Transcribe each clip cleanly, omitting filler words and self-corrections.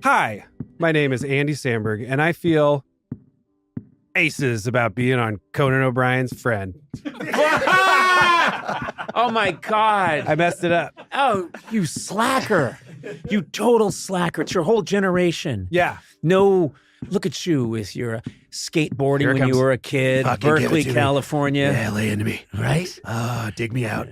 Hi, my name is Andy Samberg, and I feel aces about being on Conan O'Brien's Friend. Oh, my God. I messed it up. Oh, you slacker. You total slacker. It's your whole generation. Yeah. No, look at you with your skateboarding when you were a kid. Fucking give it Berkeley, to me. California. Yeah, lay into me. Right? Dig me out.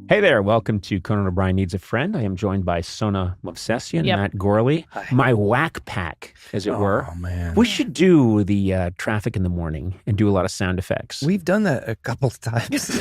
Hey there, welcome to Conan O'Brien Needs a Friend. I am joined by Sona Movsesian, Matt Gorley, my whack pack, as it were. Oh, man. We should do the traffic in the morning and do a lot of sound effects. We've done that a couple of times.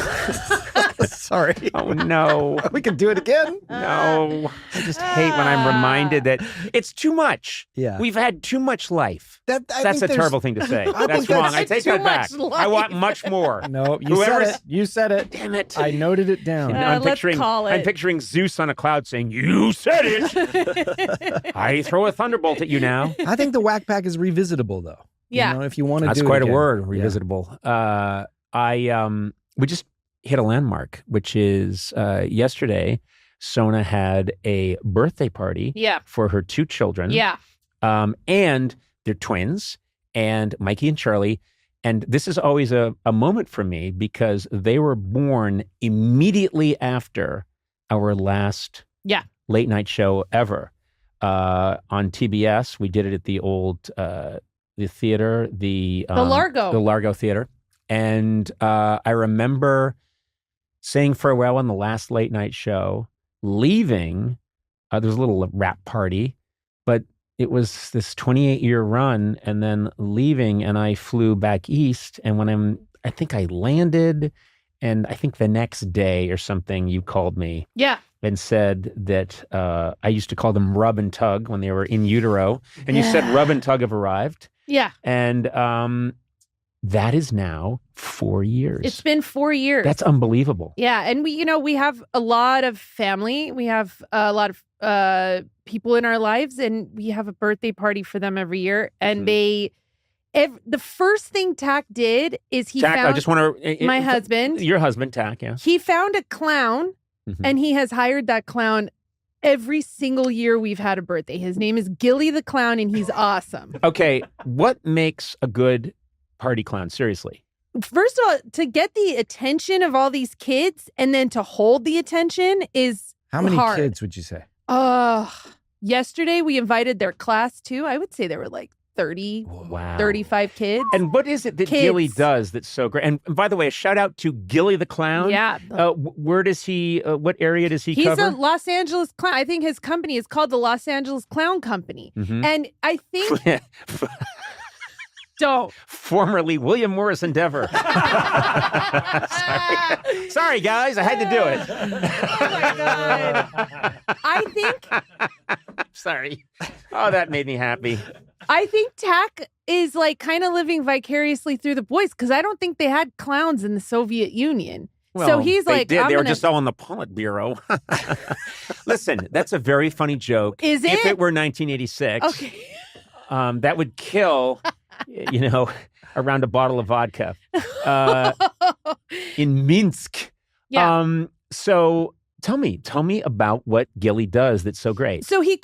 Sorry. Oh, no. We can do it again. No. I just hate when I'm reminded that it's too much. Yeah. We've had too much life. I That's think a terrible thing to say. That's wrong. I take that back. I want much more. No, you said it. You said it. Damn it. I noted it down. I'm let's call it. I'm picturing Zeus on a cloud saying, "You said it." I throw a thunderbolt at you now. I think the whack pack is revisitable, though. Yeah. You know, if you want to That's do quite it a again. word, Yeah. revisitable. We just hit a landmark, which is yesterday, Sona had a birthday party for her two children. Yeah. And they're twins, and Mikey and Charlie. And this is always a moment for me because they were born immediately after our last late night show ever on TBS. We did it at the old the theater, the Largo Theater. And I remember saying farewell on the last late night show, leaving. There was a little wrap party, but it was this 28-year run, and then leaving, and I flew back east. And when I think I landed, and I think the next day or something, you called me. Yeah. And said that I used to call them rub and tug when they were in utero. And you said rub and tug have arrived. Yeah. And that is now 4 years. It's been 4 years. That's unbelievable. Yeah. And we have a lot of family. We have a lot of people in our lives, and we have a birthday party for them every year. And the first thing Tack did is he found I just want to my husband. Your husband, Tack, yeah. He found a clown, and he has hired that clown every single year we've had a birthday. His name is Gilly the Clown, and he's awesome. Okay, what makes a good party clown? Seriously. First of all, to get the attention of all these kids and then to hold the attention is How many hard. kids would you say? Yesterday we invited their class too. I would say there were like 30, 35 kids. And what is it that Gilly does that's so great? And by the way, a shout out to Gilly the Clown. Yeah. Where does he, what area does he He's cover? a Los Angeles clown. I think his company is called the Los Angeles Clown Company. And I think... Don't. Formerly William Morris Endeavor. Sorry, guys. I had to do it. Oh, my God. I think... Sorry. Oh, that made me happy. I think Tack is like kind of living vicariously through the boys, because I don't think they had clowns in the Soviet Union. Well, so he's like, they were just all in the Politburo. Listen, that's a very funny joke. Is it? If it were 1986, okay. That would kill... around a bottle of vodka in Minsk. Yeah. So tell me about what Gilly does that's so great. So he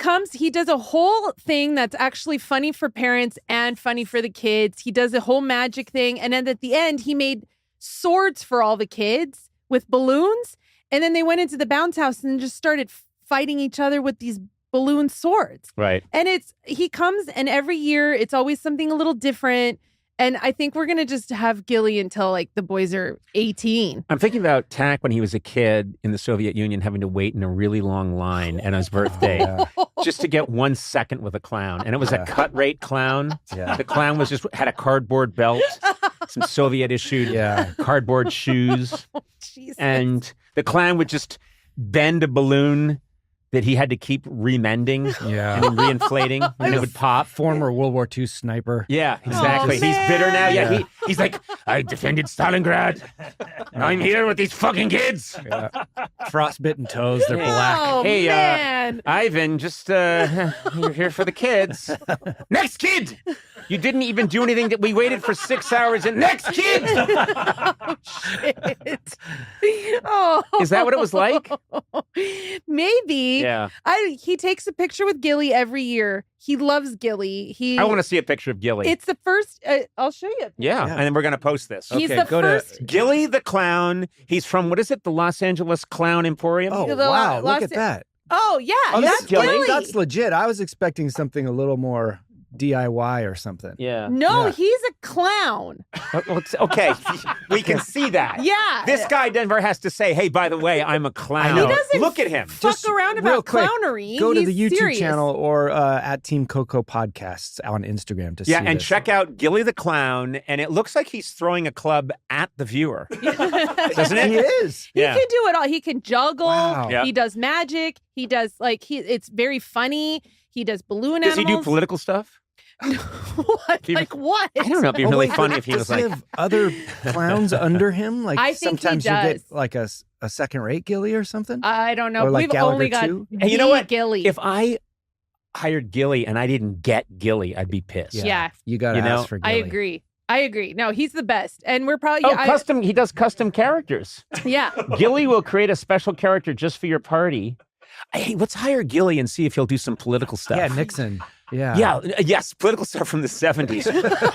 does a whole thing that's actually funny for parents and funny for the kids. He does a whole magic thing. And then at the end, he made swords for all the kids with balloons. And then they went into the bounce house and just started fighting each other with these balloon swords. Right. And he comes, and every year it's always something a little different. And I think we're going to just have Gilly until like the boys are 18. I'm thinking about Tack when he was a kid in the Soviet Union having to wait in a really long line on his birthday just to get 1 second with a clown. And it was a cut rate clown. Yeah. The clown had a cardboard belt, some Soviet issued cardboard shoes. Oh, Jesus. And the clown would just bend a balloon that he had to keep remending and then reinflating and it would pop. Former World War II sniper. Yeah, exactly. He's bitter now. Yeah, he's like, I defended Stalingrad. Now I'm here with these fucking kids. Yeah. Frostbitten toes, they're black. Oh, Hey, man. Ivan, just you're here for the kids. Next kid. You didn't even do anything. That we waited for 6 hours and next kid. Oh, shit. Oh. Is that what it was like? Maybe. Yeah. He takes a picture with Gilly every year. He loves Gilly. I want to see a picture of Gilly. It's the first. I'll show you. Yeah, and then we're going to post this. He's Okay, the go to- first. Gilly the Clown. He's from, what is it? The Los Angeles Clown Emporium? Oh, The wow. Los- Look at that. Oh yeah, Oh, that's Gilly. Gilly. That's legit. I was expecting something a little more DIY or something. Yeah. No, Yeah. he's a clown. Well, okay, we can see that. Yeah. This guy Denver has to say, hey, by the way, I'm a clown. I know. He doesn't Look at him. fuck Just around real about quick, clownery. Go to He's the YouTube serious. channel or at Team Coco Podcasts on Instagram to see Yeah, and this. check out Gilly the Clown, and it looks like he's throwing a club at the viewer. Doesn't it? He is. He Yeah. can do it all. He can juggle. Wow. Yeah. He does magic. He does it's very funny. He does balloon Does he do animals. political stuff? What? He- Like what? I don't know. It'd be Oh, really wait, funny if he does was like, have other clowns under him? Like I think he sometimes you get does. like a second-rate Gilly or something. I don't know. Or like We've only got Gallagher too? Hey, you know the what? Gilly. if I hired Gilly and I didn't get Gilly, I'd be pissed. Yeah. You got to You know, ask for Gilly. I agree. No, he's the best. And we're probably Oh, he does custom characters. yeah. Gilly will create a special character just for your party. Hey, let's hire Gilly and see if he'll do some political stuff. Yeah, Nixon. Yeah. Yeah, yes, political stuff from the 70s.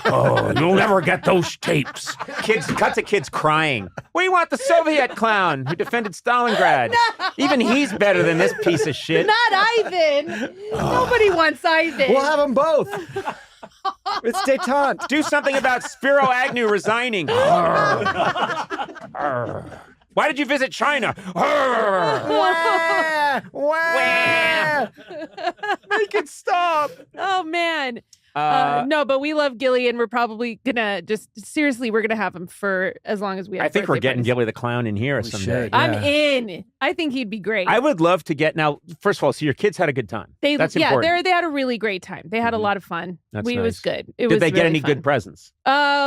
Oh, you'll never get those tapes. Cut to kids crying. We want the Soviet clown who defended Stalingrad. Even he's better than this piece of shit. Not Ivan. Nobody wants Ivan. We'll have them both. It's detente. Do something about Spiro Agnew resigning. Arr. Arr. Why did you visit China? Arr. Wah. Make it stop. Oh man. No, but we love Gilly, and we're probably gonna we're gonna have him for as long as we have. I think we're birthday getting parties. Gilly the Clown in here We someday. should. I'm Yeah. in. I think he'd be great. I would love to get now. First of all, so your kids had a good time. That's important. they had a really great time. They had a Mhm. lot of fun. That's It was nice. good. It Did was they get really any fun. good presents?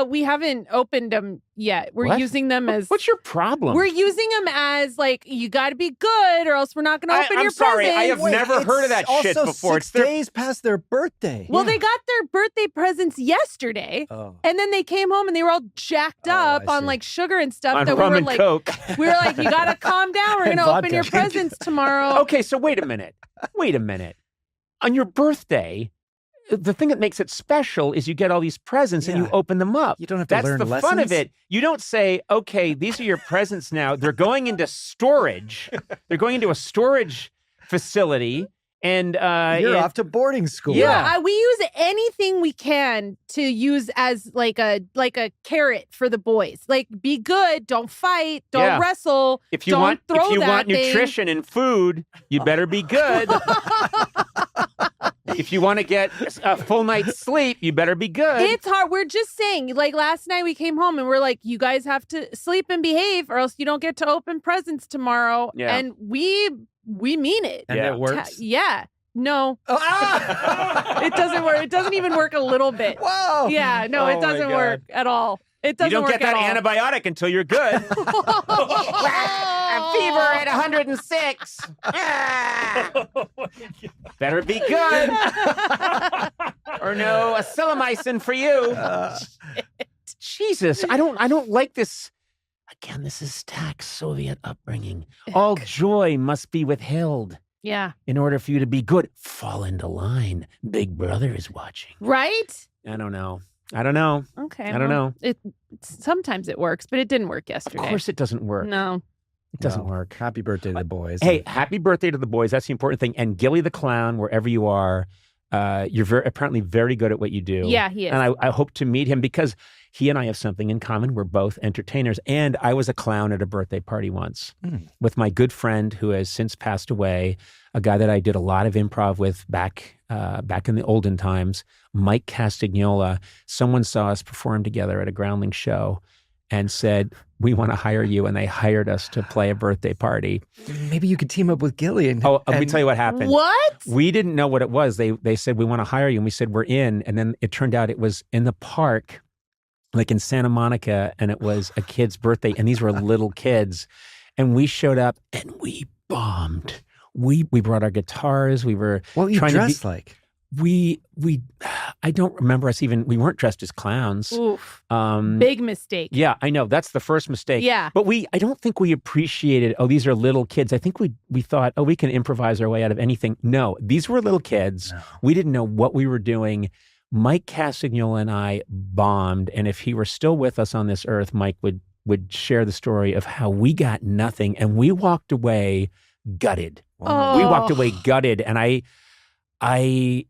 We haven't opened them yet. We're What? using them as What's your problem? we're using them as like you got to be good or else we're not going to open I'm your sorry, I presents. have never heard of that shit also before. 6 It's their- days past their birthday. Well, they got their birthday presents yesterday. Oh. And then they came home and they were all jacked Oh, up I on see. like sugar and stuff on that rum we were and like coke. we were like, you gotta calm down. We're And gonna open vodka. your presents tomorrow. Okay, so wait a minute. On your birthday, the thing that makes it special is you get all these presents and you Yeah. open them up. You don't have to That's learn the lessons. fun of it. You don't say, okay, these are your presents now. They're going into storage. They're going into a storage facility. And You're off to boarding school. Yeah. We use anything we can to use as like a carrot for the boys. Like, be good, don't fight, don't Yeah. wrestle. if you don't want throw if you that want thing. nutrition and food, you better be good. If you want to get a full night's sleep, you better be good. It's hard. We're just saying, like last night we came home and we're like, you guys have to sleep and behave or else you don't get to open presents tomorrow. Yeah. And we mean it. And Yeah. it works. Yeah. No, Oh, ah! it doesn't work. It doesn't even work a little bit. Whoa. Yeah, no, Oh it my doesn't God. work at all. It you doesn't don't work get that at all. antibiotic until you're good. A fever at 106. Better be good. Or no acetylmycin for you. Jesus, I don't like this. Again, this is tax Soviet upbringing. All joy must be withheld Yeah. in order for you to be good. Fall into line. Big Brother is watching. Right? I don't know. Okay. I don't know. Sometimes it works, but it didn't work Of yesterday. course it doesn't work. No. It doesn't No. work. Happy birthday to the boys. Hey, happy birthday to the boys. That's the important thing. And Gilly the Clown, wherever you are, you're apparently very good at what you do. Yeah, he is. And I hope to meet him because he and I have something in common. We're both entertainers. And I was a clown at a birthday party once with my good friend who has since passed away, a guy that I did a lot of improv with back in the olden times, Mike Castagnola. Someone saw us perform together at a Groundling show and said, we want to hire you. And they hired us to play a birthday party. Maybe you could team up with Gilly. And, Oh, let me tell you what happened. What? We didn't know what it was. They said, we want to hire you. And we said, we're in. And then it turned out it was in the park, like in Santa Monica. And it was a kid's birthday. And these were little kids. And we showed up and we bombed. We brought our guitars. We were What were you trying to be- dressed like? I don't remember us even, we weren't dressed as clowns. Oof. Big mistake. Yeah, I know. That's the first mistake. Yeah. But I don't think we appreciated, these are little kids. I think we thought, we can improvise our way out of anything. No, these were little kids. No. We didn't know what we were doing. Mike Cassignol and I bombed. And if he were still with us on this earth, Mike would share the story of how we got nothing. And we walked away gutted. Oh. We walked away gutted. And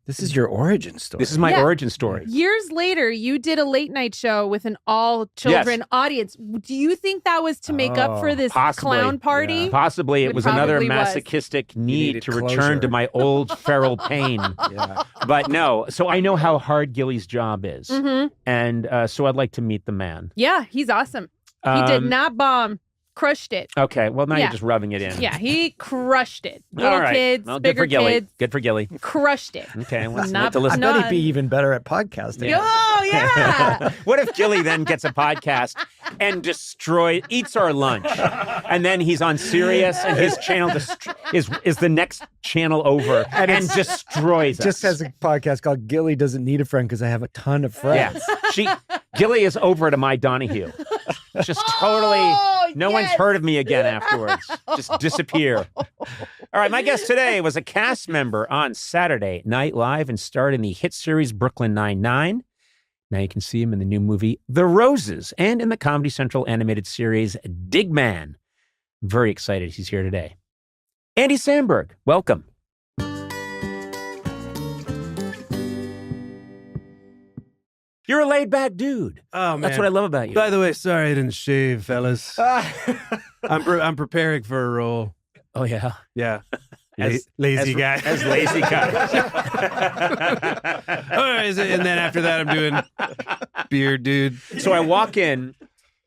This is your origin story. This is my origin story. Years later, you did a late night show with an all children audience. Do you think that was to make up for this clown party? Yeah. Possibly. It was another masochistic need to return to my old feral pain. Yeah. But no, so I know how hard Gilly's job is. Mm-hmm. And so I'd like to meet the man. Yeah, he's awesome. He did not bomb. Crushed it. Okay, well, now you're just rubbing it in. Yeah, he crushed it. Little kids, well, bigger kids. Good for Gilly. Crushed it. Okay, let's I bet he'd be even better at podcasting. Oh, yeah. What if Gilly then gets a podcast and eats our lunch, and then he's on Sirius and his channel is the next channel over and destroys us. Just has a podcast called Gilly Doesn't Need a Friend Because I Have a Ton of Friends. Yeah. Gilly is over to my Donahue. Just totally, no one's heard of me again afterwards. Just disappear. All right, my guest today was a cast member on Saturday Night Live and starred in the hit series Brooklyn Nine-Nine. Now you can see him in the new movie The Roses and in the Comedy Central animated series Dig Man. Very excited he's here today. Andy Samberg, welcome. You're a laid-back dude. Oh, man. That's what I love about you. By the way, sorry I didn't shave, fellas. I'm preparing for a role. Oh, yeah? Yeah. Lazy guy. As lazy guy. And then after that, I'm doing beard dude. So I walk in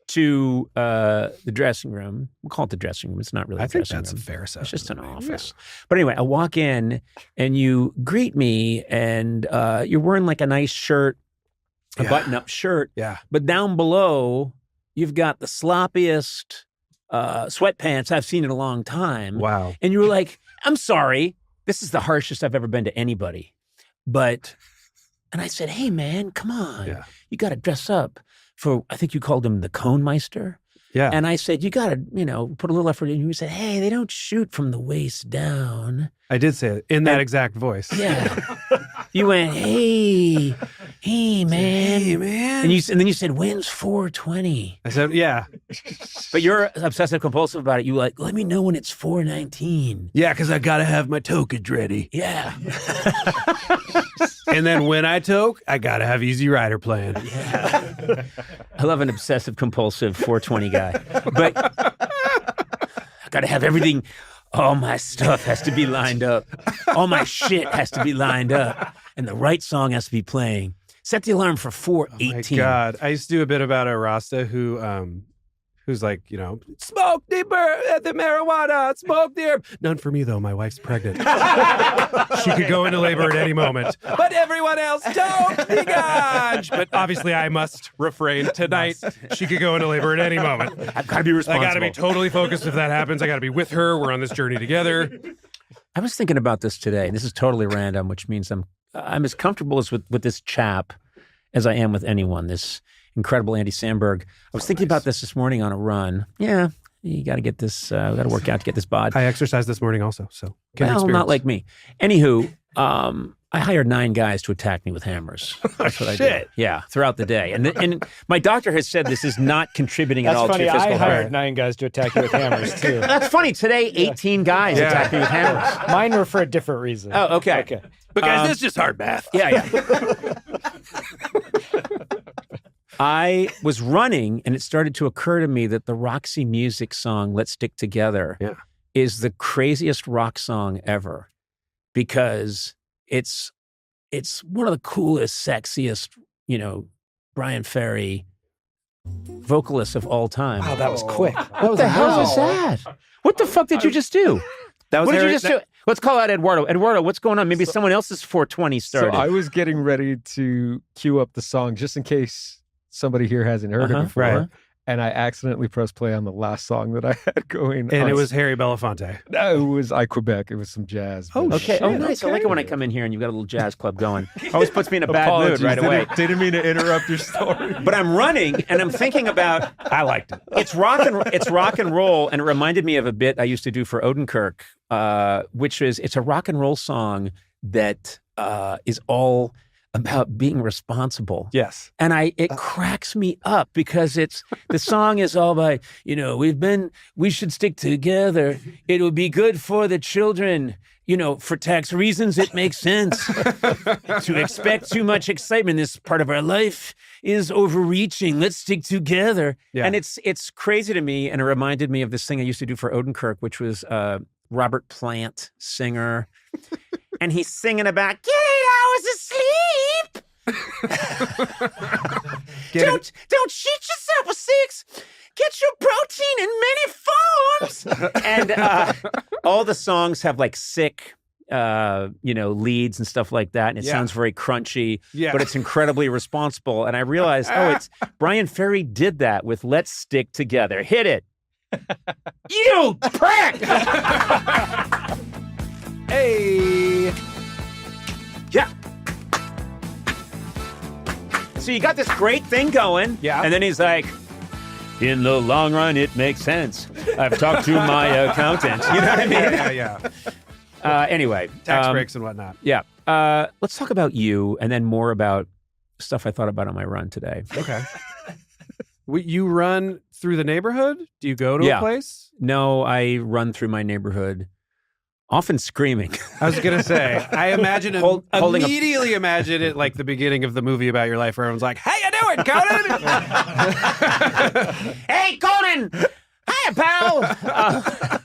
to the dressing room. We'll call it the dressing room. It's not really a dressing room. I think that's a fair assessment. It's just an office. Yeah. But anyway, I walk in and you greet me and you're wearing like a nice shirt. A button-up shirt. Yeah. But down below, you've got the sloppiest sweatpants I've seen in a long time. Wow. And you were like, I'm sorry. This is the harshest I've ever been to anybody. And I said, hey, man, come on. Yeah. You got to dress up for, I think you called him the Cone Meister. Yeah. And I said, you got to, put a little effort in. You said, hey, they don't shoot from the waist down. I did say it in that exact voice. Yeah. You went, hey, man. Hey, man. And then you said, when's 420? I said, yeah. But you're obsessive compulsive about it. You like, let me know when it's 419. Yeah, because I got to have my tokage ready. Yeah. And then when I toke, I got to have Easy Rider playing. Yeah. I love an obsessive compulsive 420 guy. But I got to have everything. All my stuff has to be lined up. All my shit has to be lined up. And the right song has to be playing. Set the alarm for 4:18. Oh my God. I used to do a bit about a Rasta who's like, smoke the marijuana, smoke the herb. None for me, though. My wife's pregnant. She could go into labor at any moment. But everyone else, don't be gone. But obviously, I must refrain tonight. She could go into labor at any moment. I've got to be responsible. I got to be totally focused if that happens. I got to be with her. We're on this journey together. I was thinking about this today. This is totally random, which means I'm as comfortable as with this chap as I am with anyone. This incredible Andy Samberg. I was thinking about this morning on a run. Yeah, you got to get this. Got to work out to get this bod. I exercised this morning also, so not like me. Anywho, I hired 9 guys to attack me with hammers. That's what I did. Yeah, throughout the day. And my doctor has said this is not contributing at all to your physical health. I hired 9 guys to attack you with hammers too. That's funny. Today, 18 guys attacked me with hammers. Mine were for a different reason. Oh, okay. But guys, that's just hard math. Yeah. I was running, and it started to occur to me that the Roxy Music song, Let's Stick Together, is the craziest rock song ever because it's one of the coolest, sexiest, Brian Ferry vocalists of all time. Wow, that was quick. What the hell was that? What the fuck did you just do? What did you just do? Let's call out Eduardo. Eduardo, what's going on? Maybe someone else's 420 started. So I was getting ready to cue up the song just in case somebody here hasn't heard it before. Right. and I accidentally pressed play on the last song that I had going. And it was Harry Belafonte. No, it was I Quebec. It was some jazz. Oh, but- Okay. shit. Oh, nice. I like it when I come in here and you've got a little jazz club going. Always puts me in a bad mood Apologies. right away. Didn't mean to interrupt your story. But I'm running and I'm thinking about. I liked it. It's rock and roll, and it reminded me of a bit I used to do for Odenkirk, which is it's a rock and roll song that is all about being responsible. Yes. And it cracks me up because the song is all about, we should stick together. It would be good for the children. For tax reasons, it makes sense. To expect too much excitement in this part of our life is overreaching. Let's stick together. Yeah. And it's crazy to me, and it reminded me of this thing I used to do for Odenkirk, which was Robert Plant, singer. And he's singing about, get 8 hours of sleep. Don't cheat yourself with 6. Get your protein in many forms. And all the songs have like sick, leads and stuff like that. And it sounds very crunchy, but it's incredibly responsible. And I realized, it's Brian Ferry did that with Let's Stick Together. Hit it. You prick! Hey. Yeah. So you got this great thing going. Yeah. And then he's like, in the long run, it makes sense. I've talked to my accountant. You know what I mean? Yeah. Anyway. Tax breaks and whatnot. Yeah. Let's talk about you and then more about stuff I thought about on my run today. Okay. You run through the neighborhood? Do you go to a place? No, I run through my neighborhood, often screaming. I was going to say, I imagine it, immediately imagine it like the beginning of the movie about your life where everyone's like, how you doing, Conan? Hey, Conan! Hiya, pal!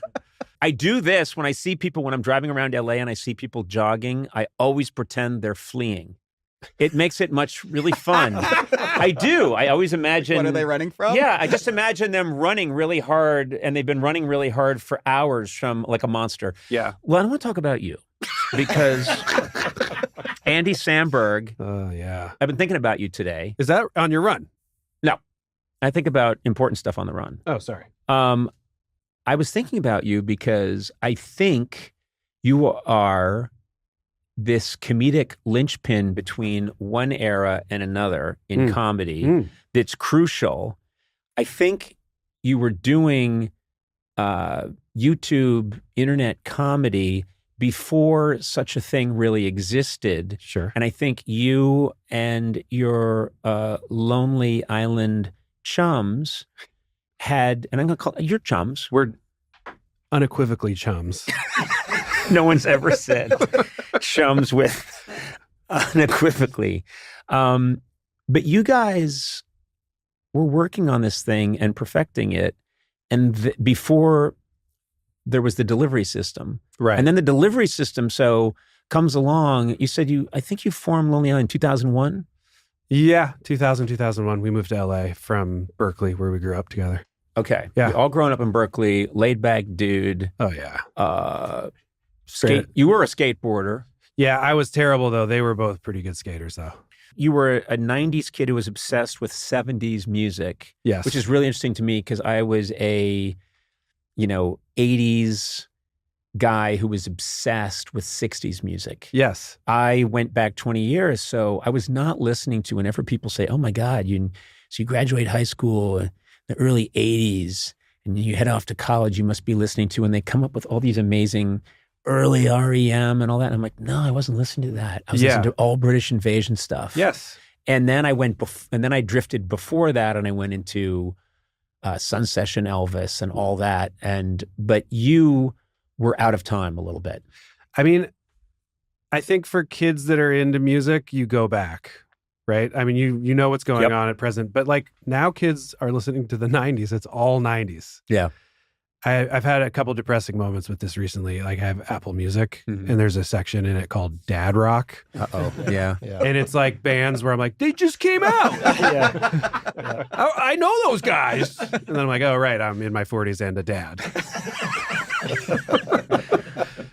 I do this when I see people, when I'm driving around LA and I see people jogging, I always pretend they're fleeing. It makes it really fun. I do. I always imagine. What are they running from? Yeah, I just imagine them running really hard, and they've been running really hard for hours from like a monster. Yeah. Well, I want to talk about you because Andy Samberg. Oh, yeah. I've been thinking about you today. Is that on your run? No, I think about important stuff on the run. Oh, sorry. I was thinking about you because I think you are this comedic linchpin between one era and another in comedy that's crucial. I think you were doing YouTube internet comedy before such a thing really existed. Sure. And I think you and your Lonely Island chums had, and I'm going to call your chums. We're unequivocally chums. No one's ever said chums with unequivocally. But you guys were working on this thing and perfecting it. And before there was the delivery system. Right. And then the delivery system comes along. You said I think you formed Lonely Island in 2001? Yeah, 2001. We moved to LA from Berkeley where we grew up together. Okay. Yeah. You're all grown up in Berkeley, laid back dude. Oh, yeah. You were a skateboarder. Yeah, I was terrible, though. They were both pretty good skaters, though. You were a 90s kid who was obsessed with 70s music. Yes. Which is really interesting to me because I was a, 80s guy who was obsessed with 60s music. Yes. I went back 20 years, so I was not listening to whenever people say, oh my God, you graduate high school in the early 80s and you head off to college, you must be listening to, and they come up with all these amazing early REM and all that. And I'm like, no, I wasn't listening to that. I was listening to all British Invasion stuff. Yes. And then I drifted before that, and I went into Sun Session Elvis and all that. But you were out of time a little bit. I mean, I think for kids that are into music, you go back, right? I mean, you know what's going on at present, but like now kids are listening to the 90s. It's all 90s. Yeah. I've had a couple depressing moments with this recently. Like I have Apple Music and there's a section in it called Dad Rock. Uh-oh. Yeah. And it's like bands where I'm like, they just came out. I know those guys. And then I'm like, oh, right. I'm in my 40s and a dad.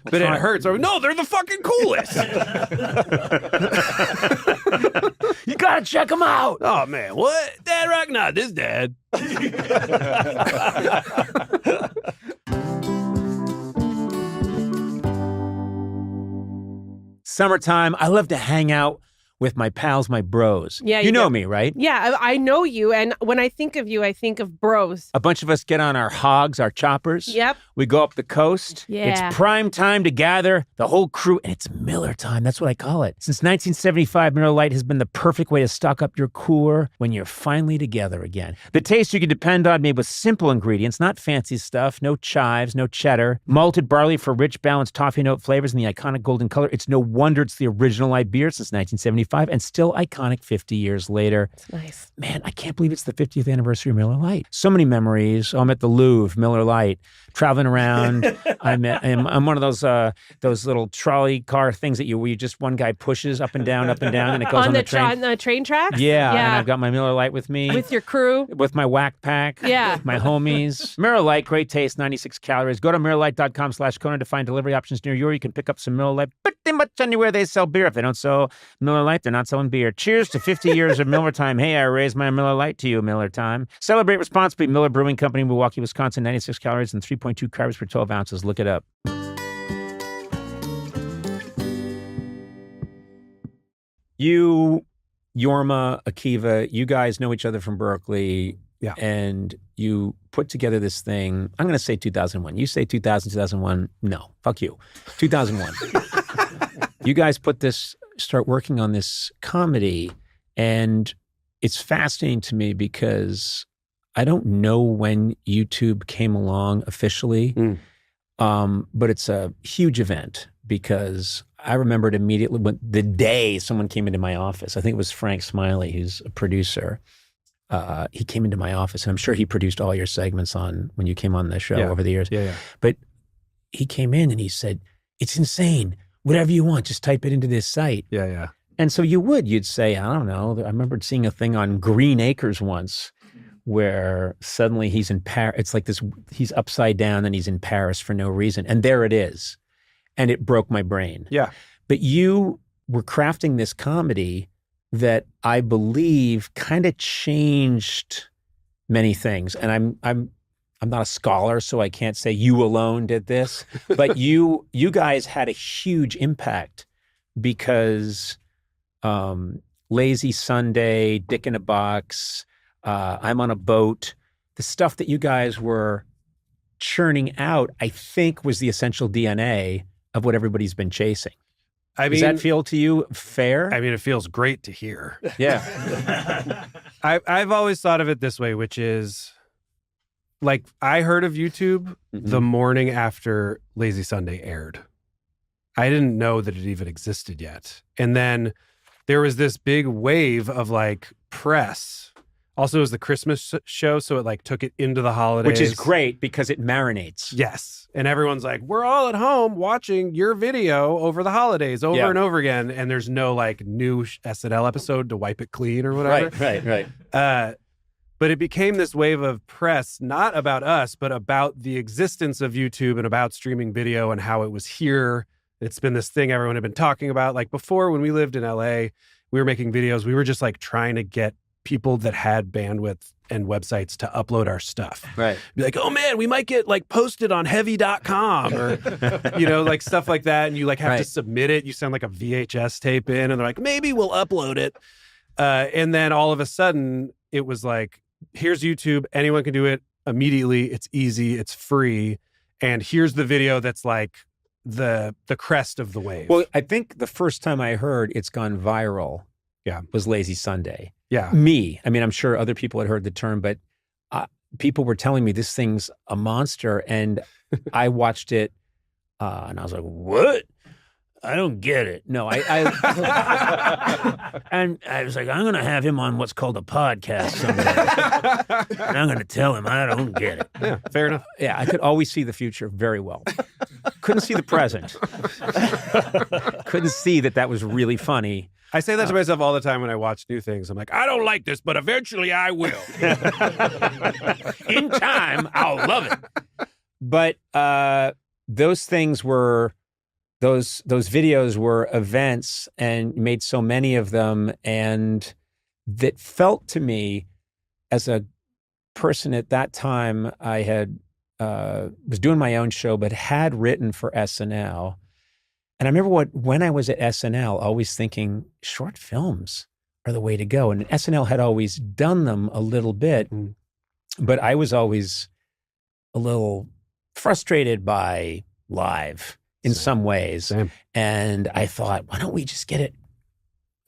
But it hurts. No, they're the fucking coolest. You gotta check them out. Oh man, what? Dad Rock? Not this dad. Summertime, I love to hang out with my pals, my bros. Yeah, you know me, right? Yeah, I know you. And when I think of you, I think of bros. A bunch of us get on our hogs, our choppers. Yep. We go up the coast. Yeah. It's prime time to gather the whole crew, and it's Miller time. That's what I call it. Since 1975, Miller Lite has been the perfect way to stock up your cooler when you're finally together again. The taste you can depend on, made with simple ingredients, not fancy stuff, no chives, no cheddar, malted barley for rich, balanced toffee note flavors and the iconic golden color. It's no wonder it's the original light beer since 1975 and still iconic 50 years later. It's nice. Man, I can't believe it's the 50th anniversary of Miller Lite. So many memories. I'm at the Louvre, Miller Lite, traveling around. I'm one of those little trolley car things where you just one guy pushes up and down, and it goes on the train. On the train tracks? Yeah, and I've got my Miller Lite with me. With your crew? With my whack pack. Yeah. My homies. Miller Lite, great taste, 96 calories. Go to MillerLite.com/Conan to find delivery options near you. Or you can pick up some Miller Lite pretty much anywhere they sell beer. If they don't sell Miller Lite, they're not selling beer. Cheers to 50 years of Miller time. Hey, I raised my Miller Lite to you, Miller time. Celebrate responsibly. Miller Brewing Company, Milwaukee, Wisconsin, 96 calories and 3.2 carbs per 12 ounces. Look it up. You, Yorma, Akiva, you guys know each other from Berkeley. Yeah. And you put together this thing. I'm going to say 2001. You say 2000, 2001. No, fuck you. 2001. You guys start working on this comedy. And it's fascinating to me because I don't know when YouTube came along officially, but it's a huge event because I remembered immediately when the day someone came into my office. I think it was Frank Smiley, who's a producer. He came into my office, and I'm sure he produced all your segments when you came on the show over the years. Yeah. But he came in and he said, "It's insane. Whatever you want, just type it into this site." Yeah. And so you'd say, I don't know. I remember seeing a thing on Green Acres once where suddenly he's in Paris. It's like this, he's upside down and he's in Paris for no reason. And there it is. And it broke my brain. Yeah. But you were crafting this comedy that I believe kind of changed many things. And I'm not a scholar, so I can't say you alone did this, but you guys had a huge impact because Lazy Sunday, Dick in a Box, I'm on a Boat, the stuff that you guys were churning out, I think was the essential DNA of what everybody's been chasing. Does that feel to you fair? I mean, it feels great to hear. Yeah. I've always thought of it this way, which is like I heard of YouTube the morning after Lazy Sunday aired. I didn't know that it even existed yet. And then there was this big wave of like press. Also, it was the Christmas show, so it like took it into the holidays. Which is great because it marinates. Yes. And everyone's like, we're all at home watching your video over the holidays over and over again. And there's no like new SNL episode to wipe it clean or whatever. Right. But it became this wave of press, not about us, but about the existence of YouTube and about streaming video and how it was here. It's been this thing everyone had been talking about. Like before, when we lived in LA, we were making videos. We were just like trying to get people that had bandwidth and websites to upload our stuff. Right. Be like, oh man, we might get like posted on heavy.com or, like stuff like that. And you like have to submit it. You send like a VHS tape in and they're like, maybe we'll upload it. And then all of a sudden it was like, here's YouTube. Anyone can do it immediately. It's easy. It's free. And here's the video that's like the crest of the wave. Well, I think the first time I heard it's gone viral was Lazy Sunday. Yeah. I mean, I'm sure other people had heard the term, but people were telling me this thing's a monster. And I watched it and I was like, what? I don't get it. No, I and I was like, I'm going to have him on what's called a podcast someday. And I'm going to tell him I don't get it. Yeah, fair enough. Yeah, I could always see the future very well. Couldn't see the present. Couldn't see that was really funny. I say that to myself all the time when I watch new things. I'm like, I don't like this, but eventually I will. In time, I'll love it. But those things were those videos were events and made so many of them, and that felt to me as a person at that time, I had was doing my own show, but had written for SNL. And I remember when I was at SNL, always thinking short films are the way to go. And SNL had always done them a little bit, but I was always a little frustrated by live in some ways. Same. And I thought, why don't we just get it?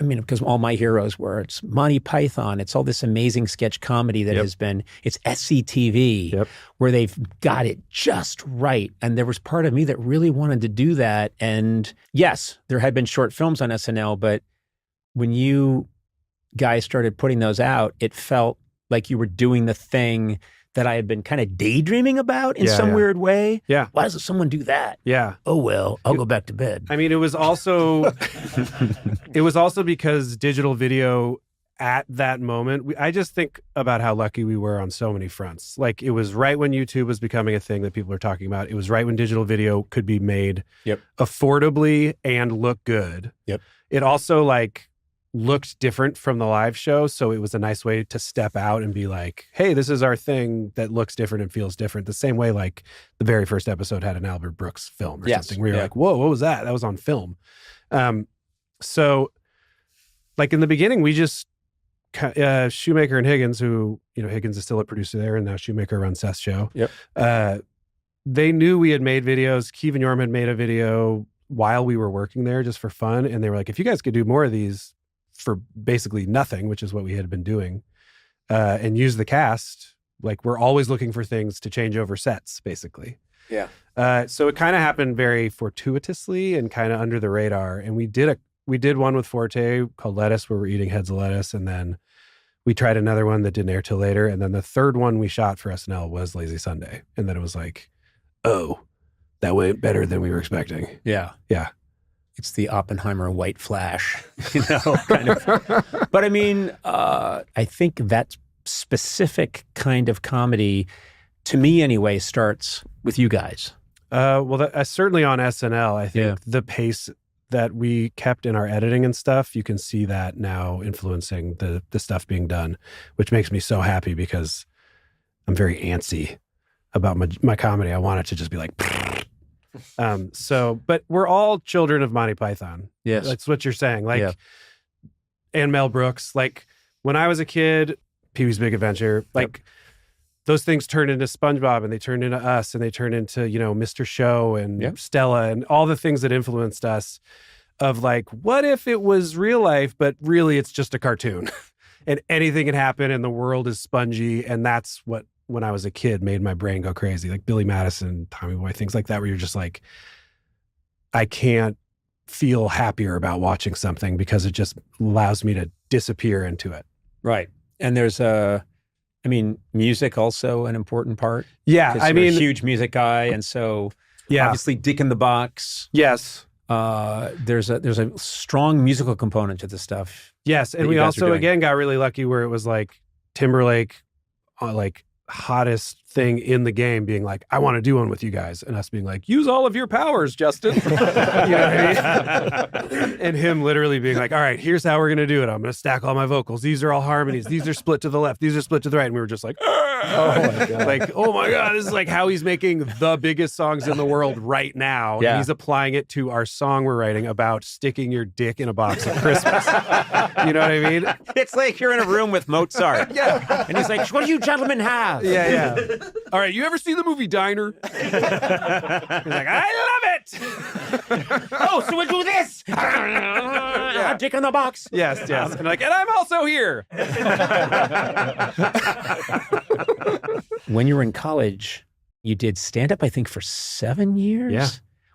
I mean, because all my heroes were, it's Monty Python, it's all this amazing sketch comedy that has been, it's SCTV, where they've got it just right. And there was part of me that really wanted to do that. And yes, there had been short films on SNL, but when you guys started putting those out, it felt like you were doing the thing that I had been kind of daydreaming about in some weird way. Yeah. Why doesn't someone do that? Yeah. Oh, well, I'll go back to bed. I mean, it was also because digital video at that moment, I just think about how lucky we were on so many fronts. Like, it was right when YouTube was becoming a thing that people are talking about. It was right when digital video could be made affordably and look good. It also looked different from the live show. So it was a nice way to step out and be like, hey, this is our thing that looks different and feels different. The same way like the very first episode had an Albert Brooks film or something where you're like, whoa, what was that? That was on film. So like in the beginning, we just, Shoemaker and Higgins, who, Higgins is still a producer there and now Shoemaker runs Seth's show. They knew we had made videos. Keevan Yorm had made a video while we were working there just for fun. And they were like, if you guys could do more of these for basically nothing, which is what we had been doing, and use the cast, like we're always looking for things to change over sets, basically. So it kind of happened very fortuitously and kind of under the radar. And we did one with Forte called Lettuce, where we're eating heads of lettuce. And then we tried another one that didn't air till later. And then the third one we shot for SNL was Lazy Sunday. And then it was like, oh, that went better than we were expecting. Yeah. It's the Oppenheimer white flash, kind of. But I mean, I think that specific kind of comedy, to me anyway, starts with you guys. Well, certainly on SNL, I think the pace that we kept in our editing and stuff, you can see that now influencing the stuff being done, which makes me so happy because I'm very antsy about my comedy. I want it to just be like... but we're all children of Monty Python. Yes. That's what you're saying. And Mel Brooks. Like when I was a kid, Pee-wee's Big Adventure, those things turned into SpongeBob and they turned into Us and they turned into, Mr. Show and Stella and all the things that influenced us of like, what if it was real life, but really it's just a cartoon and anything can happen and the world is spongy. And that's what, when I was a kid, made my brain go crazy, like Billy Madison, Tommy Boy, things like that, where you're just like, I can't feel happier about watching something because it just allows me to disappear into it. Right. And there's music also an important part. Yeah. I mean, a huge music guy. And so obviously Dick in the Box. Yes. There's a strong musical component to the stuff. Yes. And we also, again, got really lucky where it was like Timberlake, hottest thing in the game being like, I want to do one with you guys, and us being like, use all of your powers, Justin. You know what I mean? And him literally being like, all right, here's how we're gonna do it. I'm gonna stack all my vocals. These are all harmonies. These are split to the left. These are split to the right. And we were just like, oh my god, this is like how he's making the biggest songs in the world right now. And he's applying it to our song we're writing about sticking your dick in a box at Christmas. You know what I mean? It's like you're in a room with Mozart. And he's like, what do you gentlemen have? All right, you ever see the movie Diner? He's like, I love it. Oh, so we'll do this. Dick in the box. Yes. And I'm also here. When you were in college, you did stand-up, I think, for 7 years? Yeah.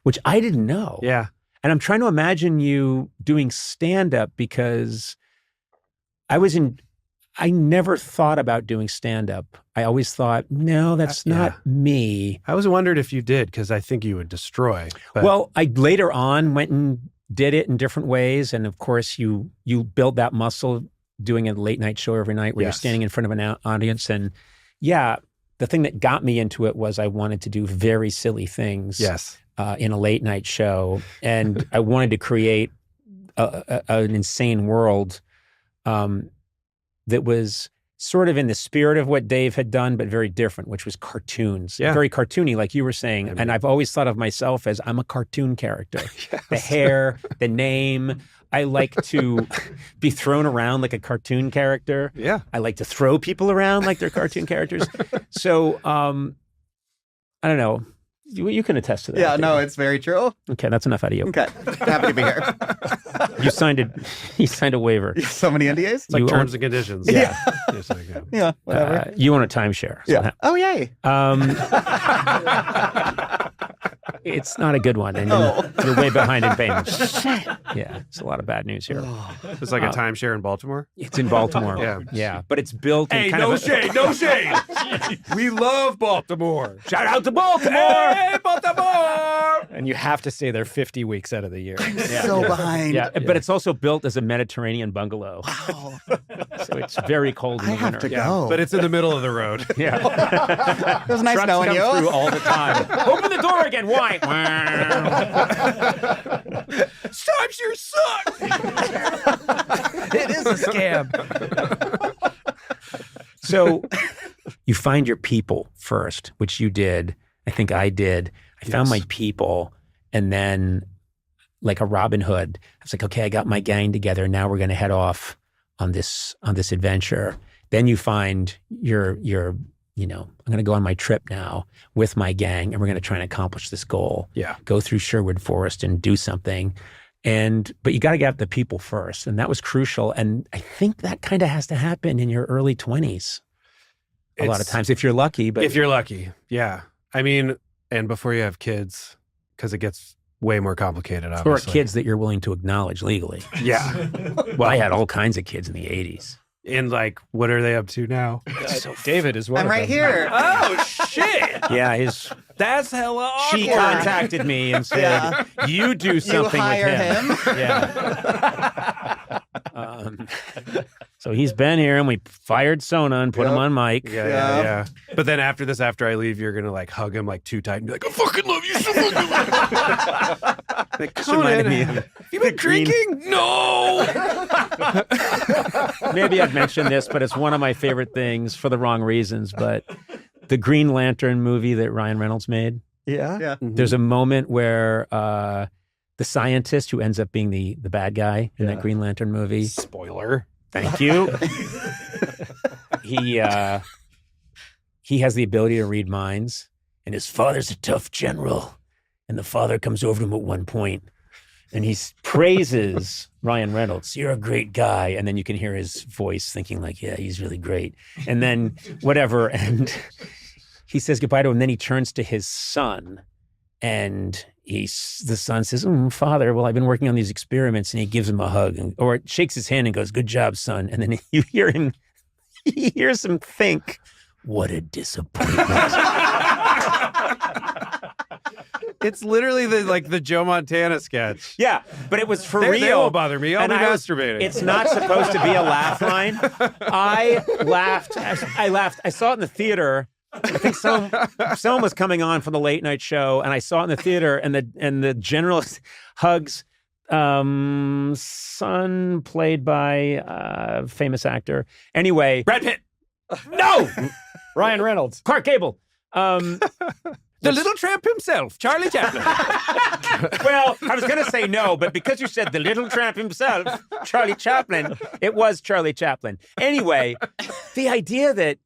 Which I didn't know. Yeah. And I'm trying to imagine you doing stand-up because I never thought about doing stand-up. I always thought, no, that's not me. I always wondered if you did, because I think you would destroy. But... Well, I later on went and did it in different ways. And of course, you build that muscle doing a late night show every night where you're standing in front of an audience. And the thing that got me into it was I wanted to do very silly things. Yes. In a late night show, and I wanted to create an insane world that was sort of in the spirit of what Dave had done, but very different, which was cartoons. Yeah. Very cartoony, like you were saying. And I've always thought of myself as I'm a cartoon character. Yes. The hair, the name. I like to be thrown around like a cartoon character. Yeah. I like to throw people around like they're cartoon characters. So, I don't know. You can attest to that. Yeah, no, David. it's very true. Okay, that's enough out of you. Okay, happy to be here. You signed a waiver. So many NDAs. It's like You terms and conditions. Yeah. Just like, yeah. Yeah, whatever. You own a timeshare. So Yeah. Oh, yay. It's not a good one, and you're way behind in payments. Yeah, it's a lot of bad news here. It's like a timeshare in Baltimore. It's in Baltimore. Yeah. But it's built in Hey, kind no of shade, no shade. We love Baltimore. Shout out to Baltimore! Hey, Baltimore! And you have to stay there 50 weeks out of the year. So behind. Yeah, but it's also built as a Mediterranean bungalow, Wow. so it's very cold in I the have winter. to go. But it's in the middle of the road. Yeah. It was nice Trucks knowing come you. through all the time. Open the door again. Why? Timeshare sucks. It is a scam. So you find your people first, which you did. I think I did. I found my people, and then like a Robin Hood, I was like, okay, I got my gang together. Now we're going to head off on this adventure. Then you find I'm going to go on my trip now with my gang, and we're going to try and accomplish this goal. Yeah. Go through Sherwood Forest and do something. But you got to get the people first. And that was crucial. And I think that kind of has to happen in your early 20s. A lot of times, if you're lucky. But if you're lucky, yeah. I mean, and before you have kids, because it gets way more complicated, or obviously. kids that you're willing to acknowledge legally. Yeah. Well, I had all kinds of kids in the 80s. And like, what are they up to now? David is one I'm of right them. here. Oh, shit. Yeah, That's hella awkward. she contacted me and said, Yeah. "You do something hire with him." Yeah. So he's been here, and we fired Sona and put him on mic. Yeah. But then after I leave, you're gonna like hug him like too tight and be like, "I fucking love you so fucking much." Like, This reminded me Conan, of you been drinking? No. Maybe I've mentioned this, but it's one of my favorite things for the wrong reasons. But the Green Lantern movie that Ryan Reynolds made, Yeah. there's a moment where the scientist who ends up being the bad guy in that Green Lantern movie. Spoiler. Thank you. He has the ability to read minds, and his father's a tough general. And the father comes over to him at one point, and he praises Ryan Reynolds. "You're a great guy." And then you can hear his voice thinking like, "Yeah, he's really great." And then whatever, and he says goodbye to him. And then he turns to his son, and the son says, "Father, well, I've been working on these experiments," and he gives him a hug, or shakes his hand and goes, "Good job, son." And then you hear him, he hears him think, "What a disappointment." It's literally the Joe Montana sketch. Yeah, but it was for They real. won't bother me. I'll And be I was- masturbating. It's not supposed to be a laugh line. I laughed. I saw it in the theater. I think someone was coming on from the late night show, and I saw it in the theater, and the generalist hugs son played by a famous actor. Anyway, Brad Pitt. no, Ryan Reynolds. Clark Gable. The little tramp himself, Charlie Chaplin. Well, I was going to say no, but because you said the little tramp himself, Charlie Chaplin, it was Charlie Chaplin. Anyway, the idea that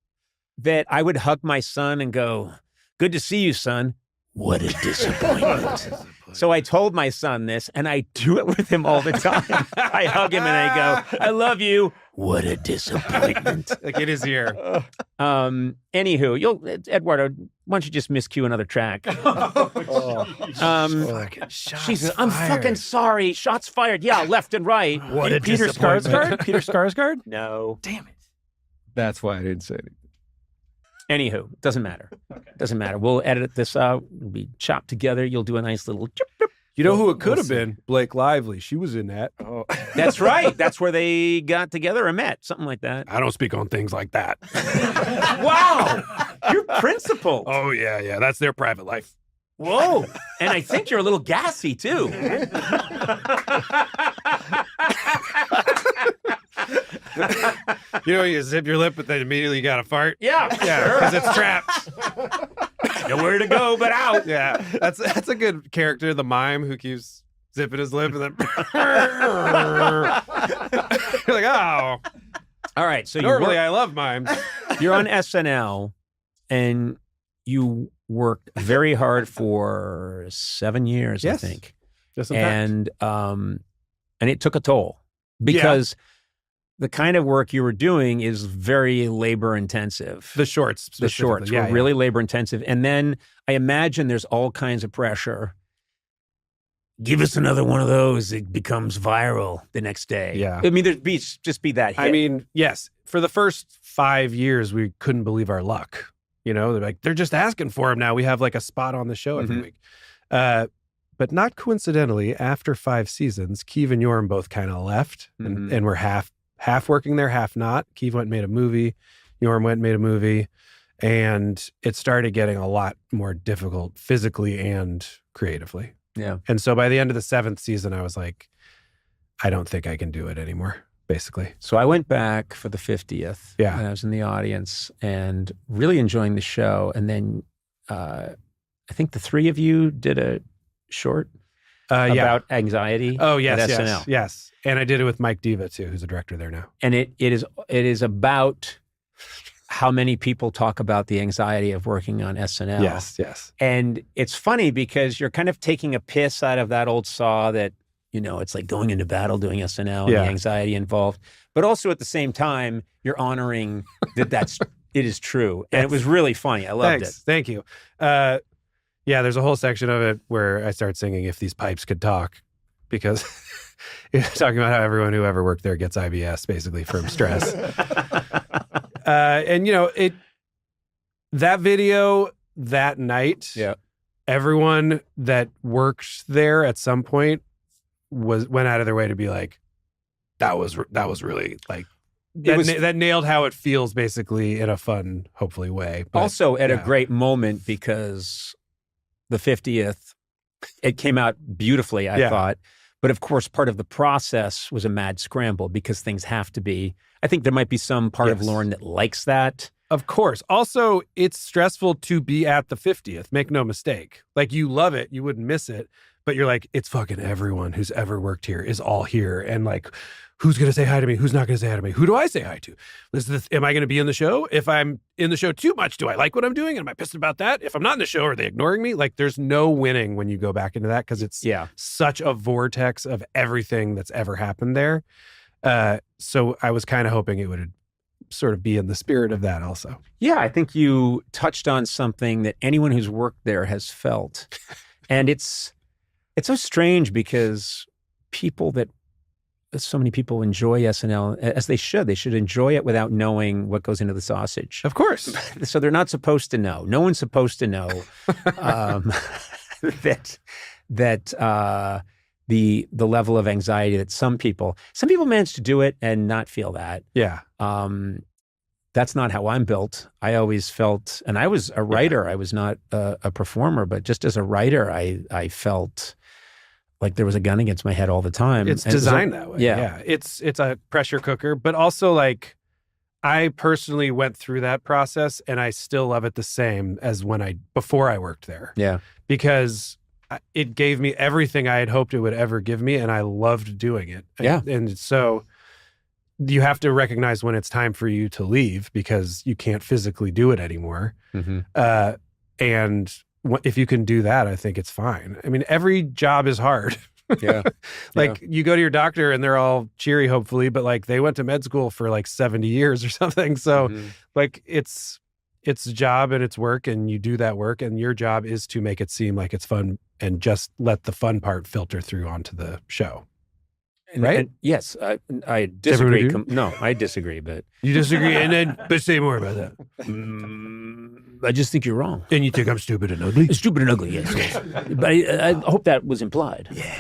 I would hug my son and go, "Good to see you, son." What a disappointment. So I told my son this, and I do it with him all the time. I hug him and I go, "I love you." What a disappointment. Like in his ear. Anywho, Eduardo, why don't you just miscue another track? Jesus, I'm fucking sorry. Shots fired. Yeah, left and right. What a Peter disappointment. Skarsgård? Peter Skarsgård? No. Damn it. That's why I didn't say anything. Anywho, doesn't matter. Doesn't matter. We'll edit this out. It'll be chopped together. You'll do a nice little chip, chip. You know who it could have been? Blake Lively. She was in that. Oh. That's right. That's where they got together or met. Something like that. I don't speak on things like that. Wow. You're principled. Oh yeah, that's their private life. Whoa. And I think you're a little gassy, too. You know, you zip your lip, but then immediately you got to fart. Yeah. Yeah, because it's trapped. Nowhere to go but out. Yeah, that's a good character, the mime who keeps zipping his lip and then you're like, oh. All right. So Normally, I love mimes. you're on SNL, and you worked very hard for 7 years, Yes. I think. Just some facts. And it took a toll because the kind of work you were doing is very labor intensive. The shorts, The shorts were really labor intensive. And then I imagine there's all kinds of pressure. Give us another one of those. It becomes viral the next day. Yeah. I mean, there'd just be that hit. I mean, yes. For the first 5 years, we couldn't believe our luck. You know, they're like, they're just asking for him now. We have like a spot on the show every week. But not coincidentally, after 5 seasons, Keeve and Yorm both kind of left and were half working there, half not. Keeve went and made a movie. Yorm went and made a movie. And it started getting a lot more difficult physically and creatively. Yeah. And so by the end of the 7th season, I was like, I don't think I can do it anymore, basically. So I went back for the 50th. Yeah. And I was in the audience and really enjoying the show. And then I think the three of you did a short about anxiety. Oh, yes, at yes, SNL. yes. And I did it with Mike Diva, too, who's a director there now. And it is about how many people talk about the anxiety of working on SNL. Yes, yes. And it's funny because you're kind of taking a piss out of that old saw that, you know, it's like going into battle doing SNL and the anxiety involved. But also at the same time, you're honoring that it is true. And it was really funny. I loved it. Thank you. Yeah, there's a whole section of it where I start singing If These Pipes Could Talk, because it's talking about how everyone who ever worked there gets IBS, basically, from stress. And, you know, that video that night, everyone that worked there at some point went out of their way to be like, that was really like, that nailed how it feels, basically, in a fun, hopefully, way. But, also at a great moment, because the 50th, it came out beautifully, I thought. But of course, part of the process was a mad scramble because things have to be. I think there might be some part of Lauren that likes that. Of course. Also, it's stressful to be at the 50th. Make no mistake. Like, you love it. You wouldn't miss it. But you're like, it's fucking everyone who's ever worked here is all here. And like, who's going to say hi to me? Who's not going to say hi to me? Who do I say hi to? Am I going to be in the show? If I'm in the show too much, do I like what I'm doing? Am I pissed about that? If I'm not in the show, are they ignoring me? Like, there's no winning when you go back into that, because it's such a vortex of everything that's ever happened there. So I was kind of hoping it would sort of be in the spirit of that also. Yeah, I think you touched on something that anyone who's worked there has felt. And it's so strange because so many people enjoy SNL, as they should. They should enjoy it without knowing what goes into the sausage. Of course. So they're not supposed to know. No one's supposed to know that the level of anxiety that some people manage to do it and not feel that. Yeah. That's not how I'm built. I always felt, and I was a writer. I was not a performer, but just as a writer, I felt like there was a gun against my head all the time. It's designed that way. Yeah. It's a pressure cooker, but also, like, I personally went through that process and I still love it the same as before I worked there. Yeah. Because it gave me everything I had hoped it would ever give me, and I loved doing it. And so you have to recognize when it's time for you to leave, because you can't physically do it anymore. Mm-hmm. And if you can do that, I think it's fine. I mean, every job is hard. Yeah. You go to your doctor and they're all cheery, hopefully, but like they went to med school for like 70 years or something. So like it's a job and it's work, and you do that work, and your job is to make it seem like it's fun and just let the fun part filter through onto the show. Right? And yes, I disagree. No, I disagree, but you disagree, but say more about that. I just think you're wrong. And you think I'm stupid and ugly? Stupid and ugly, yes. But I hope that was implied. Yeah.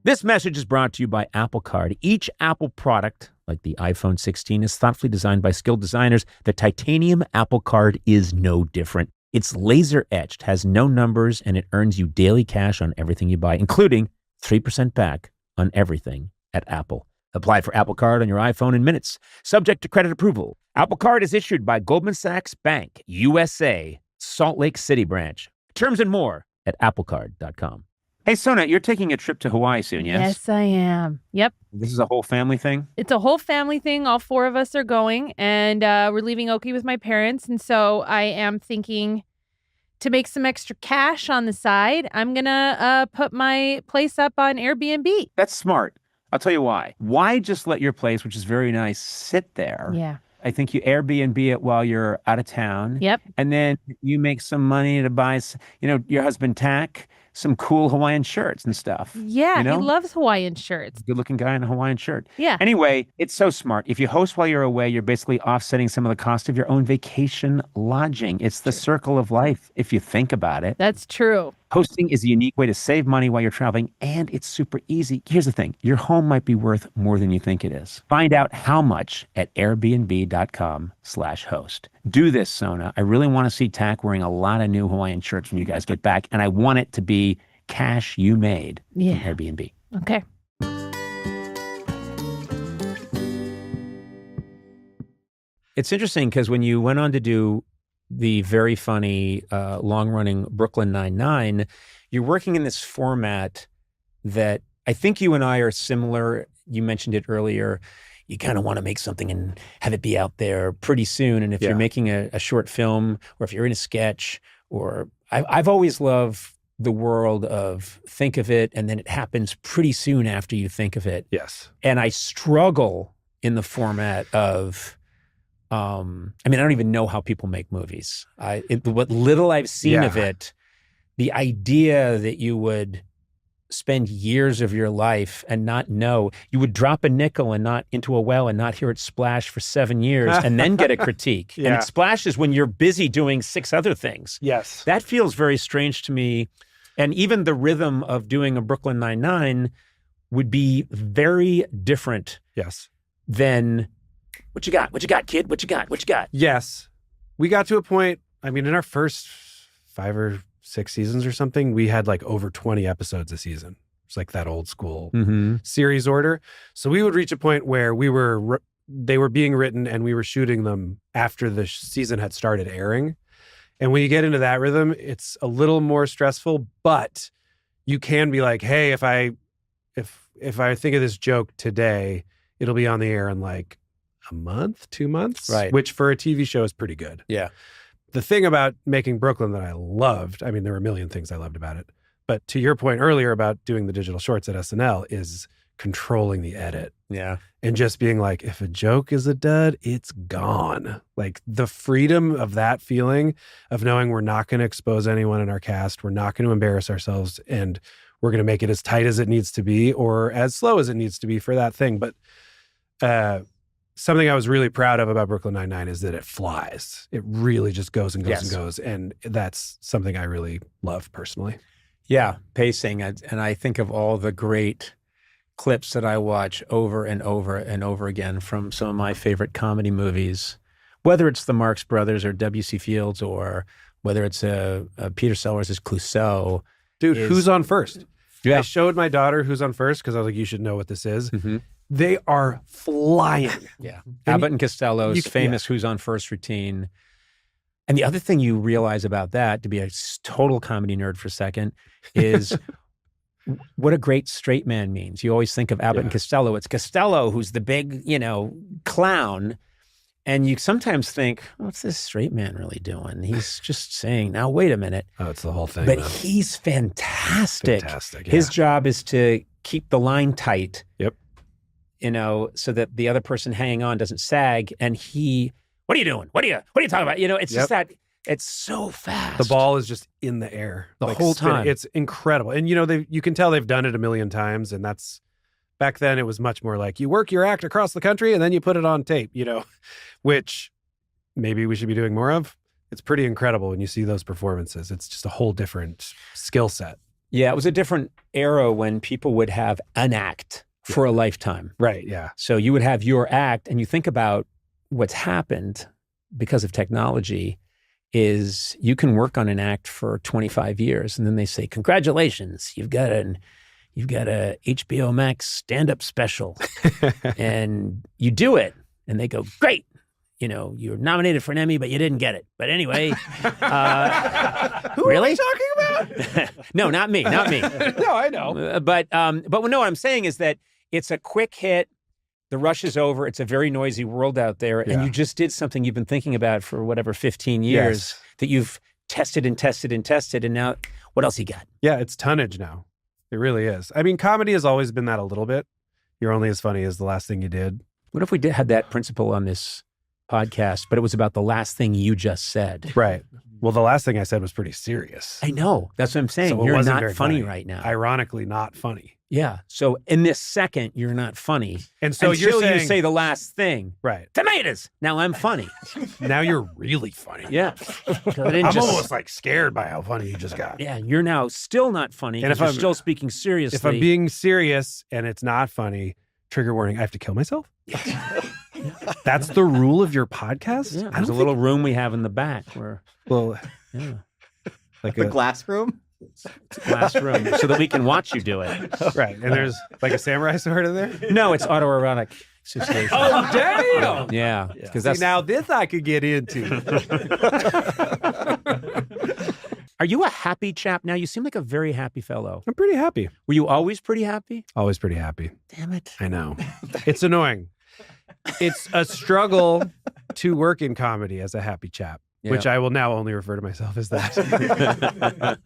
This message is brought to you by Apple Card. Each Apple product, like the iPhone 16, is thoughtfully designed by skilled designers. The titanium Apple Card is no different. It's laser etched, has no numbers, and it earns you daily cash on everything you buy, including 3% back on everything at Apple. Apply for Apple Card on your iPhone in minutes, subject to credit approval. Apple Card is issued by Goldman Sachs Bank, USA, Salt Lake City branch. Terms and more at applecard.com. Hey, Sona, you're taking a trip to Hawaii soon, yes? Yes, I am. Yep. This is a whole family thing? It's a whole family thing. All 4 of us are going, and we're leaving Oki with my parents. And so I am thinking to make some extra cash on the side, I'm going to put my place up on Airbnb. That's smart. I'll tell you why. Why just let your place, which is very nice, sit there? Yeah. I think you Airbnb it while you're out of town. Yep. And then you make some money to buy, your husband Tack, some cool Hawaiian shirts and stuff. Yeah, You know? he loves Hawaiian shirts. Good looking guy in a Hawaiian shirt. Yeah. Anyway, it's so smart. If you host while you're away, you're basically offsetting some of the cost of your own vacation lodging. It's the circle of life, if you think about it. That's true. Hosting is a unique way to save money while you're traveling, and it's super easy. Here's the thing. Your home might be worth more than you think it is. Find out how much at airbnb.com/host. Do this, Sona. I really want to see Tack wearing a lot of new Hawaiian shirts when you guys get back, and I want it to be cash you made from Airbnb. Okay. It's interesting because when you went on to do the very funny, long-running Brooklyn Nine-Nine, you're working in this format that I think you and I are similar. You mentioned it earlier. You kind of want to make something and have it be out there pretty soon. And if you're making a short film, or if you're in a sketch, or I've always loved the world of think of it and then it happens pretty soon after you think of it. Yes. And I struggle in the format of, I don't even know how people make movies. What little I've seen of it, the idea that you would spend years of your life and not know, you would drop a nickel and not into a well and not hear it splash for 7 years and then get a critique. And it splashes when you're busy doing 6 other things. Yes. That feels very strange to me. And even the rhythm of doing a Brooklyn Nine-Nine would be very different than what you got, kid? What you got? Yes. We got to a point, in our first 5 or 6 seasons or something, we had like over 20 episodes a season. It's like that old school series order. So we would reach a point where they were being written and we were shooting them after the season had started airing. And when you get into that rhythm, it's a little more stressful, but you can be like, hey, if I think of this joke today, it'll be on the air in like a month, 2 months, right? Which for a TV show is pretty good. Yeah. The thing about making Brooklyn that I loved, there were a million things I loved about it, but to your point earlier about doing the digital shorts at SNL is controlling the edit. Yeah. And just being like, if a joke is a dud, it's gone. Like the freedom of that feeling of knowing we're not going to expose anyone in our cast, we're not going to embarrass ourselves, and we're going to make it as tight as it needs to be or as slow as it needs to be for that thing. But something I was really proud of about Brooklyn Nine-Nine is that it flies. It really just goes and goes and goes. And that's something I really love personally. Yeah, pacing. And I think of all the great clips that I watch over and over and over again from some of my favorite comedy movies, whether it's the Marx Brothers or W.C. Fields, or whether it's Peter Sellers' Clouseau. Dude, Who's on First? Yeah. I showed my daughter Who's on First because I was like, you should know what this is. They are flying. Yeah. Abbott and Costello's famous Who's on First routine. And the other thing you realize about that, to be a total comedy nerd for a second, is what a great straight man means. You always think of Abbott and Costello. It's Costello who's the big, clown. And you sometimes think, what's this straight man really doing? He's just saying, now, wait a minute. Oh, it's the whole thing. But he's fantastic. Fantastic. His job is to keep the line tight. Yep. So that the other person hanging on doesn't sag. And what are you doing? What are you talking about? It's just that it's so fast. The ball is just in the air the whole time. It's incredible. And you can tell they've done it a million times. And that's, back then it was much more like you work your act across the country and then you put it on tape, which maybe we should be doing more of. It's pretty incredible when you see those performances. It's just a whole different skill set. Yeah, it was a different era when people would have an act for a lifetime. Right. Yeah. So you would have your act, and you think about what's happened because of technology is you can work on an act for 25 years, and then they say, congratulations, you've got a HBO Max stand-up special. And you do it, and they go, great. You know, you're nominated for an Emmy, but you didn't get it. But anyway, Who are we talking about? No, not me. No, I know. But no, what I'm saying is that it's a quick hit. The rush is over. It's a very noisy world out there. And you just did something you've been thinking about for whatever, 15 years that you've tested and tested and tested. And now what else you got? Yeah, it's tonnage now. It really is. I mean, comedy has always been that a little bit. You're only as funny as the last thing you did. What if we had that principle on this podcast, but it was about the last thing you just said? Right. Well, the last thing I said was pretty serious. I know. That's what I'm saying. So it You're wasn't not very funny right now. Ironically, not funny. Yeah. So in this second, you're not funny. And so until you're saying, you say the last thing. right. Tomatoes. Now I'm funny. Now you're really funny. Yeah. I'm almost like scared by how funny you just got. Yeah. You're now still not funny. And And if you're I'm- still speaking seriously. If I'm being serious and it's not funny, trigger warning, I have to kill myself? That's the rule of your podcast? yeah, I there's a don't little room we have in the back where, well, yeah, like The glass room? glass room so that we can watch you do it. right. And there's like a samurai sword in there? No, it's autoerotic association. Oh, damn! Yeah. See, Because that's now this I could get into. Are you a happy chap now? You seem like a very happy fellow. I'm pretty happy. Were you always pretty happy? Always pretty happy. Damn it. I know. It's annoying. It's a struggle to work in comedy as a happy chap, which I will now only refer to myself as that.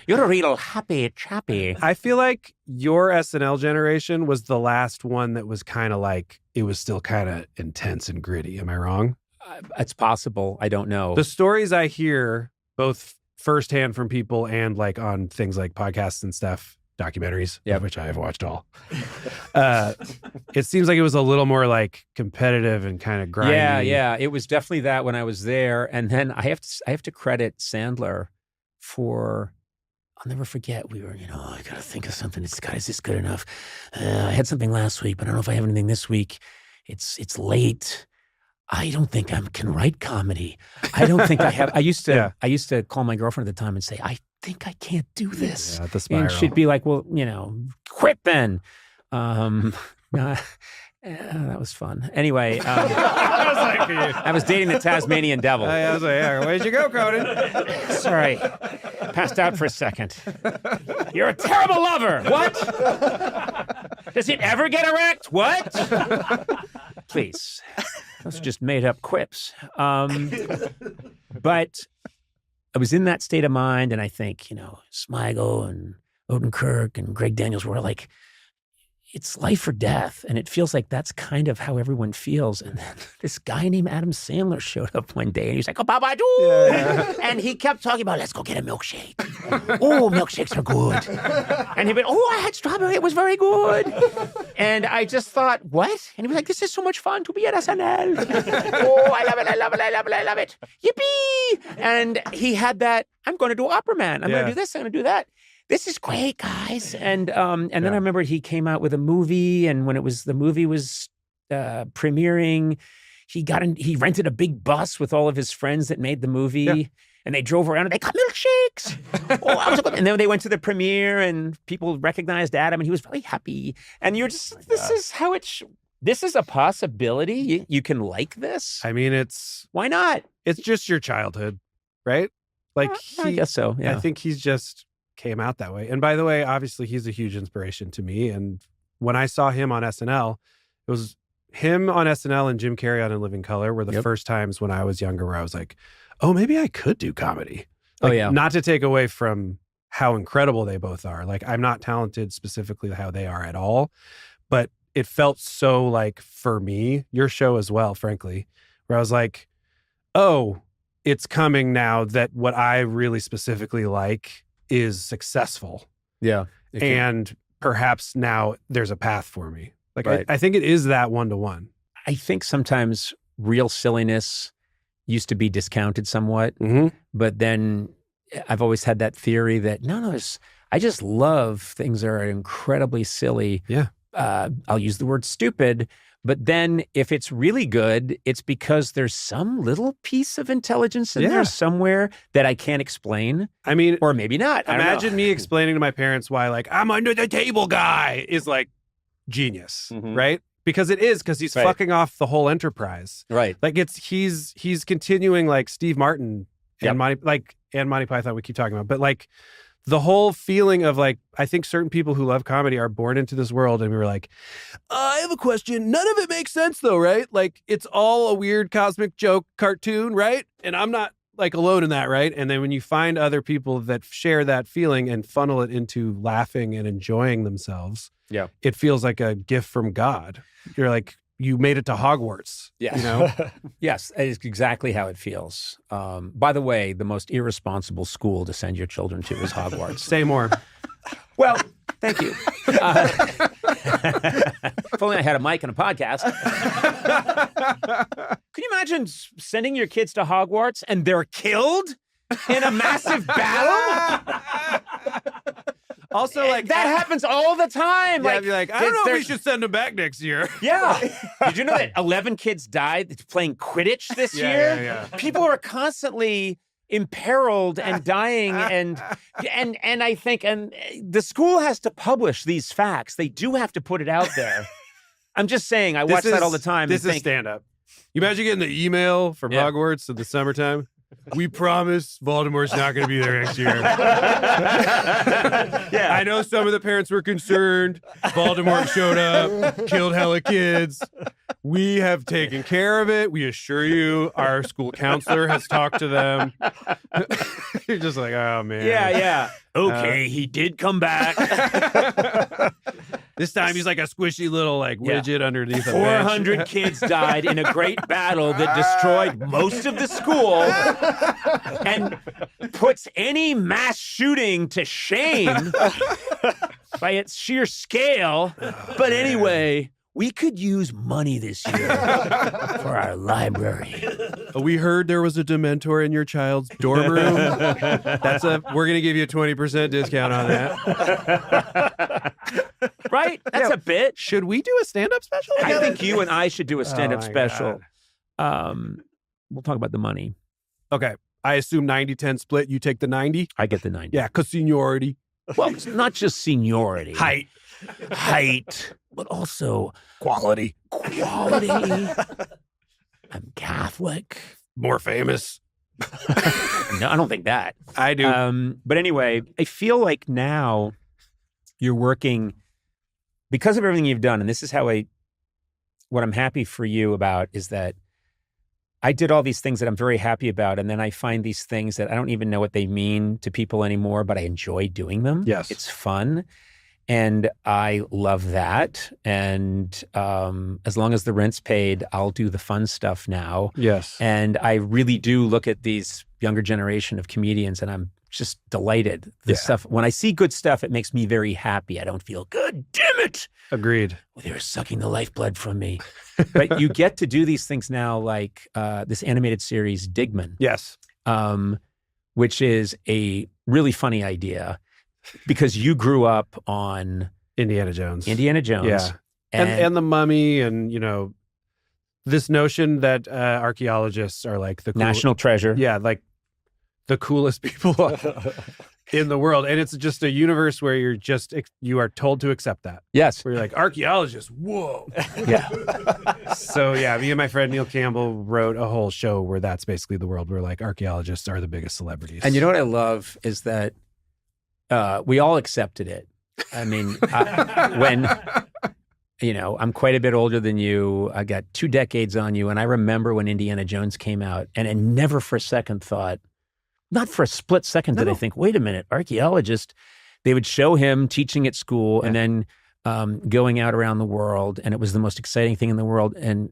You're a real happy chappy. I feel like your SNL generation was the last one that was kind of like, it was still kind of intense and gritty. Am I wrong? It's possible. I don't know. The stories I hear, both firsthand from people and like on things like podcasts and stuff, documentaries, Yep. of which I have watched all. It seems like it was a little more like competitive and kind of grindy. Yeah. It was definitely that when I was there. And then I have to credit Sandler for, I'll never forget, we were, I got to think of something. Is this good enough? I had something last week, but I don't know if I have anything this week. It's late. I don't think I can write comedy. I don't think I have. I used to call my girlfriend at the time and say, I think I can't do this. Yeah, the spiral. And she'd be like, well, quit then. That was fun. Anyway, I was dating the Tasmanian devil. I was like, yeah, where'd you go, Conan? Sorry. Passed out for a second. You're a terrible lover. What? Does it ever get erect? What? Please. Those are just made up quips. But I was in that state of mind, and I think, Smigel and Odenkirk and Greg Daniels were like, it's life or death. And it feels like that's kind of how everyone feels. And then this guy named Adam Sandler showed up one day and he was like, oh, Baba, and he kept talking about, let's go get a milkshake. Oh, milkshakes are good. And he went, I had strawberry. It was very good. And I just thought, what? And he was like, this is so much fun to be at SNL. I love it. I love it. I love it. I love it. Yippee. And he had that, I'm going to do Opera Man. I'm going to do this. I'm going to do that. This is great, guys. And then I remember he came out with a movie, and when the movie was premiering, he rented a big bus with all of his friends that made the movie, and they drove around and they got milkshakes. And then they went to the premiere, and people recognized Adam, and he was very happy. And you're just, this is a possibility. You can like this. I mean, Why not? it's just your childhood, right? Like I guess so. Yeah. I think he's just came out that way. And by the way, obviously he's a huge inspiration to me. And when I saw him on SNL, it was him on SNL and Jim Carrey on In Living Color were the first times when I was younger where I was like, oh, maybe I could do comedy. Like, not to take away from how incredible they both are. Like, I'm not talented specifically how they are at all, but it felt so like, for me, your show as well, frankly, where I was like, oh, it's coming now that what I really specifically like is successful. Yeah. And perhaps now there's a path for me. Like, Right. I think it is that one-to-one. I think sometimes real silliness used to be discounted somewhat, Mm-hmm. but then I've always had that theory that no, I just love things that are incredibly silly. Yeah. I'll use the word stupid, but then if it's really good, it's because there's some little piece of intelligence in Yeah. there somewhere that I can't explain, I mean, or maybe not. I don't know. imagine me explaining to my parents why, like, I'm under the table guy is like genius, Mhm. right? Because he's Right. fucking off the whole enterprise. Right. Like he's continuing like Steve Martin Yep. and Monty Python we keep talking about, but like the whole feeling of like, I think certain people who love comedy are born into this world and we were like, I have a question. None of it makes sense though, right? Like it's all a weird cosmic joke cartoon, right? And I'm not like alone in that, right? And then when you find other people that share that feeling and funnel it into laughing and enjoying themselves, Yeah. it feels like a gift from God. You're like, you made it to Hogwarts. Yes. You know? Yes, it's exactly how it feels. By the way, the most irresponsible school to send your children to is Hogwarts. Say more. Well, thank you. If only I had a mic and a podcast. Could you imagine sending your kids to Hogwarts and they're killed in a massive battle? Also, like that happens all the time. Yeah, be like, I don't know if we there's- should send them back next year. Yeah. Did you know that 11 kids died playing Quidditch this year? Yeah. People are constantly imperiled and dying, and I think the school has to publish these facts. They do have to put it out there. I'm just saying, I watch that all the time. This and is think, stand up. You imagine getting the email from Yeah. Hogwarts in the summertime. We promise Voldemort's not going to be there next year. Yeah. I know some of the parents were concerned. Voldemort showed up, killed hella kids. We have taken care of it. We assure you, our school counselor has talked to them. You're just like, oh man. Yeah. Okay, he did come back. This time he's like a squishy little like Yeah. widget underneath a bench. 400 kids died in a great battle that destroyed most of the school and puts any mass shooting to shame by its sheer scale. But anyway, we could use money this year for our library. We heard there was a Dementor in your child's dorm room. We're gonna give you a 20% discount on that. Right? That's a bit. Should we do a stand-up special? I think you and I should do a stand-up my special. We'll talk about the money. Okay. I assume 90-10 split. You take the 90? I get the 90. Yeah, because seniority. Well, it's not just seniority. Height. But also Quality. quality. I'm Catholic. More famous. No, I don't think that. I do. But anyway, I feel like now you're working because of everything you've done. And this is what I'm happy for you about is that I did all these things that I'm very happy about. And then I find these things that I don't even know what they mean to people anymore, but I enjoy doing them. Yes. It's fun. And I love that. And as long as the rent's paid, I'll do the fun stuff now. Yes. And I really do look at these younger generation of comedians and I'm just delighted. The stuff, when I see good stuff, it makes me very happy. I don't feel, God damn it. Agreed. They're sucking the lifeblood from me. But you get to do these things now, like this animated series, Digman, Yes. which is a really funny idea because you grew up on Indiana Jones. Yeah. And the Mummy and, this notion that archaeologists are like the National treasure. Yeah, like the coolest people in the world. And it's just a universe where you are told to accept that. Yes. Where you're like, archaeologists, whoa. Yeah. So yeah, me and my friend Neil Campbell wrote a whole show where that's basically the world where like archaeologists are the biggest celebrities. And you know what I love is that we all accepted it. I mean, when, I'm quite a bit older than you. I got 2 decades on you. And I remember when Indiana Jones came out and I never for a second thought, not for a split second did I think, wait a minute, archaeologist. They would show him teaching at school and then going out around the world. And it was the most exciting thing in the world. And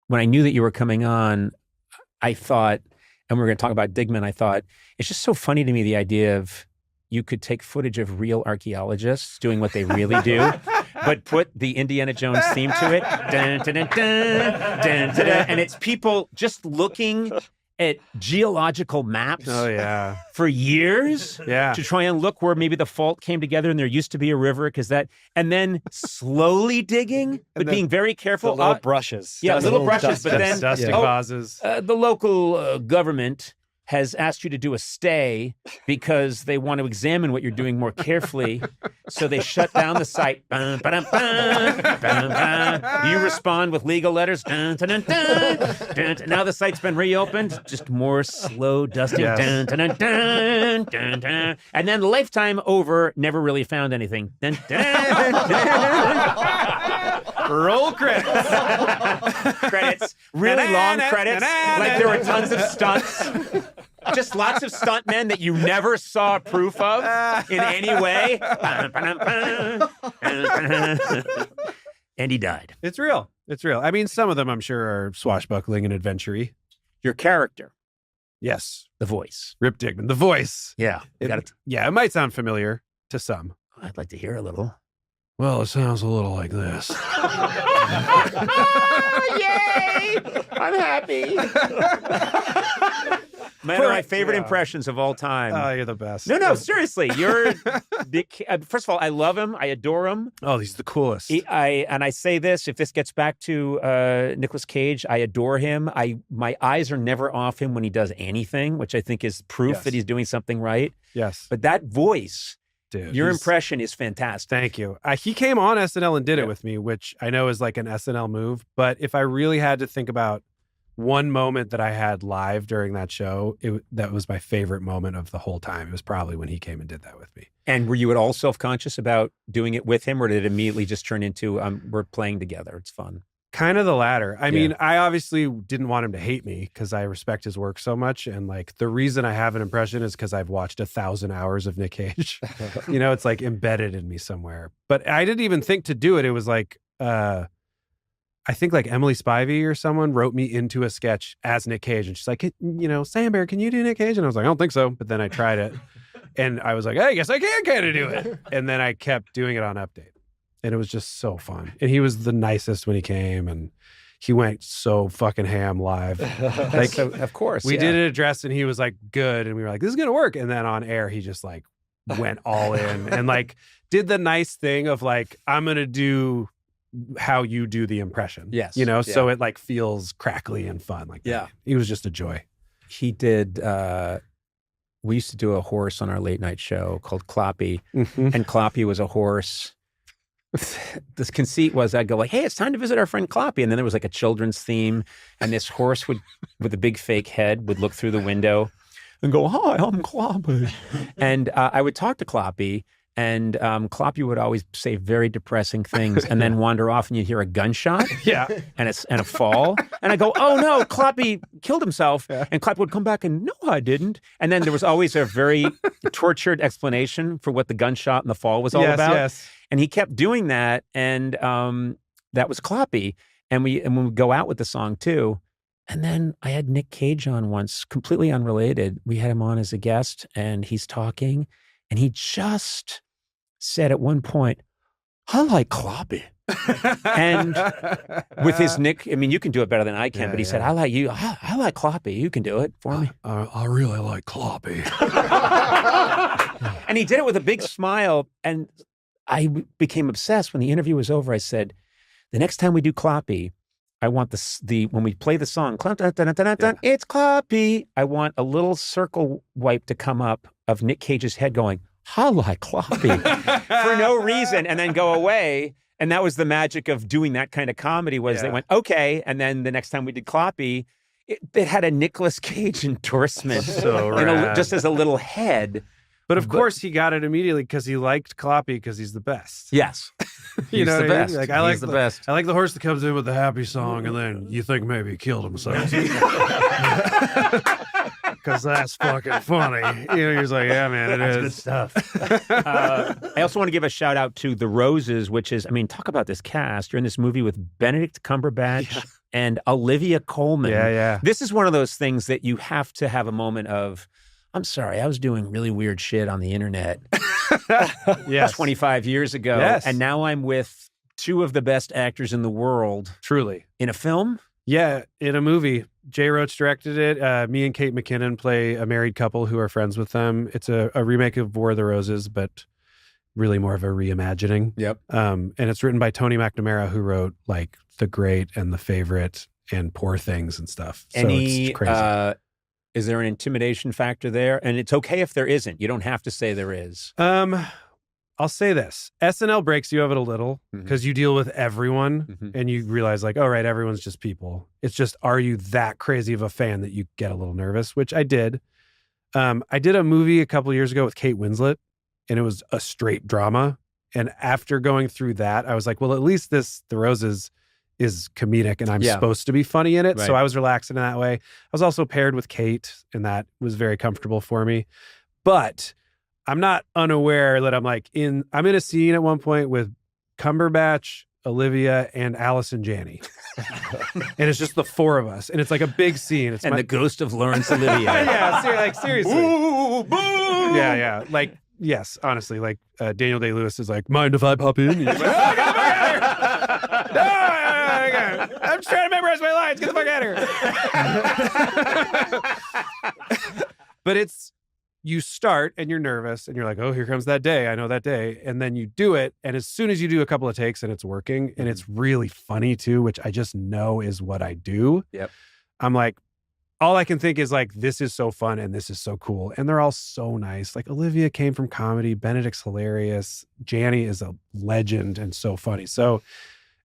when I knew that you were coming on, I thought, and we were going to talk about Digman, I thought, it's just so funny to me, the idea of you could take footage of real archaeologists doing what they really do, but put the Indiana Jones theme to it. Dun, dun, dun, dun, dun, dun, dun, and it's people just looking at geological maps Oh yeah. for years Yeah. to try and look where maybe the fault came together and there used to be a river and then slowly digging, but then being very The careful. little brushes. Yeah, Just little brushes, but then Dusting oh, vases. the local government has asked you to do a stay because they want to examine what you're doing more carefully. So they shut down the site. Bum, ba-dum, bum, bum, bum. You respond with legal letters. Dun, dun, dun, dun, dun, dun. Now the site's been reopened. Just more slow dusting. Yes. Dun, dun, dun, dun, dun, dun. And then lifetime over, never really found anything. Dun, dun, dun. Roll credits. Credits, really long credits, like there were tons of stunts. Just lots of stuntmen that you never saw proof of in any way. And he died. It's real. It's real. I mean, some of them I'm sure are swashbuckling and adventure-y. Your character, Yes. the voice. Rip Digman, the voice. Yeah. Yeah, it might sound familiar to some. I'd like to hear a little. Well, it sounds a little like this. Yay! I'm happy. Man, are my favorite impressions of all time. Oh, you're the best. No, seriously. You're first of all, I love him. I adore him. Oh, he's the coolest. I say this, if this gets back to Nicolas Cage, I adore him. My eyes are never off him when he does anything, which I think is proof Yes. that he's doing something right. Yes. But that voice, Dude, your he's- impression is fantastic. Thank you. He came on SNL and did it with me, which I know is like an SNL move. But if I really had to think about one moment that I had live during that show, that was my favorite moment of the whole time. It was probably when he came and did that with me. And were you at all self-conscious about doing it with him, or did it immediately just turn into, we're playing together, it's fun? Kind of the latter. I mean, I obviously didn't want him to hate me because I respect his work so much. And like the reason I have an impression is because I've watched 1,000 hours of Nick Cage. You know, it's like embedded in me somewhere. But I didn't even think to do it. It was like, I think like Emily Spivey or someone wrote me into a sketch as Nick Cage. And she's like, you know, Sambear, can you do Nick Cage? And I was like, I don't think so. But then I tried it. And I was like, hey, I guess I can kind of do it. And then I kept doing it on Update. And it was just so fun. And he was the nicest when he came. And he went so fucking ham live. Like, So, of course. we did an address and he was like, good. And we were like, this is going to work. And then on air, he just like went all in and like did the nice thing of like, I'm going to do how you do the impression. Yes. You know, Yeah. so it like feels crackly and fun. Like, Yeah. he was just a joy. He did, we used to do a horse on our late night show called Cloppy. And Cloppy was a horse. This conceit was I'd go like, hey, it's time to visit our friend Cloppy. And then there was like a children's theme. And this horse would, with a big fake head, would look through the window and go, hi, I'm Cloppy. And I would talk to Cloppy. And Cloppy would always say very depressing things and then wander off and you'd hear a gunshot Yeah. and a fall. And I go, oh no, Cloppy killed himself. And Cloppy would come back and no, I didn't. And then there was always a very tortured explanation for what the gunshot and the fall was all about. Yes. And he kept doing that. And that was Cloppy. And when we go out with the song too. And then I had Nick Cage on once, completely unrelated. We had him on as a guest and he's talking and he just said at one point, I like Cloppy. And with his Nick, I mean, you can do it better than I can, but he said, I like you. I like Cloppy. You can do it for me. I really like Cloppy. And he did it with a big smile. And I became obsessed. When the interview was over, I said, the next time we do Cloppy, I want when we play the song, it's Cloppy. I want a little circle wipe to come up of Nick Cage's head going, I like Cloppy for no reason, and then go away. And that was the magic of doing that kind of comedy was they went, okay. And then the next time we did Cloppy, it had a Nicolas Cage endorsement. So rad. Just as a little head. But of course he got it immediately because he liked Cloppy because he's the best. Yes. You He's know the what I mean? best. Like, I like He's the best. I like the horse that comes in with the happy song and then you think maybe he killed himself. Because that's fucking funny. You know, he's like, yeah, man, it is. Good stuff. I also want to give a shout out to The Roses, which is, I mean, talk about this cast. You're in this movie with Benedict Cumberbatch and Olivia Colman. Yeah. This is one of those things that you have to have a moment of, I'm sorry, I was doing really weird shit on the internet Yes. 25 years ago. Yes. And now I'm with two of the best actors in the world Truly. in a film. Yeah, in a movie Jay Roach directed it. Me and Kate McKinnon play a married couple who are friends with them. It's a remake of War of the Roses, but really more of a reimagining. Yep. And it's written by Tony McNamara, who wrote like The Great and The Favorite and Poor Things and stuff. So Any, it's crazy. Is there an intimidation factor there? And it's okay if there isn't. You don't have to say there is. I'll say this. SNL breaks you of it a little because you deal with everyone and you realize like, oh, right, everyone's just people. It's just, are you that crazy of a fan that you get a little nervous, which I did. I did a movie a couple years ago with Kate Winslet and it was a straight drama. And after going through that, I was like, well, at least The Roses is comedic and I'm supposed to be funny in it. Right. So I was relaxing in that way. I was also paired with Kate and that was very comfortable for me. But I'm not unaware that I'm in a scene at one point with Cumberbatch, Olivia, and Allison Janney. And it's just the four of us. And it's like a big scene. It's the ghost of Laurence Olivier. Yeah, seriously. Ooh, boo! Yeah. Yes, honestly, Daniel Day-Lewis is like, mind if I pop in? And you're like, oh, get the fuck out of here! No, I'm just trying to memorize my lines. Get the fuck out of here. But you start and you're nervous and you're like, oh, here comes that day. I know that day. And then you do it. And as soon as you do a couple of takes and it's working and it's really funny too, which I just know is what I do. Yep. I'm like, all I can think is this is so fun and this is so cool. And they're all so nice. Like Olivia came from comedy. Benedict's hilarious. Janny is a legend and so funny. So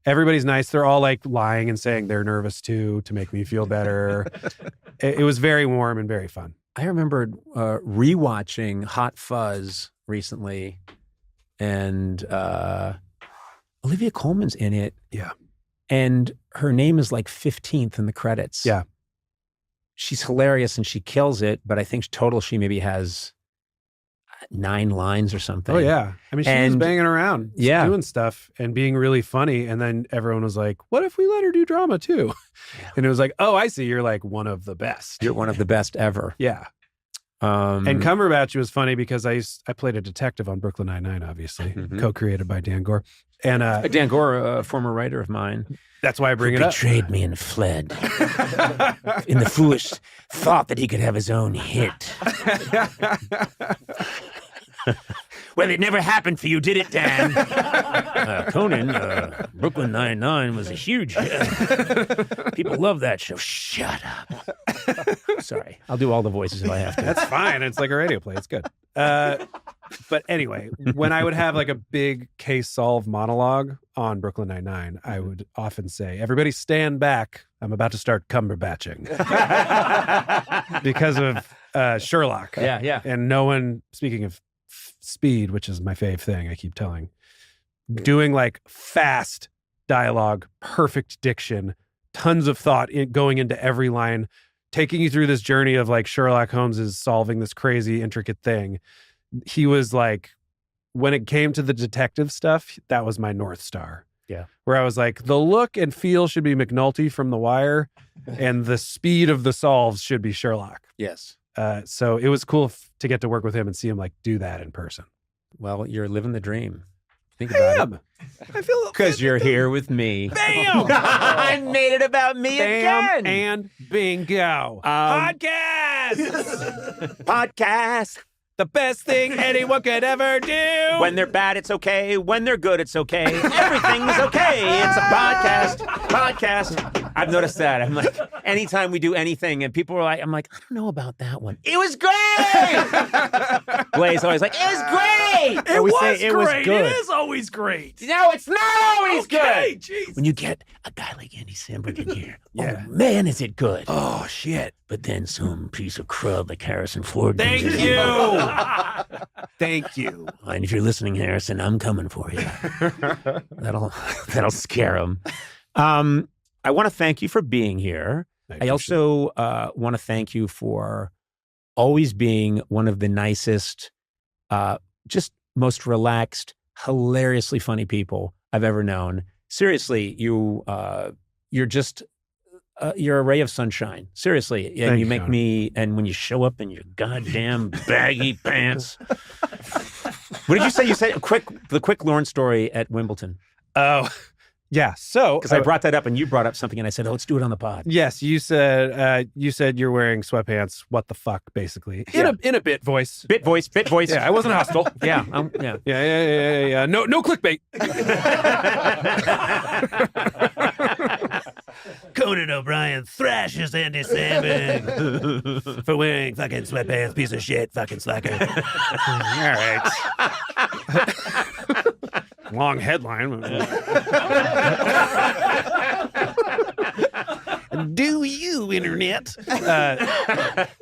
everybody's nice. They're all lying and saying they're nervous too to make me feel better. It was very warm and very fun. I remember rewatching Hot Fuzz recently, and Olivia Colman's in it. Yeah. And her name is 15th in the credits. Yeah. She's hilarious and she kills it, but I think total she maybe has 9 lines or something. Oh, yeah. I mean, she was banging around, doing stuff and being really funny. And then everyone was like, what if we let her do drama too? Yeah. And it was like, oh, I see. You're one of the best. You're one of the best ever. Yeah. And Cumberbatch was funny because I played a detective on Brooklyn Nine-Nine, obviously, co-created by Dan Gore. And Dan Gore, a former writer of mine. That's why I bring it up. Betrayed me and fled in the foolish thought that he could have his own hit. Well, it never happened for you, did it, Dan? Conan, Brooklyn Nine-Nine was a huge hit. People love that show. Shut up. Sorry. I'll do all the voices if I have to. That's fine. It's like a radio play. It's good. But anyway, when I would have a big case solve monologue on Brooklyn Nine-Nine, I would often say, everybody stand back. I'm about to start Cumberbatching. Because of Sherlock. Yeah. And no one, speaking of speed, which is my fave thing, I keep telling, doing fast dialogue, perfect diction, tons of thought going into every line, taking you through this journey of Sherlock Holmes is solving this crazy intricate thing. He was when it came to the detective stuff, that was my North Star. Yeah. Where I was the look and feel should be McNulty from The Wire and the speed of the solves should be Sherlock. Yes. So it was cool to get to work with him and see him do that in person. Well, you're living the dream. Think about it. I feel because you're here with me. Bam! I made it about me Bam again. And bingo. Podcast. The best thing anyone could ever do. When they're bad, it's okay. When they're good, it's okay. Everything's okay. It's a podcast. I've noticed that. I'm anytime we do anything and people are I'm I don't know about that one. It was great. Blaze always it was great. It was great. It is always great. No, it's not always good. Geez. When you get a guy like Andy Samberg in here, oh man, is it good. Oh, shit. But then some piece of crud like Harrison Ford. Thank you. Thank you. And if you're listening, Harrison, I'm coming for you. That'll scare him. I want to thank you for being here. I also want to thank you for always being one of the nicest, just most relaxed, hilariously funny people I've ever known. Seriously, you're just you're a ray of sunshine. Seriously. And you make me, and when you show up in your goddamn baggy pants. What did you say? You said the quick Lawrence story at Wimbledon. Oh, Yeah. So Because I brought that up and you brought up something and I said, let's do it on the pod. yes, you said you're wearing sweatpants. What the fuck, basically, in a bit voice. Bit voice. Yeah, I wasn't hostile. Yeah. Yeah. No clickbait. Conan O'Brien thrashes Andy Samberg for wearing fucking sweatpants. Piece of shit, fucking slacker. All right. Long headline. Do you, internet?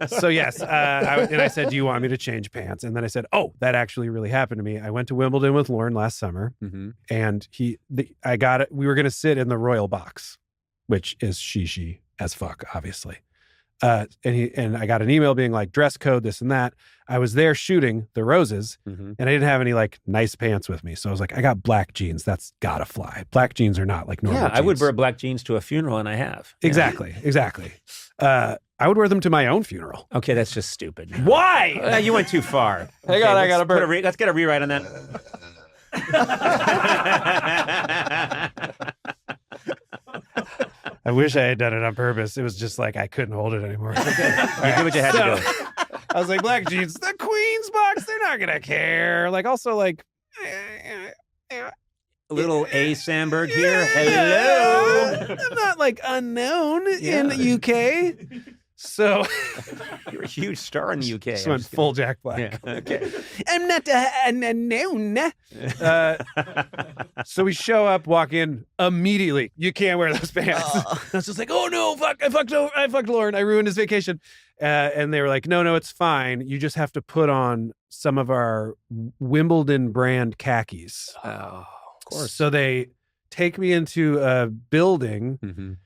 So yes, I said, do you want me to change pants? And then I said, oh, that actually really happened to me. I went to Wimbledon with Lauren last summer, and I got it. We were going to sit in the royal box, which is she as fuck, obviously. And I got an email being like, dress code, this and that. I was there shooting the roses, and I didn't have any like nice pants with me. So I was like, I got black jeans. That's gotta fly. Black jeans are not like normal jeans. I would wear black jeans to a funeral, and I have. Exactly. I would wear them to my own funeral. Okay, that's just stupid. Why? You went too far. Hang on, I got a burp. Let's get a rewrite on that. I wish I had done it on purpose. It was just like I couldn't hold it anymore. You did what you had to do. I was like, black jeans, the Queen's box, they're not gonna care. Like, also, like, Little A. Sandberg here. Hello. I'm not like unknown in the UK. So You're a huge star in the UK. just went full Jack Black. Yeah. Okay. I'm not unknown. So we show up, walk in immediately. You can't wear those pants. I was just like, oh no, fuck! I fucked Lauren. I ruined his vacation. And they were like, no, it's fine. You just have to put on some of our Wimbledon brand khakis. Oh, of course. So they take me into a building,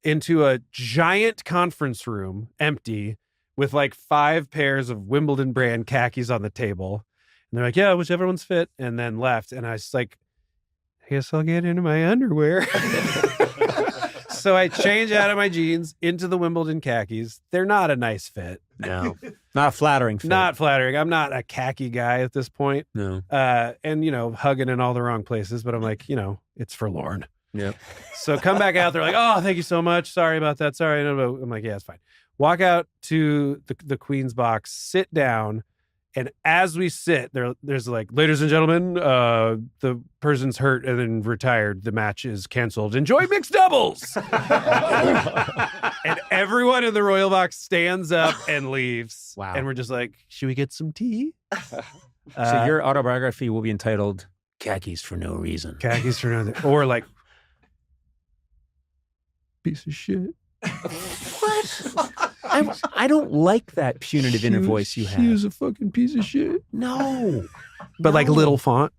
into a giant conference room, empty, with like 5 pairs of Wimbledon brand khakis on the table. And they're like, yeah, whichever one's fit, and then left. And I was like, I guess I'll get into my underwear. So I change out of my jeans into the Wimbledon khakis. They're not a nice fit. No. Not a flattering fit. Not flattering. I'm not a khaki guy at this point. No. And, hugging in all the wrong places. But I'm like, it's for Lauren. Yep. So come back out. They're like, oh, thank you so much. Sorry about that. Sorry. No. I'm like, yeah, it's fine. Walk out to the Queen's box, sit down. And as we sit, there's like, ladies and gentlemen, the person's hurt and then retired. The match is canceled. Enjoy mixed doubles. And everyone in the royal box stands up and leaves. Wow. And we're just like, should we get some tea? So your autobiography will be entitled Khakis for No Reason. Khakis for nothing. Or like, piece of shit. What? I don't like that punitive inner voice you have. She was a fucking piece of shit. No. But like little font.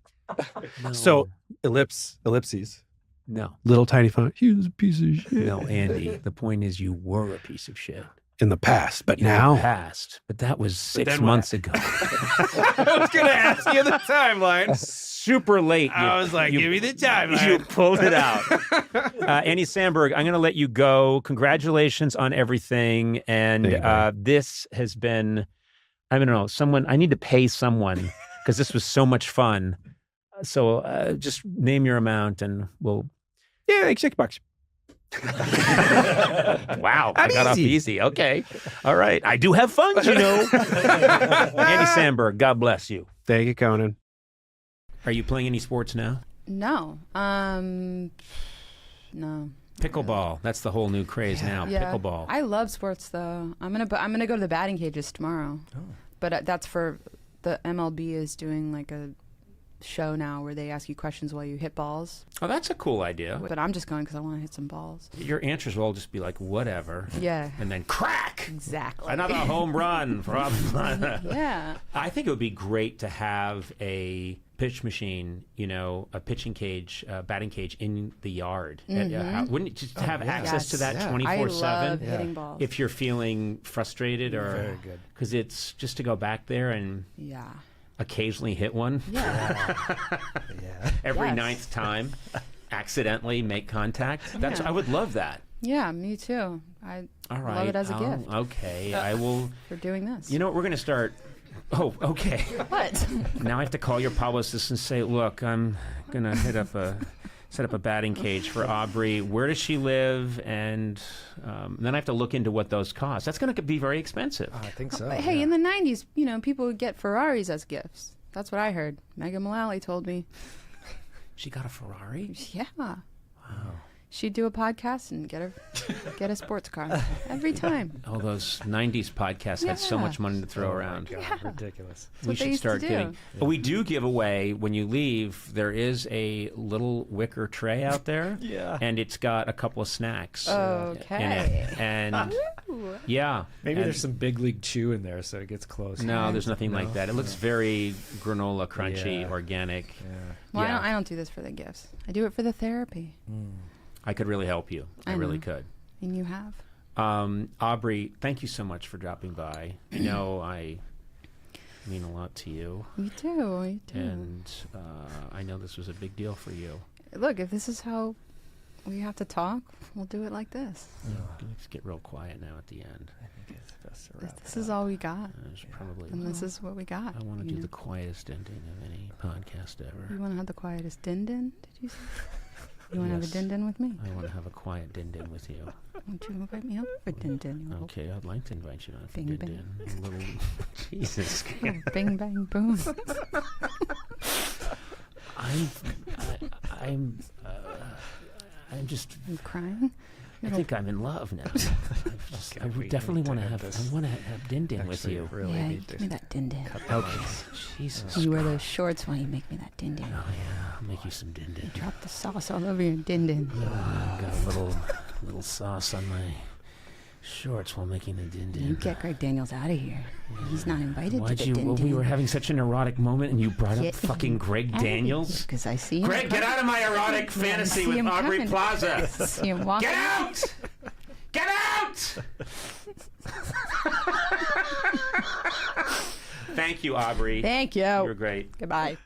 No. So ellipses. No. Little tiny font. He was a piece of shit. No, Andy. The point is you were a piece of shit. In the past, but In now. the past. But that was 6 then months ago. I was going to ask you the timeline. Super late. I was like, give me the timeline. You pulled it out. Andy Samberg, I'm going to let you go. Congratulations on everything. And this has been, I don't know, I need to pay someone because this was so much fun. So just name your amount and we'll. Yeah, like $6. Wow. I got off easy. Okay. All right. I do have fun, Andy Samberg, God bless you. Thank you, Conan. Are you playing any sports now? No. No. Pickleball. That's the whole new craze now. Yeah. Pickleball. I love sports though. I'm gonna go to the batting cages tomorrow. Oh. But that's for the MLB is doing like a show now where they ask you questions while you hit balls. Oh, that's a cool idea. But I'm just going because I want to hit some balls. Your answers will all just be like, whatever. Yeah. And then crack! Exactly. Another home run. Yeah. I think it would be great to have a pitch machine, a pitching cage, batting cage in the yard. Wouldn't it just have access to that 24/7? I love hitting balls. If you're feeling frustrated or... Very good. Because it's just to go back there and... Yeah. Occasionally hit one. Yeah. Every ninth time, accidentally make contact. I would love that. Yeah, me too. I love it as a gift. Okay, I will. For doing this. You know what? We're going to start. Oh, okay. What? Now I have to call your publicist and say, look, I'm going to hit up a set up a batting cage for Aubrey. Where does she live? And then I have to look into what those cost. That's going to be very expensive. I think so. Hey, in the 90s, people would get Ferraris as gifts. That's what I heard. Megan Mullally told me. She got a Ferrari? Yeah. Wow. She'd do a podcast and get a sports car every time. All those 90s podcasts had so Yeah. much money to throw around. God, Yeah. ridiculous. We what they should used to start do. getting. We do give away when you leave. There is a little wicker tray out there, Yeah. and it's got a couple of snacks Okay. in it. And yeah, Maybe and there's some big league chew in there, so it gets close. no, there's nothing like that. It looks very granola, crunchy, Yeah. organic. Yeah. Well, Yeah. I don't do this for the gifts. I do it for the therapy. I could really help you. I really know. could. And you have. Aubrey, thank you so much for dropping by. I know I mean a lot to you, You do. and I know this was a big deal for you. Look, if this is how we have to talk, we'll do it like this. Let's get real quiet now at the end. I think it's best to If wrap this it is up. all we got, There's probably. then this is what we got. I want to you do know? the quietest ending of any podcast ever. You want to have the quietest din-din, did you say? You want to have a Yes. din-din with me? I want to have a quiet din-din with you. Won't you invite me up for din-din? Okay, I'd like to invite you on for Bing, din-din. A little, Jesus. Bing, bang, boom. I'm just. You crying? I think I'm in love now. I definitely want to have. I want to have din-din with you. Really yeah, need give to me that din-din. Okay. Jesus. You wear those shorts while you make me that din-din. Oh yeah, I'll make you some din-din. Drop the sauce all over your din-din. I've got a little sauce on my shorts while making the din-din. You get Greg Daniels out of here. He's not invited Why'd to the you? din-din. We were having such an erotic moment, and you brought up fucking Greg Daniels. Because I see him. Greg, get out of my erotic fantasy see with him Aubrey coming. Plaza. See him walking. Get out! Get out! Thank you, Aubrey. Thank you. You're great. Goodbye.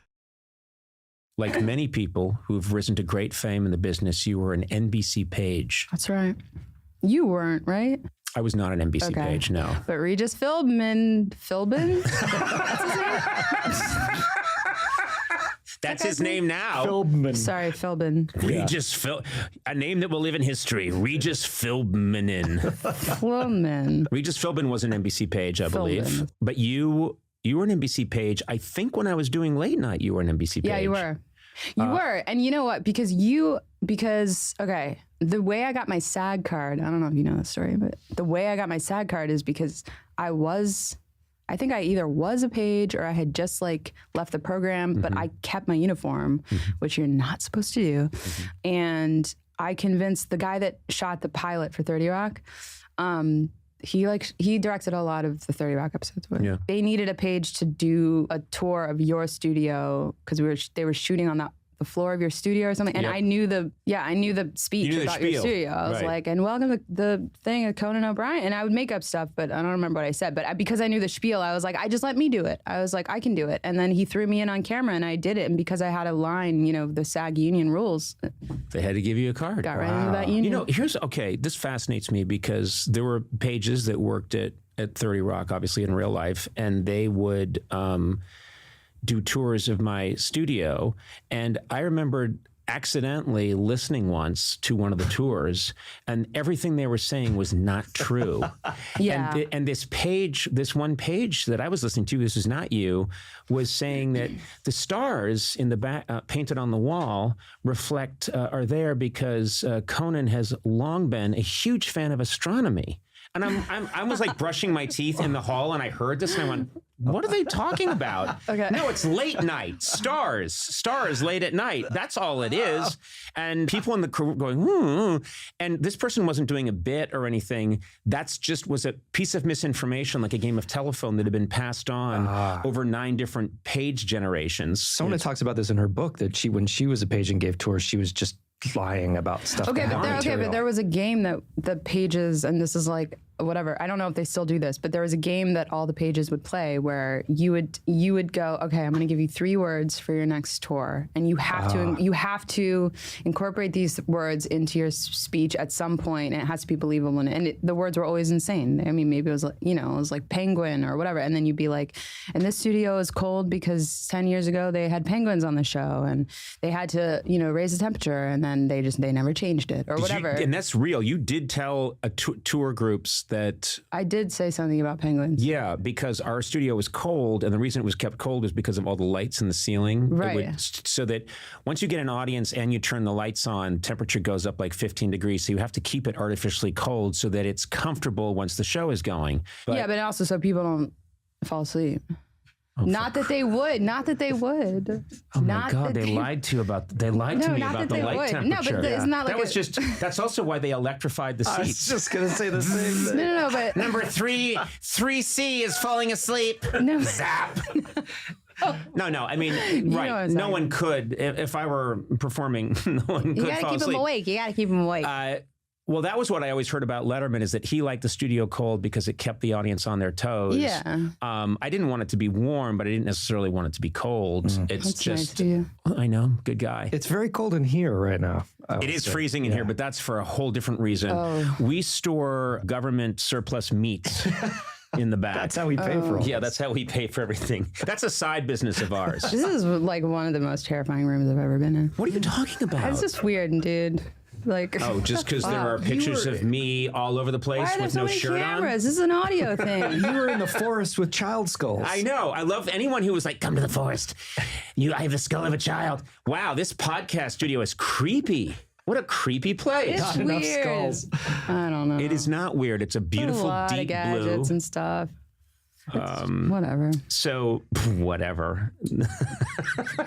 Like many people who've risen to great fame in the business, you were an NBC page. That's right. You weren't, right? I was not an NBC Okay. page, no. But Regis Philbin? That's his name? That's his name now. Philbin. Sorry, Philbin. Regis Phil, a name that will live in history. Regis Philbin. Philbin. Regis Philbin was an NBC page, I believe. Philbin. But you were an NBC page. I think when I was doing late night, you were an NBC page. Yeah, you were. You were. And you know what? Because, okay, the way I got my SAG card, I don't know if you know the story, but the way I got my SAG card is because I think I either was a page or I had just like left the program, but I kept my uniform, which you're not supposed to do. And I convinced the guy that shot the pilot for 30 Rock, he directed a lot of the 30 Rock episodes. Yeah. They needed a page to do a tour of your studio because they were shooting on the floor of your studio or something. And Yep. I knew the speech You knew the about your spiel. studio. I was Right. like, and welcome to the thing of Conan O'Brien. And I would make up stuff, but I don't remember what I said. But because I knew the spiel, I was like, just let me do it. I was like, I can do it. And then he threw me in on camera and I did it. And because I had a line, the SAG union rules, They had to give you a card. got right into that union. This fascinates me because there were pages that worked at 30 Rock, obviously in real life, and they would do tours of my studio. And I remembered accidentally listening once to one of the tours, and everything they were saying was not true. Yeah. And this one page that I was listening to, this is not you, was saying that the stars in the back, painted on the wall, are there because Conan has long been a huge fan of astronomy. And I was like brushing my teeth in the hall, and I heard this, and I went, "What are they talking about?" Okay. No, it's late night. Stars late at night. That's all it is. And people in the crew were going, and this person wasn't doing a bit or anything. That's just was a piece of misinformation, like a game of telephone that had been passed on over 9 different page generations. Someone talks about this in her book that when she was a page and gave tours, she was just lying about stuff. Okay, but there was a game that the pages, and this is like whatever. I don't know if they still do this, but there was a game that all the pages would play where you would go, okay, I'm going to give you 3 words for your next tour, and you have to incorporate these words into your speech at some point, and it has to be believable. And the words were always insane. I mean, maybe it was like, it was like penguin or whatever, and then you'd be like, and this studio is cold because 10 years ago they had penguins on the show, and they had to raise the temperature, and then they never changed it or whatever. And that's real. You did tell tour groups that I did say something about penguins. Yeah, because our studio was cold, and the reason it was kept cold was because of all the lights in the ceiling. Right. So that once you get an audience and you turn the lights on, temperature goes up like 15 degrees. So you have to keep it artificially cold so that it's comfortable once the show is going. But also so people don't fall asleep. Not that they would. Oh my God! They lied to me about the light temperature. No, but it's not like that's also why they electrified the seats. I was just gonna say the same thing. No, but Number 3C is falling asleep. No. Zap. No. I mean, right? No one could. If I were performing, no one could fall asleep. You gotta keep them awake. You gotta keep them awake. Well, that was what I always heard about Letterman, is that he liked the studio cold because it kept the audience on their toes. Yeah. I didn't want it to be warm, but I didn't necessarily want it to be cold. It's That's just, nice of you. I know, good guy. It's very cold in here right now. It is freezing in here, but that's for a whole different reason. Oh. We store government surplus meats in the back. That's how we pay for all Yeah, this. that's how we pay for everything. That's a side business of ours. This is like one of the most terrifying rooms I've ever been in. What are you talking about? It's just weird, dude. Like, just because there are pictures of me all over the place why are there with so no many shirt cameras? This is an audio thing. You were in the forest with child skulls. I know. I love anyone who was like, come to the forest. I have the skull of a child. Wow, this podcast studio is creepy. What a creepy place. It's Not enough weird. skulls. I don't know. It is not weird. It's a beautiful a lot deep of gadgets blue. and stuff. Whatever. So, whatever.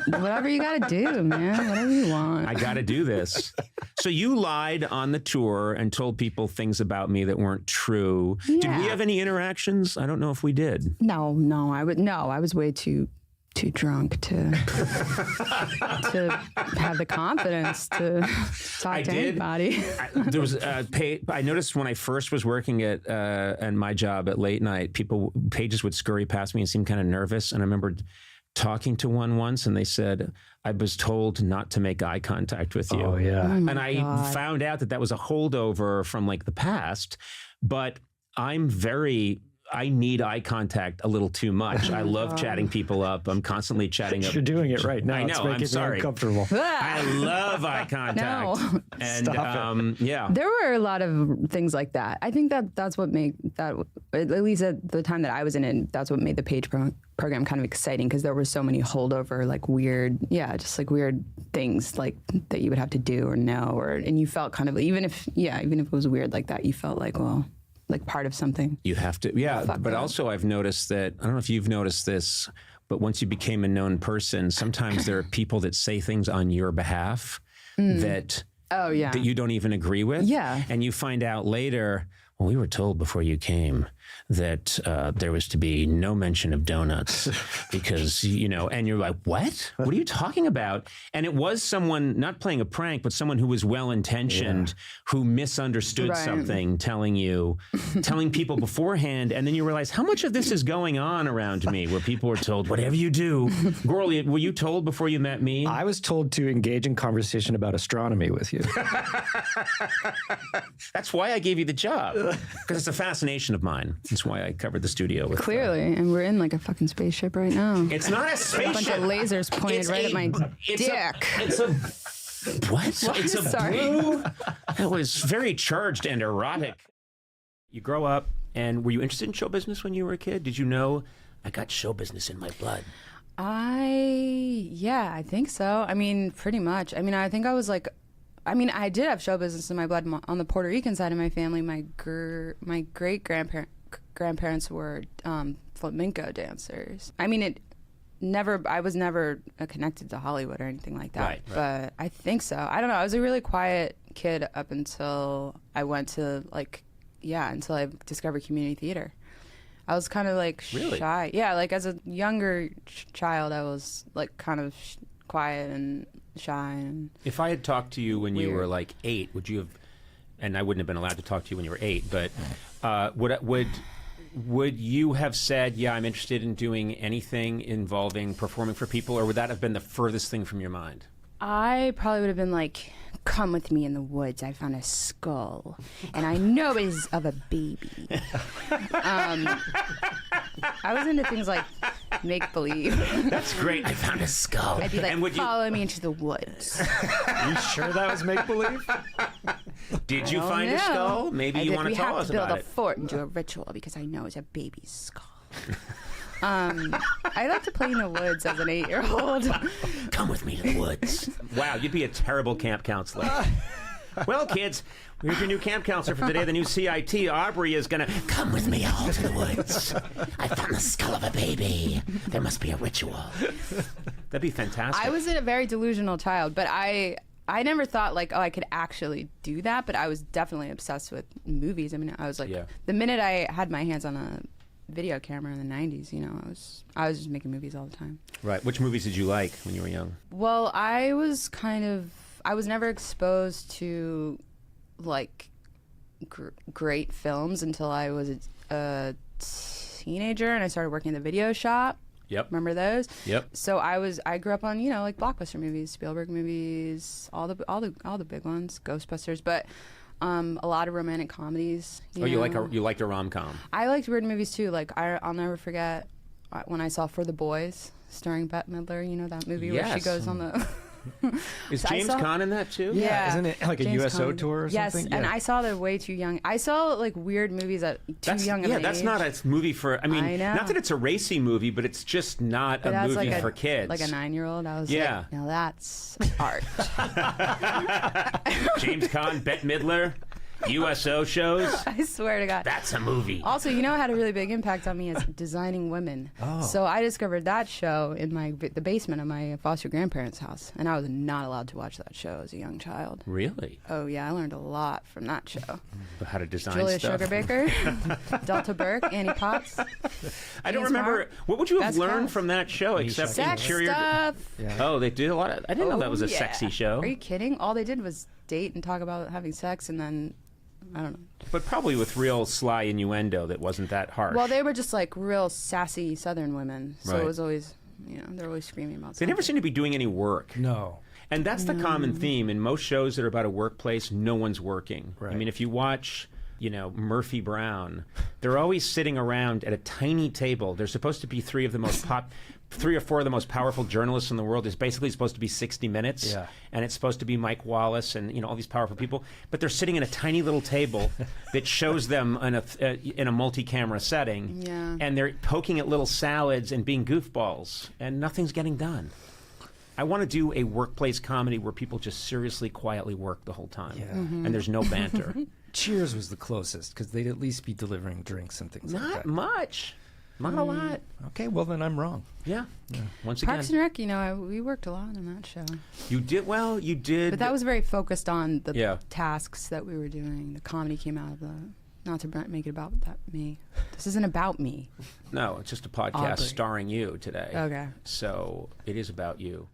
Whatever you gotta do, man. Whatever you want. I got to do this. So you lied on the tour and told people things about me that weren't true. Did we Yeah. have any interactions? I don't know if we did. No. I was way too drunk to have the confidence to talk to anybody. There was I noticed when I first was working at my job at late night, pages would scurry past me and seem kind of nervous. And I remember talking to one once, and they said, I was told not to make eye contact with you. Oh, yeah. Oh my And I God. found out that was a holdover from like the past, but I need eye contact a little too much. I love chatting people up. I'm constantly chatting up. You're doing it right now. I know, It's making I'm me sorry. uncomfortable. I love eye contact. No. And Stop yeah. There were a lot of things like that. I think that's what made that, at least at the time that I was in it, that's what made the page program kind of exciting, because there were so many holdover, like weird, weird things like that you would have to do or know, and you felt kind of, even if it was weird like that, you felt like, well, like part of something. You have to, yeah. Fuck But that. also I've noticed that, I don't know if you've noticed this, but once you became a known person, sometimes there are people that say things on your behalf that Oh yeah. that you don't even agree with. Yeah. And you find out later, well, we were told before you came that there was to be no mention of donuts because, and you're like, what? What are you talking about? And it was someone not playing a prank, but someone who was well-intentioned, who misunderstood Right. something, telling people beforehand. And then you realize how much of this is going on around me where people were told, whatever you do. Gorley, were you told before you met me? I was told to engage in conversation about astronomy with you. That's why I gave you the job, because it's a fascination of mine. That's why I covered the studio with. Clearly, and we're in like a fucking spaceship right now. It's not a A bunch spaceship. of lasers pointed It's right a- at my it's dick. It's a what? It's a Sorry. blue. That was very charged and erotic. You grow up, and were you interested in show business when you were a kid? Did you know I got show business in my blood? I think so. I mean, pretty much. I mean, I think I was like, I did have show business in my blood on the Puerto Rican side of my family. My great grandparents were flamenco dancers. I mean, I was never connected to Hollywood or anything like that. Right. But I think so. I don't know. I was a really quiet kid up until I went to until I discovered community theater. I was kind of like Really? shy. Yeah, like as a younger child, I was like kind of quiet and shy. And If I had talked to you when you Weird. were like 8, would you have and I wouldn't have been allowed to talk to you when you were 8, but would you have said, yeah, I'm interested in doing anything involving performing for people, or would that have been the furthest thing from your mind? I probably would have been like, come with me in the woods. I found a skull, and I know it is of a baby. I was into things like make believe. That's great. I found a skull. I'd be like, and would follow me into the woods. Are you sure that was make believe? Did you I don't find a know. skull? Maybe you want to tell us We have about to build a it. fort and do a ritual because I know it's a baby's skull. I like to play in the woods as an 8-year-old. Come with me to the woods. Wow, you'd be a terrible camp counselor. Well, kids, here's your new camp counselor for today, the new CIT. Aubrey is going to come with me all to the woods. I found the skull of a baby. There must be a ritual. That'd be fantastic. I was a very delusional child, but I never thought like, oh, I could actually do that. But I was definitely obsessed with movies. I mean, I was like, the minute I had my hands on a video camera in the 90s, you know, I was just making movies all the time. Right. Which movies did you like when you were young? Well, I was never exposed to like great films until I was a teenager and I started working in the video shop. Yep. Remember those? Yep. So I grew up on, you know, like blockbuster movies, Spielberg movies, all the big ones, Ghostbusters, but a lot of romantic comedies. You liked a rom-com. I liked weird movies too. Like I'll never forget when I saw For the Boys, starring Bette Midler. You know that movie where she goes on the. Is So James Caan in that too? Yeah. Isn't it like a James USO Caan. tour or yes, something? and I saw that way too young. I saw like weird movies at too young of an that's age. not a movie for. I mean, I know. not that it's a racy movie, but it's just not But a as movie like for kids. Like a 9-year-old, I was Yeah. like, now that's art. James Caan, Bette Midler, USO shows. I swear to God. That's a movie. Also, you know, it had a really big impact on me as designing women. Oh. So I discovered that show in the basement of my foster grandparents' house, and I was not allowed to watch that show as a young child. Really? Oh yeah, I learned a lot from that show. How to design Julia stuff. Sugarbaker, Delta Burke, Annie Potts. I don't James remember. Hart. What would you have Best learned cast. from that show except Sex interior? stuff. Oh, they did a lot of. I didn't know that was a Oh, yeah. sexy show. Are you kidding? All they did was date and talk about having sex, and then I don't know. But probably with real sly innuendo that wasn't that harsh. Well, they were just like real sassy Southern women, so Right. it was always, you know, they're always screaming about. They never something. seem to be doing any work. No. And that's the common theme in most shows that are about a workplace. No one's working. Right. I mean, if you watch, you know, Murphy Brown, they're always sitting around at a tiny table. They're supposed to be three or four of the most powerful journalists in the world. It's basically supposed to be 60 Minutes, Yeah. and it's supposed to be Mike Wallace and, you know, all these powerful people. But they're sitting in a tiny little table that shows them in a multi-camera setting, Yeah. and they're poking at little salads and being goofballs, and nothing's getting done. I want to do a workplace comedy where people just seriously, quietly work the whole time, and there's no banter. Cheers was the closest because they'd at least be delivering drinks and things like Not that. much. Not a lot. Okay, well then I'm wrong. Yeah. Once again, Parks and Rec, you know, we worked a lot on that show. you did well. You did. But that was very focused on the Yeah. tasks that we were doing. The comedy came out of the. Not to make it about me. This isn't about me. No, it's just a podcast Aubrey. starring you today. Okay. So it is about you.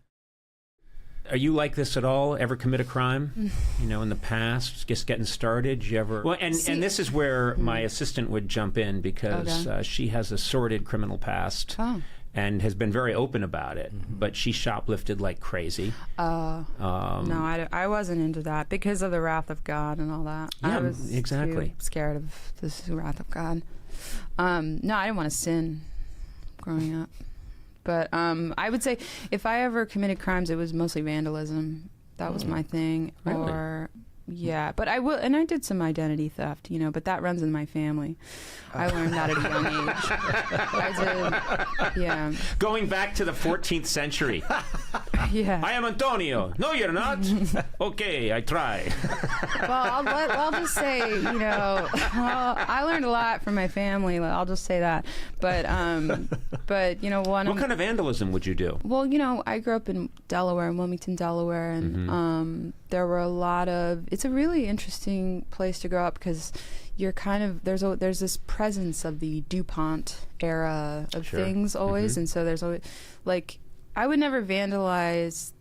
Are you like this at all? Ever commit a crime? You know, in the past, just getting started. You ever? Well, and this is where my assistant would jump in because she has a sordid criminal past. Oh. And has been very open about it, but she shoplifted like crazy. No, I wasn't into that because of the wrath of God and all that. Yeah, I was exactly. too scared of this wrath of God. No, I didn't want to sin growing up. But I would say if I ever committed crimes, it was mostly vandalism. That was my thing. Really? Or yeah, but I did some identity theft, you know, but that runs in my family. I learned that at a young age. I did, yeah. Going back to the 14th century. Yeah. I am Antonio. No, you're not. Okay, I try. Well, I'll just say, you know, I learned a lot from my family. I'll just say that. But you know, What kind of vandalism would you do? Well, you know, I grew up in Delaware, in Wilmington, Delaware, and there were a lot of. It's a really interesting place to grow up because you're kind of there's this presence of the DuPont era of things always, and so there's always like I would never vandalize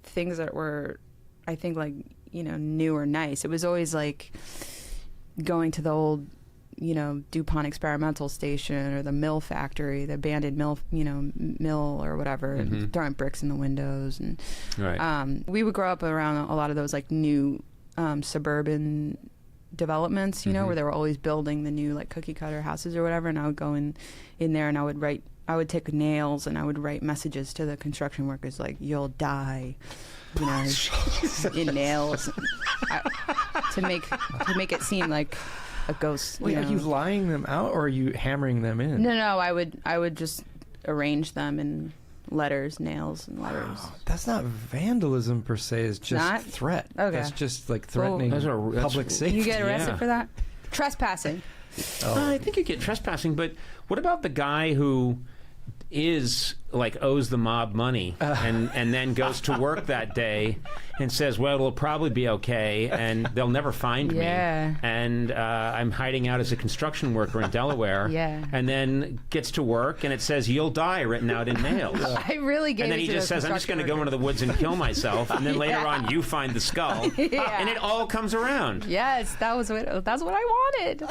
things that were, I think, like new or nice. It was always like going to the old, DuPont experimental station or the mill factory, the abandoned mill, mill or whatever, and throwing bricks in the windows. And we would grow up around a lot of those like new suburban developments, where they were always building the new like cookie cutter houses or whatever. And I would go in there and I would take nails and I would write messages to the construction workers like, "You'll die," in nails, to make it seem like a ghost. Wait, are you lying them out or are you hammering them in? No, I would just arrange them in letters, nails and letters. Wow, that's not vandalism per se. It's just threat. Okay. That's just like threatening public safety. You get arrested for that? Trespassing. I think you get trespassing, but what about the guy who owes the mob money and then goes to work that day and says, well, it'll probably be okay and they'll never find me, and I'm hiding out as a construction worker in Delaware, and then gets to work and it says "you'll die" written out in nails. I really gave and then he just says, I'm just going to go into the woods and kill myself, and then later on you find the skull, and it all comes around. Yes, that's what I wanted.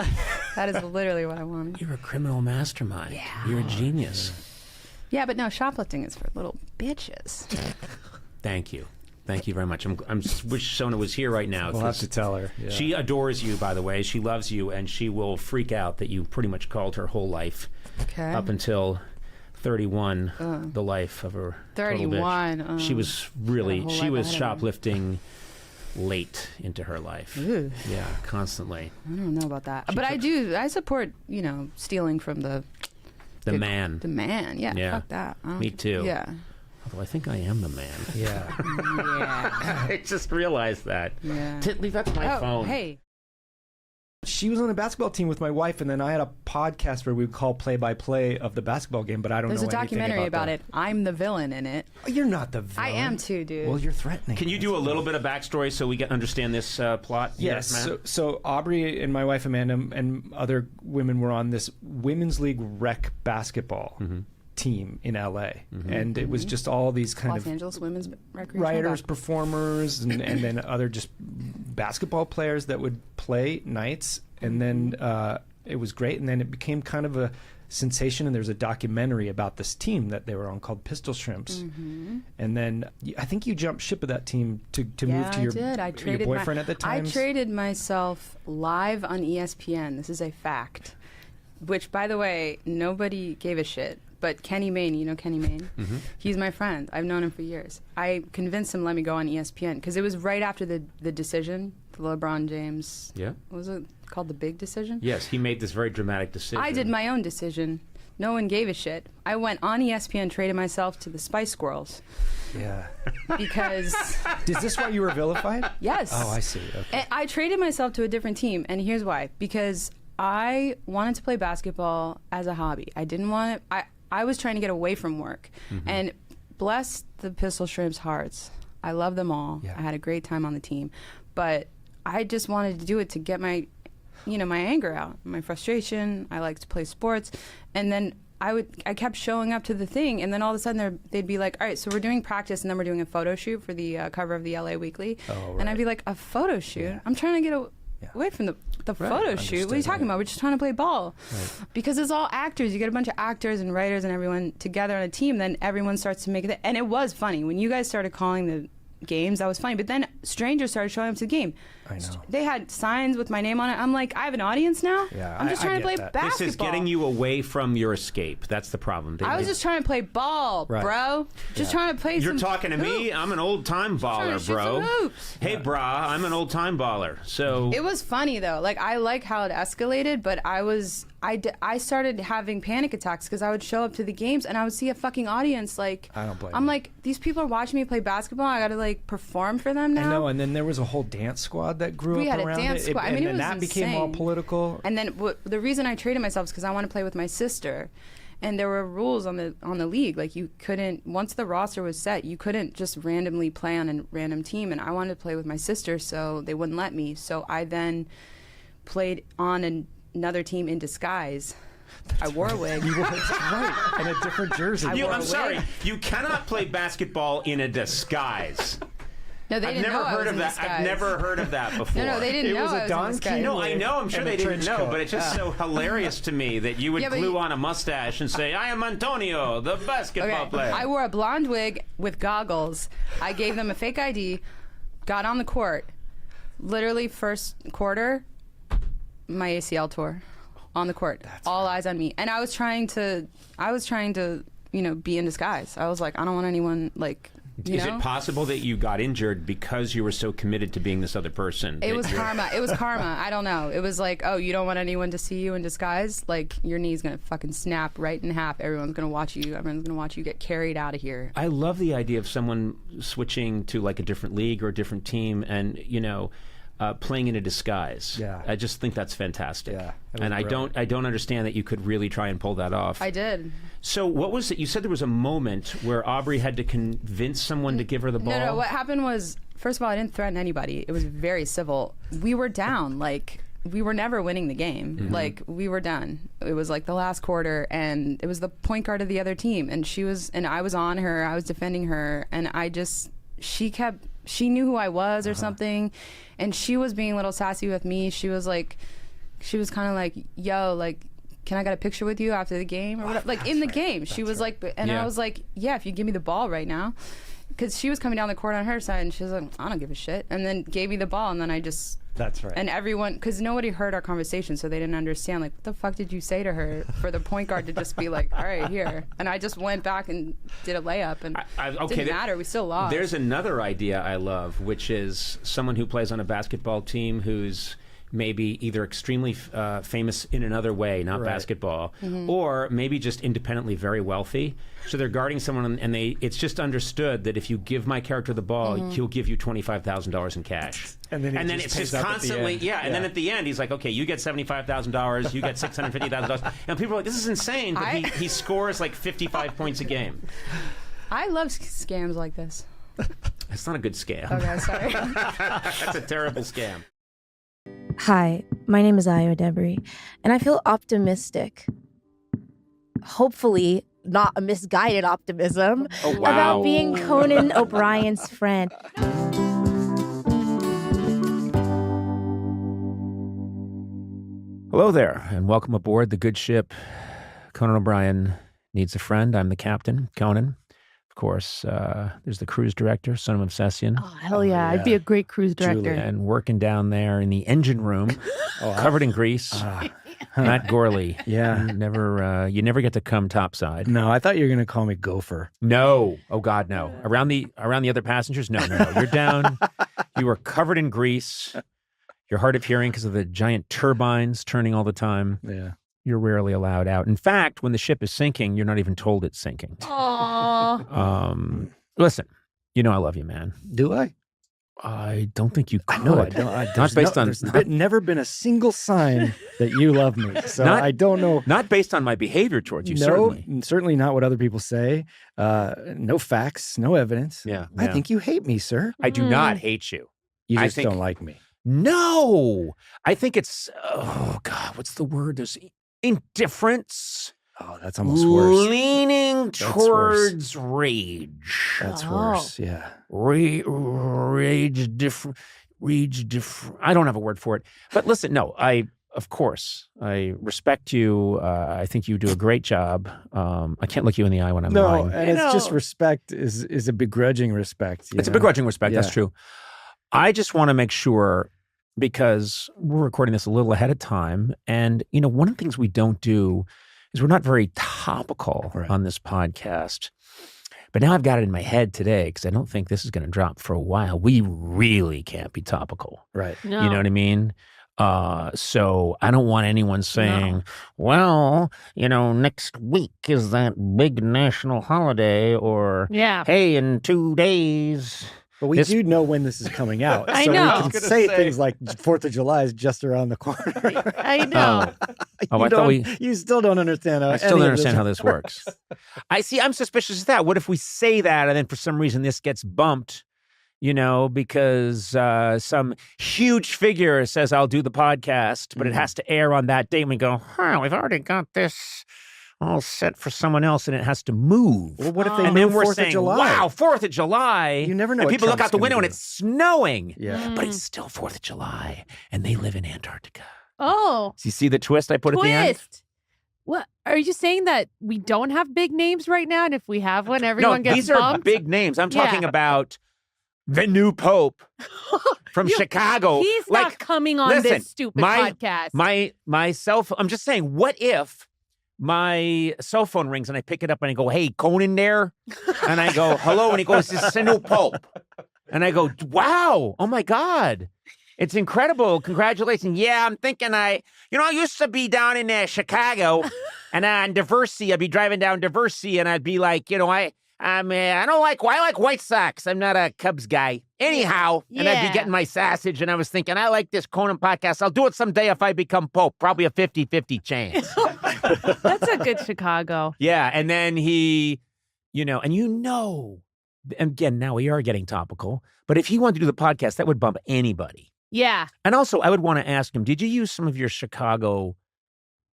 That is literally what I wanted. You're a criminal mastermind. You're a genius. Yeah, but no, shoplifting is for little bitches. Thank you very much. I wish Sona was here right now. We'll have to tell her. Yeah. She adores you, by the way. She loves you, and she will freak out that you pretty much called her whole life up until 31, the life of her 31. She was shoplifting late into her life. Ooh. Yeah, constantly. I don't know about that, but I support stealing from the man. The man, yeah. Fuck that. Me too. Yeah. Although I think I am the man. Yeah. I just realized that. Yeah. Titley, that's my phone. Hey. She was on a basketball team with my wife, and then I had a podcast where we would call play-by-play of the basketball game, but I don't know anything about There's a documentary about it. I'm the villain in it. Oh, you're not the villain. I am too, dude. Well, you're threatening. Can you do a little bit of backstory so we can understand this plot? Yes. Matt? So Aubrey and my wife Amanda and other women were on this women's league rec basketball team in LA, and it was just all these kind Los of Angeles women's recreational writers, performers, and then other just basketball players that would play nights, and then it was great, and then it became kind of a sensation, and there's a documentary about this team that they were on called Pistol Shrimps, and then I think you jumped ship of that team to move to your boyfriend at the time. I traded myself live on ESPN. This is a fact, which, by the way, nobody gave a shit. But Kenny Mayne, you know Kenny Mayne? He's my friend. I've known him for years. I convinced him to let me go on ESPN because it was right after the decision, the LeBron James. Yeah. What was it called? The big decision? Yes, he made this very dramatic decision. I did my own decision. No one gave a shit. I went on ESPN, traded myself to the Spice Girls. Yeah. Because... Is this why you were vilified? Yes. Oh, I see. Okay. And I traded myself to a different team, and here's why. Because I wanted to play basketball as a hobby. I didn't want to... I was trying to get away from work, and bless the Pistol Shrimps' hearts. I love them all. Yeah. I had a great time on the team, but I just wanted to do it to get my anger out, my frustration. I like to play sports, and then I kept showing up to the thing, and then all of a sudden they'd be like, all right, so we're doing practice, and then we're doing a photo shoot for the cover of the LA Weekly, and I'd be like, a photo shoot? Yeah. I'm trying to get away from the photo shoot. What are you talking about? We're just trying to play ball. Right. Because it's all actors. You get a bunch of actors and writers and everyone together on a team, then everyone starts to make it. And it was funny. When you guys started calling the games, that was funny. But then strangers started showing up to the game. I know. They had signs with my name on it. I'm like, I have an audience now? Yeah, I'm just trying to play basketball. This is getting you away from your escape. That's the problem. I was just trying to play ball, bro. Just trying to play You're talking to me? I'm an old-time baller, bro. Hey, brah, I'm an old-time baller. So it was funny, though. Like, I like how it escalated, but I started having panic attacks because I would show up to the games and I would see a fucking audience. Like, I don't blame I'm you. like, these people are watching me play basketball. I got to, like, perform for them now. I know, and then there was a whole dance squad that grew up around it. We had a dance squad. I mean, and then that became all political. And then the reason I traded myself is because I want to play with my sister. And there were rules on the league. Like, you couldn't, once the roster was set, you couldn't just randomly play on a random team. And I wanted to play with my sister, so they wouldn't let me. So I then played on another team in disguise. I wore a wig. You wore right, and a different jersey. I'm sorry. You cannot play basketball in a disguise. No, they I've didn't never know I heard was of in that. disguise. I've never heard of that before. No, they didn't It know was a I was in donkey. disguise. No, I know. I'm sure And a they didn't trench know, coat. but it's just so hilarious to me that you would Yeah, but glue on a mustache and say, "I am Antonio, the basketball player." I wore a blonde wig with goggles. I gave them a fake ID, got on the court. Literally first quarter, my ACL tore on the court. All eyes on me. And I was trying to, be in disguise. I was like, I don't want anyone Is it possible that you got injured because you were so committed to being this other person? It was karma. It was karma. I don't know. It was like, oh, you don't want anyone to see you in disguise? Like, your knee's going to fucking snap right in half. Everyone's going to watch you. Everyone's going to watch you get carried out of here. I love the idea of someone switching to like a different league or a different team and, playing in a disguise. Yeah. I just think that's fantastic. Yeah, and I don't understand that you could really try and pull that off. I did. So what was it? You said there was a moment where Aubrey had to convince someone to give her the ball. No, what happened was, first of all, I didn't threaten anybody. It was very civil. We were down. We were never winning the game. Mm-hmm. We were done. It was like the last quarter, and it was the point guard of the other team, and I was on her. I was defending her, and she knew who I was or something, and she was being a little sassy with me. She was kind of like, yo, like, can I get a picture with you after the game or whatever? Like, in the game. She was like, and I was like, yeah, if you give me the ball right now. Because she was coming down the court on her side, and she was like, I don't give a shit. And then gave me the ball, and then I just... That's right. And everyone, because nobody heard our conversation, so they didn't understand, like, what the fuck did you say to her for the point guard to just be like, all right, here. And I just went back and did a layup, and it didn't matter. We still lost. There's another idea I love, which is someone who plays on a basketball team who's maybe either extremely famous in another way, not basketball, or maybe just independently very wealthy. So they're guarding someone, and it's just understood that if you give my character the ball, he'll give you $25,000 in cash. And then it's just constantly, and then at the end, he's like, okay, you get $75,000, you get $650,000. And people are like, this is insane, but he scores like 55 points a game. I love scams like this. That's not a good scam. Okay, sorry. That's a terrible scam. Hi, my name is Ayo Debris, and I feel optimistic. Hopefully, not a misguided optimism about being Conan O'Brien's friend. Hello there, and welcome aboard the good ship. Conan O'Brien needs a friend. I'm the captain, Conan. Of course, there's the cruise director, son of Obsession. Oh, hell yeah. I'd be a great cruise director. And working down there in the engine room, covered in grease. Matt Gorley. Yeah. You never get to come topside. No, I thought you were going to call me Gopher. No. Oh, God, no. Around the other passengers? No. You're down. You are covered in grease. You're hard of hearing because of the giant turbines turning all the time. Yeah. You're rarely allowed out. In fact, when the ship is sinking, you're not even told it's sinking. Aww. Listen, you know I love you, man. Do I? I don't think you could. I know I don't. Not based on... There's never been a single sign that you love me. So I don't know. Not based on my behavior towards you, certainly not what other people say. No facts, no evidence. Yeah. I think you hate me, sir. I do not hate you. You just don't like me. No. I think it's... Oh, God, what's the word? There's indifference. Oh, that's almost worse. Leaning towards rage. That's worse, yeah. Rage different. I don't have a word for it. But listen, no, of course, I respect you. I think you do a great job. I can't look you in the eye when I'm lying. No, and it's just respect is a begrudging respect. It's a begrudging respect. That's true. I just want to make sure, because we're recording this a little ahead of time, and one of the things we don't do is we're not very topical on this podcast. But now I've got it in my head today because I don't think this is going to drop for a while. We really can't be topical. Right. No. You know what I mean? So I don't want anyone saying, well, next week is that big national holiday, or hey, in 2 days. But we do know when this is coming out. I so know. we can say things like 4th of July is just around the corner. I know. You still don't understand. I still don't understand how this works. I'm suspicious of that. What if we say that and then for some reason this gets bumped, because some huge figure says I'll do the podcast, but it has to air on that day, and we go, we've already got this all set for someone else and it has to move. Well, what if they and move then we're 4th saying, of July? wow, 4th of July. You never know And what people look Trump's out the gonna window and do. it's snowing. Yeah. But it's still 4th of July and they live in Antarctica. Oh, So you see the twist I put at the end? twist. What are you saying that we don't have big names right now? And if we have one, everyone No, gets these are bumped? big names. I'm talking Yeah. about the new Pope from You- Chicago. He's like, not coming on listen, this stupid my- podcast. my cell phone. I'm just saying, what if my cell phone rings and I pick it up and I go, "Hey, Conan there?" And I go, "Hello," and he goes, "This is the new Pope." And I go, "Wow, oh my God, it's incredible! Congratulations!" Yeah, I'm thinking I used to be down in Chicago, and on Diversey, I'd be driving down Diversey, and I'd be like, I like White Sox. I'm not a Cubs guy. Anyhow, and I'd Yeah. be getting my sausage, and I was thinking, I like this Conan podcast. I'll do it someday if I become Pope. Probably a 50-50 chance. That's a good Chicago. Yeah, and then he, and again, now we are getting topical, but if he wanted to do the podcast, that would bump anybody. Yeah. And also, I would want to ask him, did you use some of your Chicago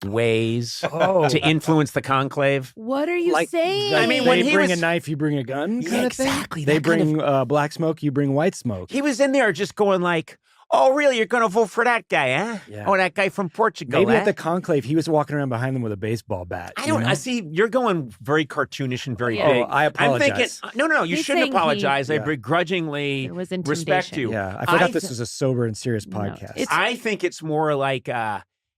ways to influence the conclave? What are you Like, saying? I mean, they when he bring was- a knife, you bring a gun. Yeah, Kind of thing? exactly. They That kind bring black smoke, you bring white smoke. He was in there just going like, "Oh, really? You're going to vote for that guy, huh? Yeah. Oh, that guy from Portugal, Maybe huh?" at the conclave, he was walking around behind them with a baseball bat. I you don't. know? I see. You're going very cartoonish and very Yeah. big. Oh, I I'm apologize. thinking, no. You He's shouldn't saying he- apologize. I Yeah. begrudgingly There was respect intimidation. you. Yeah, I forgot I this th- was a sober and serious No, podcast. it's- I think it's more like,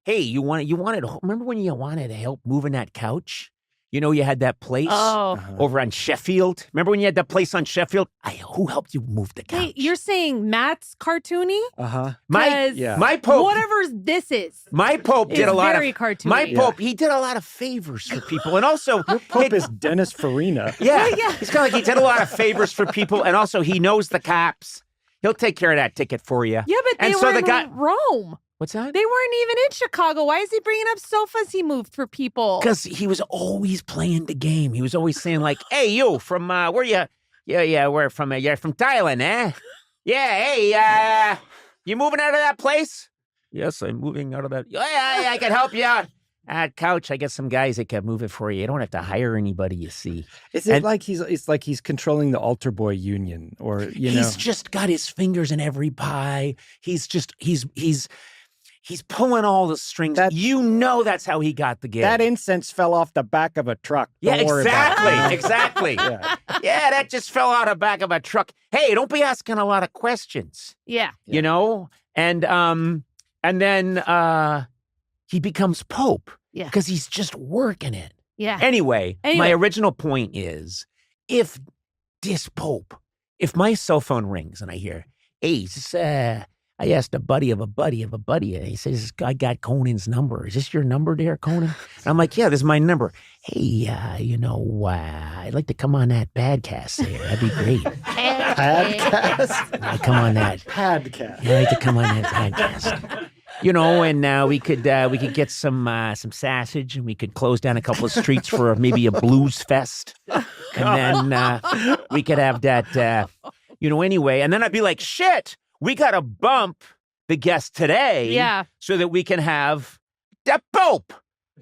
hey, you wanted. Remember when you wanted to help moving that couch? You had that place Oh. Uh-huh. over on Sheffield. Remember when you had that place on Sheffield? Who helped you move the couch? Hey, you're saying Matt's cartoony? Uh-huh. my 'Cause Yeah. my Pope. Whatever this is. My Pope did It's a lot very of cartoony. My Yeah. Pope. He did a lot of favors for people, and also Pope is Dennis Farina. Yeah, Yeah. he's kind of like he did a lot of favors for people, and also he knows the cops. He'll take care of that ticket for you. Yeah, but And they so were the in guy- Rome. What's that? They weren't even in Chicago. Why is he bringing up sofas he moved for people? Because he was always playing the game. He was always saying like, "Hey, you from where you? Yeah, we're from. You're from Thailand, eh? Yeah, hey, you moving out of that place? Yes, I'm moving out of that. Yeah, I can help you out. Couch, I get some guys that can move it for you. You don't have to hire anybody. You see, Is it And- like it's like he's controlling the altar boy union, or he's just got his fingers in every pie. He's pulling all the strings. That- That's how he got the gig. that incense fell off the back of a truck. Yeah, Don't worry about it, you know? exactly. Yeah. Yeah, that just fell out of the back of a truck. Hey, don't be asking a lot of questions, Yeah. And then he becomes Pope. Yeah. Because he's just working it. Yeah. Anyway, my Anyway. original point is, if my cell phone rings and I hear, "Hey, is this, I asked a buddy of a buddy of a buddy, and he says, I got Conan's number. Is this your number there, Conan?" And I'm like, "Yeah, this is my number. Hey, I'd like to come on that podcast there. That'd be great. Podcast. I'd come on that. Podcast. I'd like to come on that podcast." And we could get some sausage, and we could close down a couple of streets for maybe a blues fest, and then we could have that, anyway. And then I'd be like, "Shit, we got to bump the guest today, Yeah. so that we can have the Pope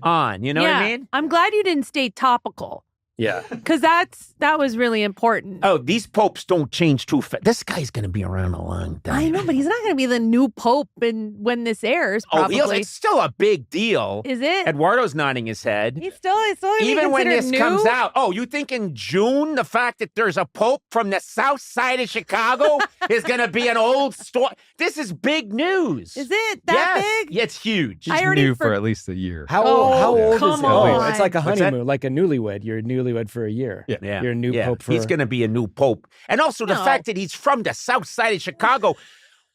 on." You know what I mean? I'm glad you didn't stay topical Yeah. because that was really important. Oh, these popes don't change too fast. This guy's going to be around a long time. I know, but he's not going to be the new pope when this airs. Probably. Oh, it's still a big deal. Is it? Eduardo's nodding his head. He's still gonna be Even when considered this new? comes out, you think in June the fact that there's a pope from the south side of Chicago is going to be an old story? This is big news. Is it that big? Yeah, it's huge. I already New for at least a year. How Oh, old is come it? Oh, on. it's like a What's that? honeymoon, like a newlywed. You're a newlywed for a year. Yeah. You're a new pope for He's going to be a new pope. And also the No. fact that he's from the south side of Chicago.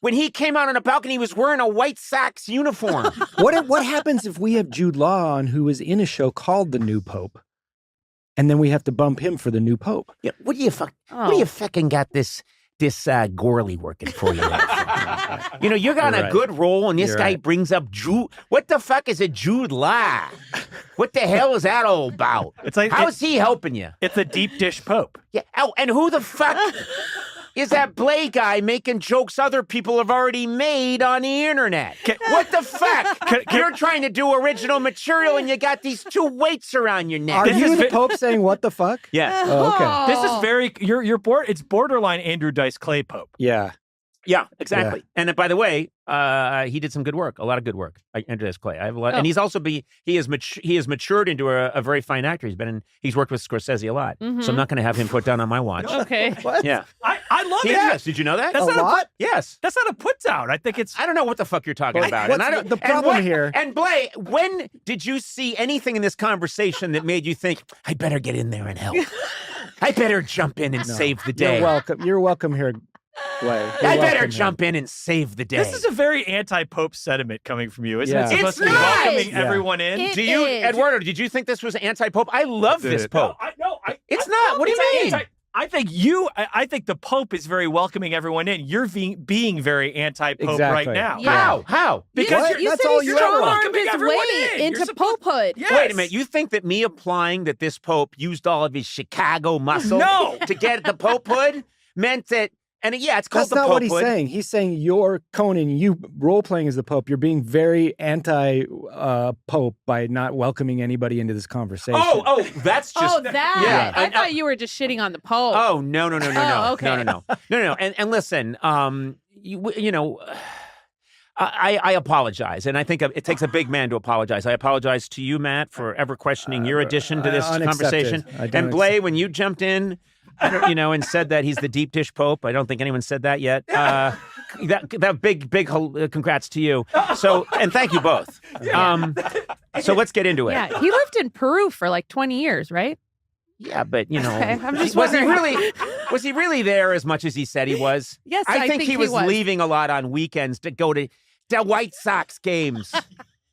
When he came out on a balcony, he was wearing a White Sox uniform. What happens if we have Jude Law on who is in a show called The New Pope? And then we have to bump him for the new pope. Yeah, what do you Oh. fucking got this Gorley working for you? You're on You're a right. good roll, and this You're guy right. brings up Jude. What the fuck is a Jude Law? What the hell is that all about? It's like How is he helping you? it's a deep dish pope. Yeah. Oh, and who the fuck? is that Blay guy making jokes other people have already made on the internet. What the fuck? You're trying to do original material and you got these two weights around your neck. Are you the Pope saying what the fuck? Yeah. Oh, okay. This is very it's borderline Andrew Dice Clay Pope. Yeah. Yeah, exactly. And by the way, he did some good work, a lot of good work. Andrew Dice Clay. I have a lot, and he's also he has matured into a very fine actor. He's worked with Scorsese a lot, so I'm not going to have him put down on my watch. Okay. What? Yeah, I love it. Yes. Did you know that? That's A not lot? Yes. That's not a put down. I think it's. I don't know what the fuck you're talking about. what's And I don't, the problem and here? And Blay, when did you see anything in this conversation that made you think, I better get in there and help? I better jump in and save the day. You're welcome. You're welcome here, Blay. I better jump in and save the day. This is a very anti-Pope sentiment coming from you, isn't Yeah. it? Supposed It's to be not! welcoming Yeah. everyone in. It Do you, is. Eduardo, did you think this was anti-Pope? I love this Pope. It's not. What do you mean? I think the Pope is very welcoming everyone in. You're being very anti-Pope Exactly. right now. Yeah. How? Because What? You That's said all he you ever want. strong-armed his Everyone way in. You're into supposed- popehood. Yes. Wait a minute. You think that me implying that this Pope used all of his Chicago muscle No. to get the Popehood meant that, and yeah, it's called That's the not Popehood. what he's saying. He's saying you're Conan, you role playing as the Pope. You're being very anti Pope by not welcoming anybody into this conversation. Oh, that's just. Oh, that. Yeah. I thought you were just shitting on the Pope. Oh, no. Oh, okay. No. And listen, you know, I apologize. And I think it takes a big man to apologize. I apologize to you, Matt, for ever questioning your addition to this unaccepted. conversation. I don't And Blay, when you jumped in, and said that he's the deep dish Pope. I don't think anyone said that yet. That big congrats to you. So, and thank you both. So let's get into it. Yeah, he lived in Peru for like 20 years, right? Yeah, but Okay, I'm just was wondering. he really there as much as he said he was? Yes, I think he was leaving a lot on weekends to go to the White Sox games,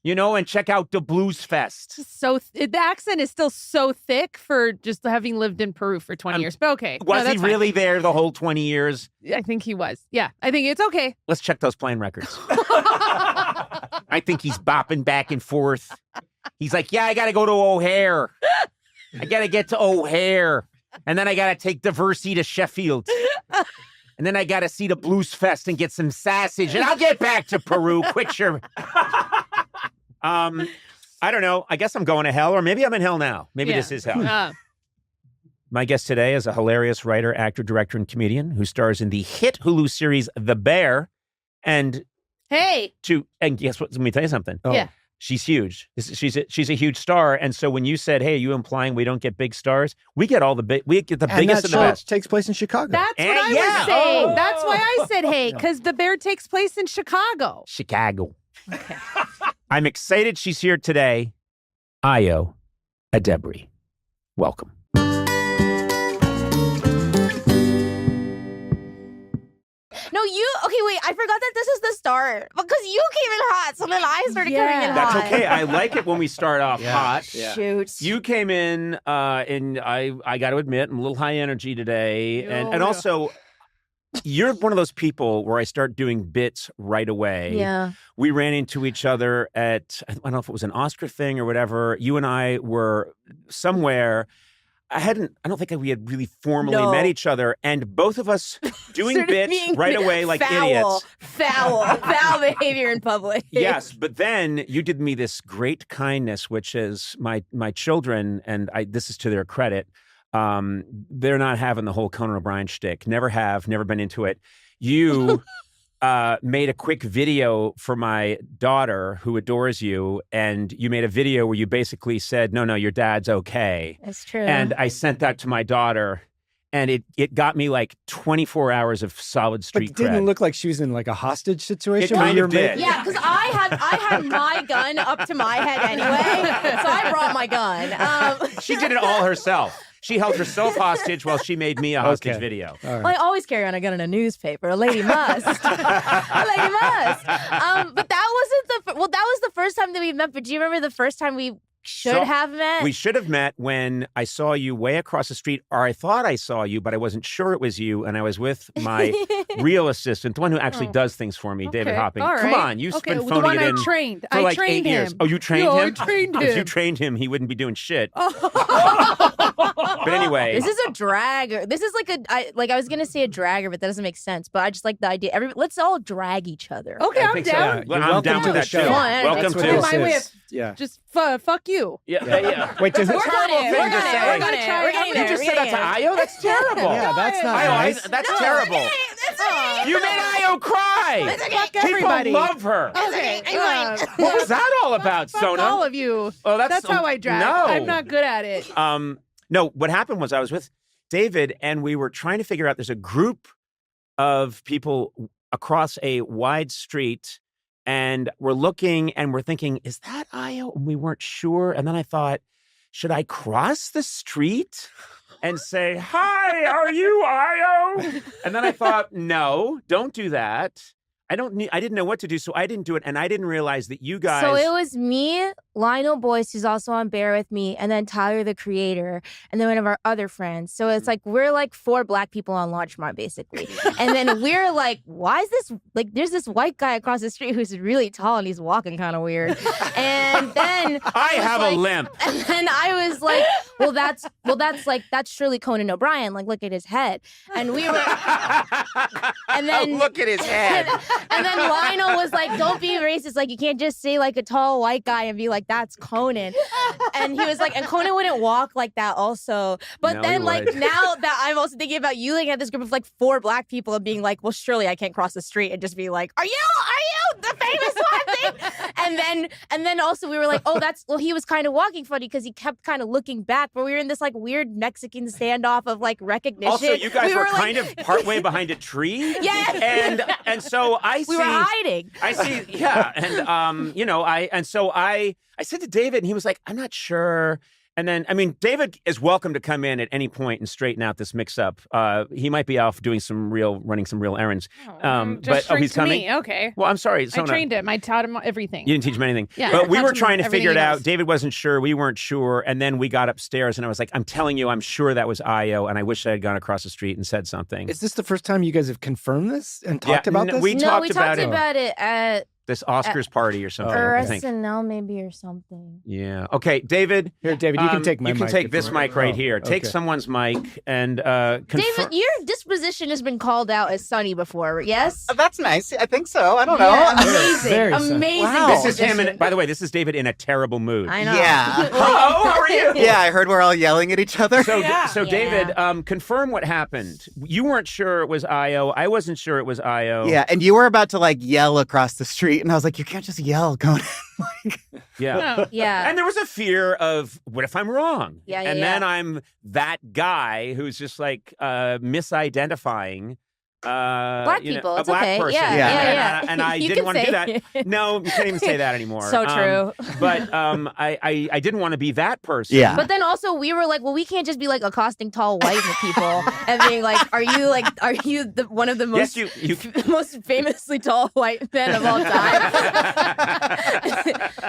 and check out the Blues Fest. The accent is still so thick for just having lived in Peru for 20 years. But okay. Was No, he that's fine. really there the whole 20 years? I think he was. Yeah, I think it's okay. Let's check those playing records. I think he's bopping back and forth. He's like, yeah, I got to go to O'Hare. I got to get to O'Hare. And then I got to take Diversey to Sheffield. And then I got to see the Blues Fest and get some sausage. And I'll get back to Peru. Quit your... I don't know. I guess I'm going to hell, or maybe I'm in hell now. Maybe this is hell. My guest today is a hilarious writer, actor, director, and comedian who stars in the hit Hulu series The Bear. And guess what? Let me tell you something. Oh. Yeah. She's huge. She's a huge star. And so when you said, "Hey, are you implying we don't get big stars?" We get the biggest and and that the show best. takes place in Chicago. That's what I was saying. That's why I said, hey, because The Bear takes place in Chicago. Chicago. Okay. I'm excited she's here today. Ayo Adebri. Welcome. No, okay, wait, I forgot that this is the start. Because you came in hot, so then I started coming in That's hot. okay. I like it when we start off hot. Yeah. Shoot. You came in, and I got to admit, I'm a little high energy today. And also, you're one of those people where I start doing bits right away. Yeah. We ran into each other at, I don't know if it was an Oscar thing or whatever. You and I were somewhere. I don't think we had really formally met each other, and both of us doing Sort of bits being right away like idiots. Foul behavior in public. Yes, but then you did me this great kindness, which is my children, and this is to their credit. They're not having the whole Conan O'Brien shtick. Never have, never been into it. You made a quick video for my daughter who adores you, and you made a video where you basically said, no, your dad's okay. That's true. And I sent that to my daughter, and it got me like 24 hours of solid But street it didn't cred. look like she was in like a hostage situation. It where kind you're of did. Yeah, because I had my gun up to my head anyway, so I brought my gun. She did it all herself. She held herself hostage while she made me a hostage video. All right. Well, I always carry on a gun in a newspaper. A lady must. A lady must. But that wasn't that was the first time that we met. But do you remember the first time we should saw- have met. We should have met when I saw you way across the street, or I thought I saw you, but I wasn't sure it was you. And I was with my real assistant, the one who actually does things for me, David Okay, Hopping. all Come right. on, you've Okay, been the phoning one it I in trained. for I like trained 8 years. him. Oh, you trained No, I him? trained If you him. trained him, he wouldn't be doing shit. But anyway, This is a dragger. This is like I was gonna say a dragger, but that doesn't make sense. But I just like the idea. Let's all drag each other. Okay, I I'm think so. down. Well, You're I'm welcome down to with the that show. too. Fun. Welcome That's what to. this My way is. of Yeah. just fuck you. Yeah. Wait, does it? We're terrible gonna- thing we're to gonna- say. we're gonna- try we're it. getting You there, just we're said that getting to there. Io? That's terrible. Yeah, that's not Io, nice. that's terrible. That's You made Io cry. Fuck everybody. People love her. Okay. What was that all about, Fuck Sona? all of you. Oh, That's how I drag. No. I'm not good at it. No, what happened was I was with David and we were trying to figure out there's a group of people across a wide street and we're looking and we're thinking, is that Io? And we weren't sure. And then I thought, should I cross the street and say, hi, are you Io? And then I thought, no, don't do that. I didn't know what to do, so I didn't do it. And I didn't realize that you guys. So it was me, Lionel Boyce, who's also on Bear With Me, and then Tyler, the creator, and then one of our other friends. So it's like we're like 4 black people on Larchmont, basically. And then we're like, why is this, like, there's this white guy across the street who's really tall and he's walking kind of weird. And then I was have like- a limp. And then I was like, that's surely Conan O'Brien. Like, look at his head. And we were, and then Look at his head. and then Lionel was like, don't be racist. Like, you can't just say like a tall white guy and be like, that's Conan. And he was like, and Conan wouldn't walk like that also. But No, then he like would. now that I'm also thinking about you looking at this group of like 4 black people and being like, well, surely I can't cross the street and just be like, are you the famous one thing? And then also we were like, oh, he was kind of walking funny because he kept kind of looking back, but we were in this like weird Mexican standoff of like recognition. Also, you guys We were like- kind of partway behind a tree. Yeah. And so I we were hiding. I see, yeah. And I said to David, and he was like, I'm not sure. And then, I mean, David is welcome to come in at any point and straighten out this mix-up. He might be off running some real errands. Just But drink he's to coming. me. Okay. Well, I'm sorry. I Sona. trained him. I taught him everything. You didn't teach him anything. Yeah, But we I were taught him trying to everything figure it he out. knows. David wasn't sure. We weren't sure. And then we got upstairs and I was like, I'm telling you, I'm sure that was Io. And I wish I had gone across the street and said something. Is this the first time you guys have confirmed this and talked about no, this? we No, talked we about talked it. about it at This Oscars party or something, or I think. SNL maybe or something. Yeah. Okay, David. Here, David, you can take my You mic. can take if this you mic want. right Oh, here. Take okay. someone's mic and David, your disposition has been called out as sunny before, yes? That's nice. I think so. I don't know. Yeah, amazing, Very sunny. amazing. Wow. This is him. disposition. By the way, this is David in a terrible mood. I know. Yeah. Hello, how are you? Yeah, I heard we're all yelling at each other. So, Yeah. so David, confirm what happened. You weren't sure it was Io. I wasn't sure it was Io. Yeah, and you were about to like yell across the street, and I was like, you can't just yell, Conan. Yeah. No. Yeah. And there was a fear of, what if I'm wrong? Yeah, and yeah, then I'm that guy who's just like misidentifying Black you know, people, a it's black okay. person. Yeah, yeah, And I You didn't can want to do say- that. No, you can't even say that anymore. So true. But I didn't want to be that person. Yeah. But then also we were like, well, we can't just be like accosting tall white people and being like, are you one of the most Yes, you most famously tall white men of all time?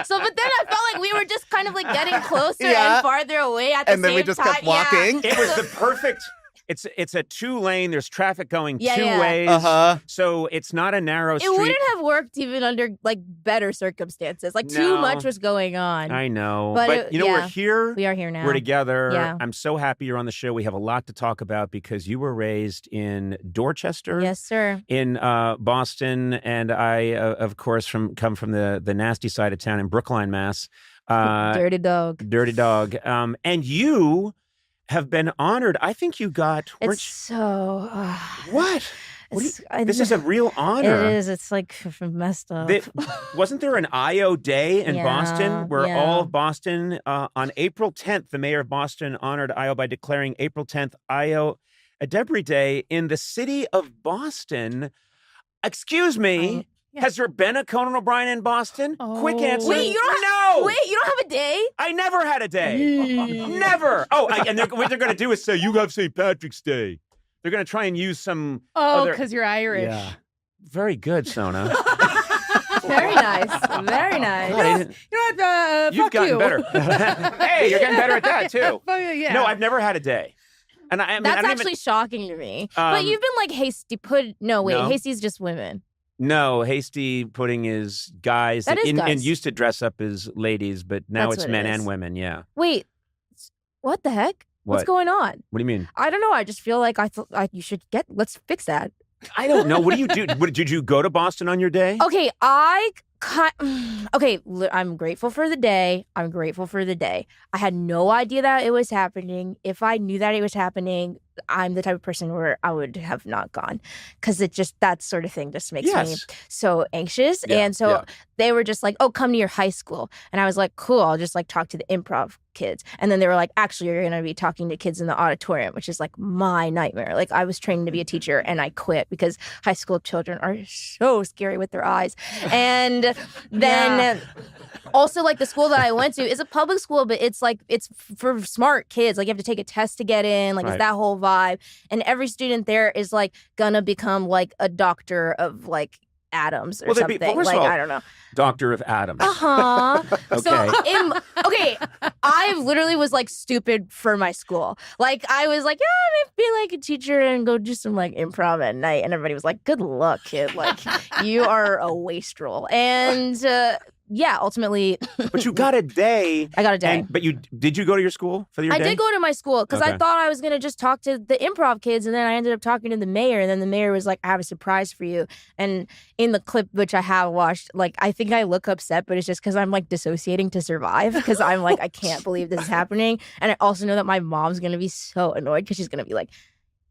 So, but then I felt like we were just kind of like getting closer Yeah. and farther away at the And then same we just time. kept walking. It was the perfect. It's a 2-lane. There's traffic going Yeah, 2 yeah. ways. Uh-huh. So it's not a narrow It street. wouldn't have worked even under like better circumstances. Like too No. much was going on. I know, But but it- you know yeah. we're here. We are here now. We're together. Yeah. I'm so happy you're on the show. We have a lot to talk about because you were raised in Dorchester. Yes, sir. In Boston, and I, of course, come from the nasty side of town in Brookline, Mass. Dirty dog. Dirty dog. And you have been honored. I think you got. It's so. What? This is a a real honor. It is. It's like messed up. Wasn't there an IO Day in Yeah, Boston where yeah. all of Boston, on April 10th, the mayor of Boston honored IO by declaring April 10th IO a Debris Day in the city of Boston. Excuse me. Has there been a Conan O'Brien in Boston? Quick Oh. answer. Wait, you don't No. Wait, you don't have a day? I never had a day. Never. Oh, and what they're going to do is say, you have St. Patrick's Day. They're going to try and use some Oh, other... because you're Irish. Yeah. Very good, Sona. Very nice. Very nice. God, I didn't- You know what? You've Fuck gotten you. better. Hey, you're getting better at that too. Yeah. No, I've never had a day. And I mean, That's I don't actually even, shocking to me. But you've been like hasty put. No, wait. No. Hasty's just women. No, hasty pudding is guys That is and guys. used to dress up as ladies, but now That's it's what it men is. and women. Yeah. Wait. What the heck? What's What? going on? What do you mean? I don't know. I just feel like you should let's fix that. I don't know. What do you do? Did you go to Boston on your day? Okay, I'm grateful for the day. I'm grateful for the day. I had no idea that it was happening. If I knew that it was happening, I'm the type of person where I would have not gone, because that sort of thing just makes me so anxious. Yeah, And so yeah. they were just like, "Oh, come to your high school," and I was like, "Cool, I'll just like talk to the improv kids." And then they were like, "Actually, you're gonna be talking to kids in the auditorium," which is like my nightmare. Like I was training to be a teacher and I quit because high school children are so scary with their eyes. And then also like the school that I went to is a public school, but it's for smart kids. Like you have to take a test to get in. Like it's that whole vibe. And every student there is like gonna become like a doctor of like atoms or something. First like of all, I don't know. Doctor of Atoms. Okay. Okay. So I literally was like stupid for my school. Like I was like, yeah, maybe be like a teacher and go do some like improv at night. And everybody was like, good luck, kid. Like you are a wastrel. And yeah, ultimately. But you got a day. I got a day. But did you go to your school for your day? I did go to my school because I Okay. thought I was going to just talk to the improv kids. And then I ended up talking to the mayor. And then the mayor was like, I have a surprise for you. And in the clip, which I have watched, like, I think I look upset, but it's just because I'm like dissociating to survive. Because I'm like, I can't believe this is happening. And I also know that my mom's going to be so annoyed because she's going to be like,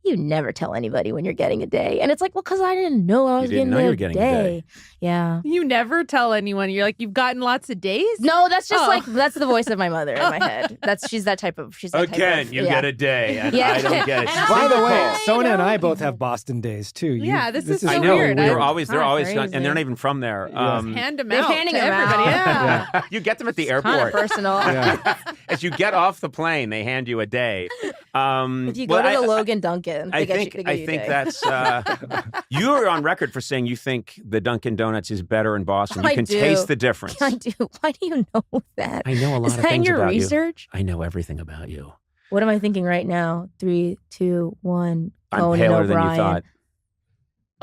you never tell anybody when you're getting a day. And it's like, well, because I didn't know I was didn't know getting you a were getting a day. day. Yeah. You never tell anyone. You're like, you've gotten lots of days? No, that's just Oh. like, that's the voice of my mother in my head. She's that type of, Again, you yeah. get a day, and Yeah. I don't get it. And She's I- By the way, I Sona and I don't both get have it. Boston days too. Yeah, this is I so know. weird. They're I- always, Crazy. and they're not even from there. Hand them They're out handing to them out. everybody. Yeah. You get them at the Kind of airport. personal. As you get off the plane, they hand you a day. If you go to the Logan Dunkin', I they get think you, they give you a think day. that's you're on record for saying you think the Dunkin' Donuts is better in Boston. You I can do. taste the difference. I do. Why do you know that? I know a lot Is of that in things your about research? you. I know everything about you. What am I thinking right now? 3, 2, 1. I'm Conan paler than you O'Brien. thought.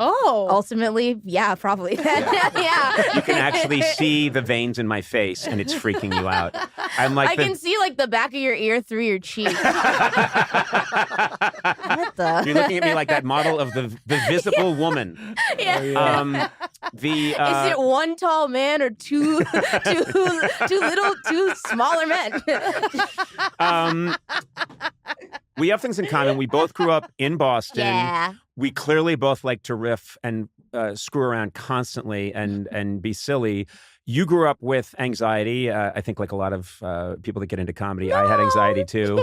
Oh. Ultimately, yeah, probably. Yeah. You can actually see the veins in my face, and it's freaking you out. I'm like I can see like the back of your ear through your cheek. What the? You're looking at me like that model of the visible woman. Yeah. Is Is it one tall man or two smaller men? We have things in common. We both grew up in Boston. Yeah. We clearly both like to riff and screw around constantly and be silly. You grew up with anxiety. I think like a lot of people that get into comedy, I had anxiety too.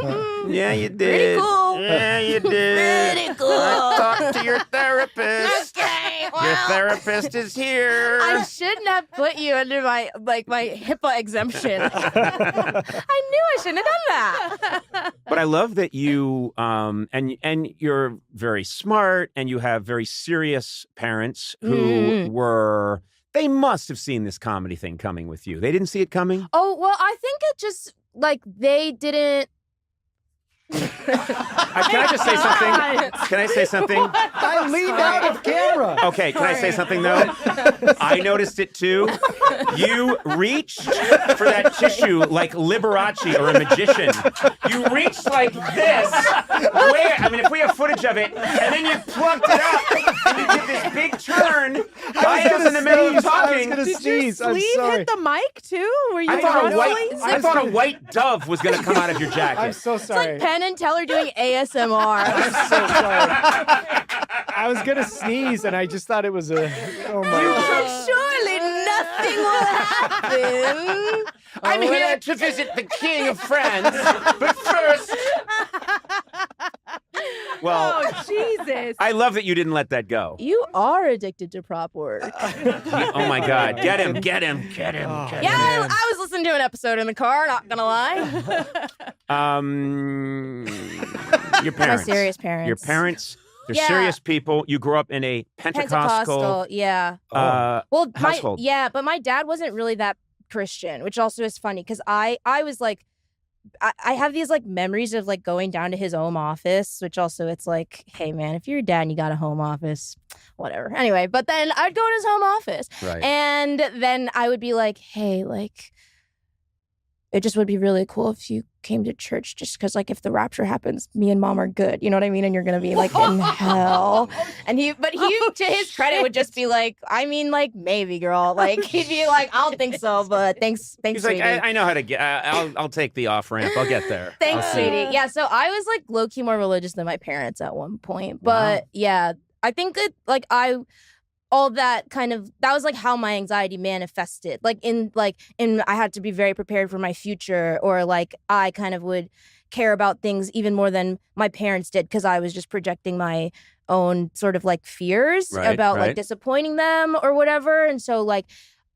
Yeah, you did. Pretty cool. Yeah, you did. Pretty cool. Talk to your therapist. Okay, Your well, therapist is here. I shouldn't have put you under my HIPAA exemption. I knew I shouldn't have done that. But I love that you and you're very smart and you have very serious parents who were they must have seen this comedy thing coming with you. They didn't see it coming? Oh, well, I think it just like they didn't. Can I just say something? Can I say something? I leaned out of camera. Okay, can I say something though? I noticed it too. You reached for that tissue like Liberace or a magician. You reached like this. Where? I mean, if we have footage of it, and then you plucked it up and you did this big turn. I was in the middle of talking. I was Did your sneeze. I'm sleeve sorry. hit the mic too? Were you I thought rustling? I thought a white dove was going to come out of your jacket. I'm so sorry. It's like Penn and Teller doing ASMR. I'm so sorry. I was gonna sneeze, and I just thought it was a. Oh my! Surely nothing will happen. I'm here to visit the king of France, but first. Well, Oh, Jesus. I love that you didn't let that go. You are addicted to prop work. Oh my God! Get him! Get him! Get him! Get Yeah, him! I was listening to an episode in the car. Not gonna lie. Your parents. serious parents. Your parents They're Yeah. serious people. You grew up in a Pentecostal yeah. uh, Well, household. but my dad wasn't really that Christian, which also is funny because I was like, I have these like memories of like going down to his home office, which also it's like, hey man, if you're a dad and you got a home office, whatever. Anyway, but then I'd go to his home office, Right. and then I would be like, hey, like, it just would be really cool if you came to church, just because like if the rapture happens, me and mom are good, you know what I mean? And you're gonna be like in hell. And he to his credit would just be like, I mean, like maybe, girl. Like he'd be like, I don't think so, but thanks, He's like, sweetie. I know how to get. I'll take the off ramp. I'll get there. Thanks, I'll see. sweetie. Yeah, so I was like low key more religious than my parents at one point, but yeah, I think that like all that kind of, that was like how my anxiety manifested. Like in I had to be very prepared for my future, or like I kind of would care about things even more than my parents did because I was just projecting my own sort of like fears about like disappointing them or whatever. And so like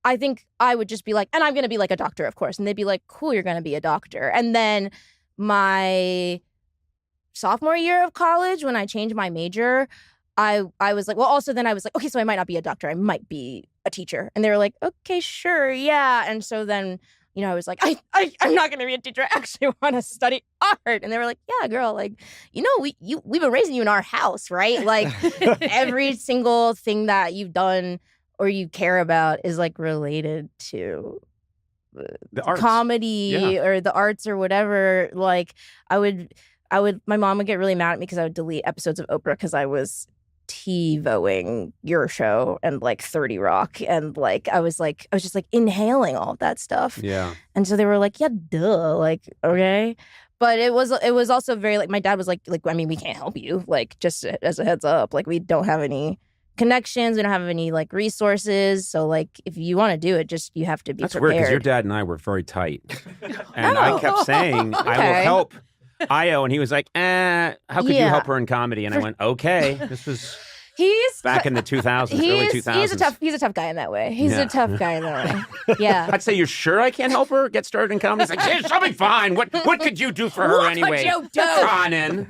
I think I would just be like, and I'm going to be like a doctor, of course. And they'd be like, cool, you're going to be a doctor. And then my sophomore year of college, when I changed my major, I was like, well, also then I was like, okay, so I might not be a doctor. I might be a teacher. And they were like, okay, sure, yeah. And so then, you know, I was like, I'm not going to be a teacher. I actually want to study art. And they were like, yeah, girl, like, you know, we've been raising you in our house, right? Like every single thing that you've done or you care about is like related to The arts. comedy or the arts or whatever. Like I would, my mom would get really mad at me because I would delete episodes of Oprah because I was TiVoing your show and like 30 Rock, and like I was just like inhaling all of that stuff. Yeah. And so they were like, yeah, duh, like, okay. But it was also very like, my dad was like, I mean, we can't help you, like, just as a heads up, like we don't have any connections, we don't have any like resources, so like if you want to do it, just you have to be That's prepared. weird because your dad and I were very tight, and I kept saying I will help Io, and he was like, how could you help her in comedy? And I went, okay. This was back in the 2000s, early 2000s. He's a tough guy in that way. He's a tough guy in that way. Yeah. I'd say, you're sure I can't help her get started in comedy? He's like, yeah, she'll be fine. What could you do for her anyway? What could you do? Conan.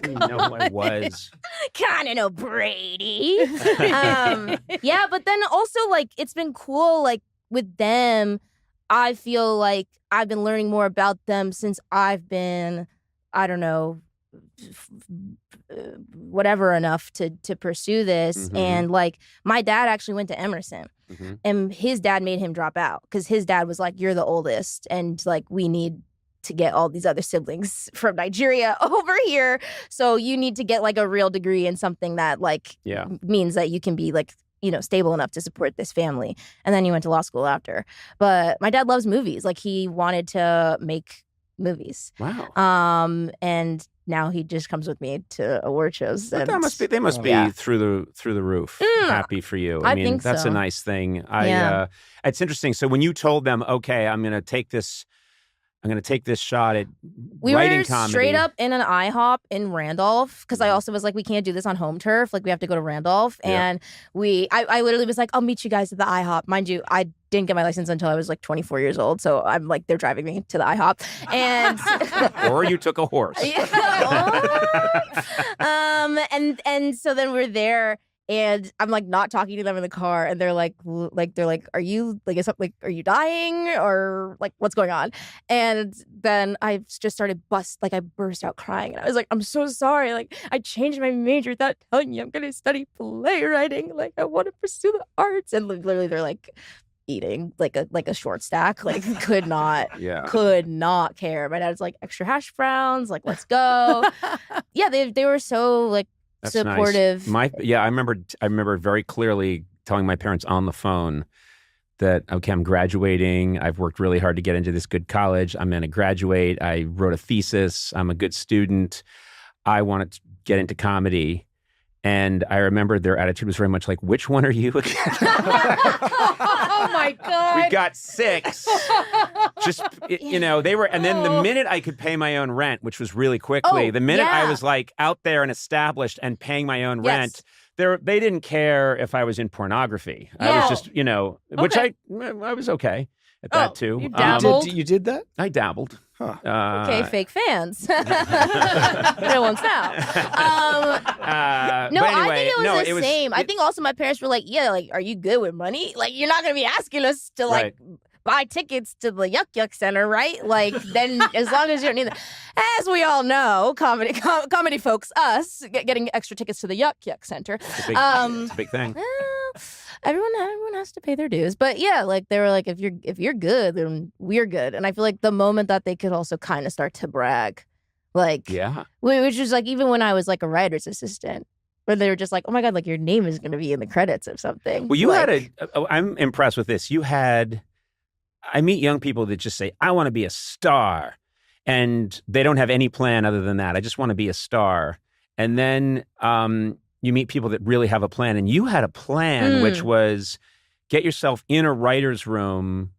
You know who I was. Conan O'Brien. Yeah, but then also like it's been cool like with them. I feel like I've been learning more about them since I've been, I don't know, whatever enough to pursue this. Mm-hmm. And like my dad actually went to Emerson, and his dad made him drop out because his dad was like, you're the oldest, and like we need to get all these other siblings from Nigeria over here, so you need to get like a real degree in something that like means that you can be like, you know, stable enough to support this family. And then he went to law school after. But my dad loves movies. Like he wanted to make movies. Wow. And now he just comes with me to award shows. But And they must be through the roof. Happy for you. I mean, think that's so. a nice thing. It's interesting. So when you told them, okay, I'm going to take this shot at we writing were comedy. straight up in an IHOP in Randolph because I also was like, we can't do this on home turf. Like we have to go to Randolph. And I literally was like, I'll meet you guys at the IHOP. Mind you, I didn't get my license until I was like 24 years old. So I'm like, they're driving me to the IHOP. And or you took a horse. And so then we're there. And I'm like not talking to them in the car, and they're like, are you like, is something like, are you dying or like what's going on? And then I just started I burst out crying, and I was like, I'm so sorry, like I changed my major without telling you I'm gonna study playwriting, like I want to pursue the arts. And literally they're like eating like a short stack, like could not care. My dad's like, extra hash browns, like let's go. They were so like. That's supportive. Nice. I remember very clearly telling my parents on the phone that, okay, I'm graduating. I've worked really hard to get into this good college. I'm going to graduate. I wrote a thesis. I'm a good student. I want to get into comedy. And I remember their attitude was very much like, which one are you again? Oh my God. We got 6. Just, you know, they were, and then the minute I could pay my own rent, which was really quickly, the minute I was like out there and established and paying my own rent, they didn't care if I was in pornography. I was just, you know, which I was okay. at that too. you dabbled. You did that? I dabbled. Huh. Okay, fake fans. No one's now. No, but anyway, I think it was no, the same. I think also my parents were like, yeah, like, are you good with money? Like, you're not going to be asking us to, like, buy tickets to the Yuck Yuck Center, right? Like, then as long as you don't need that. As we all know, comedy folks, us, getting extra tickets to the Yuck Yuck Center. It's a big thing. Everyone has to pay their dues. But yeah, like, they were like, if you're good, then we're good. And I feel like the moment that they could also kind of start to brag, like, which was like, even when I was like a writer's assistant, where they were just like, oh my God, like, your name is going to be in the credits of something. Well, you like, I'm impressed with this. I meet young people that just say, I want to be a star. And they don't have any plan other than that. I just want to be a star. And then you meet people that really have a plan. And you had a plan, which was get yourself in a writer's room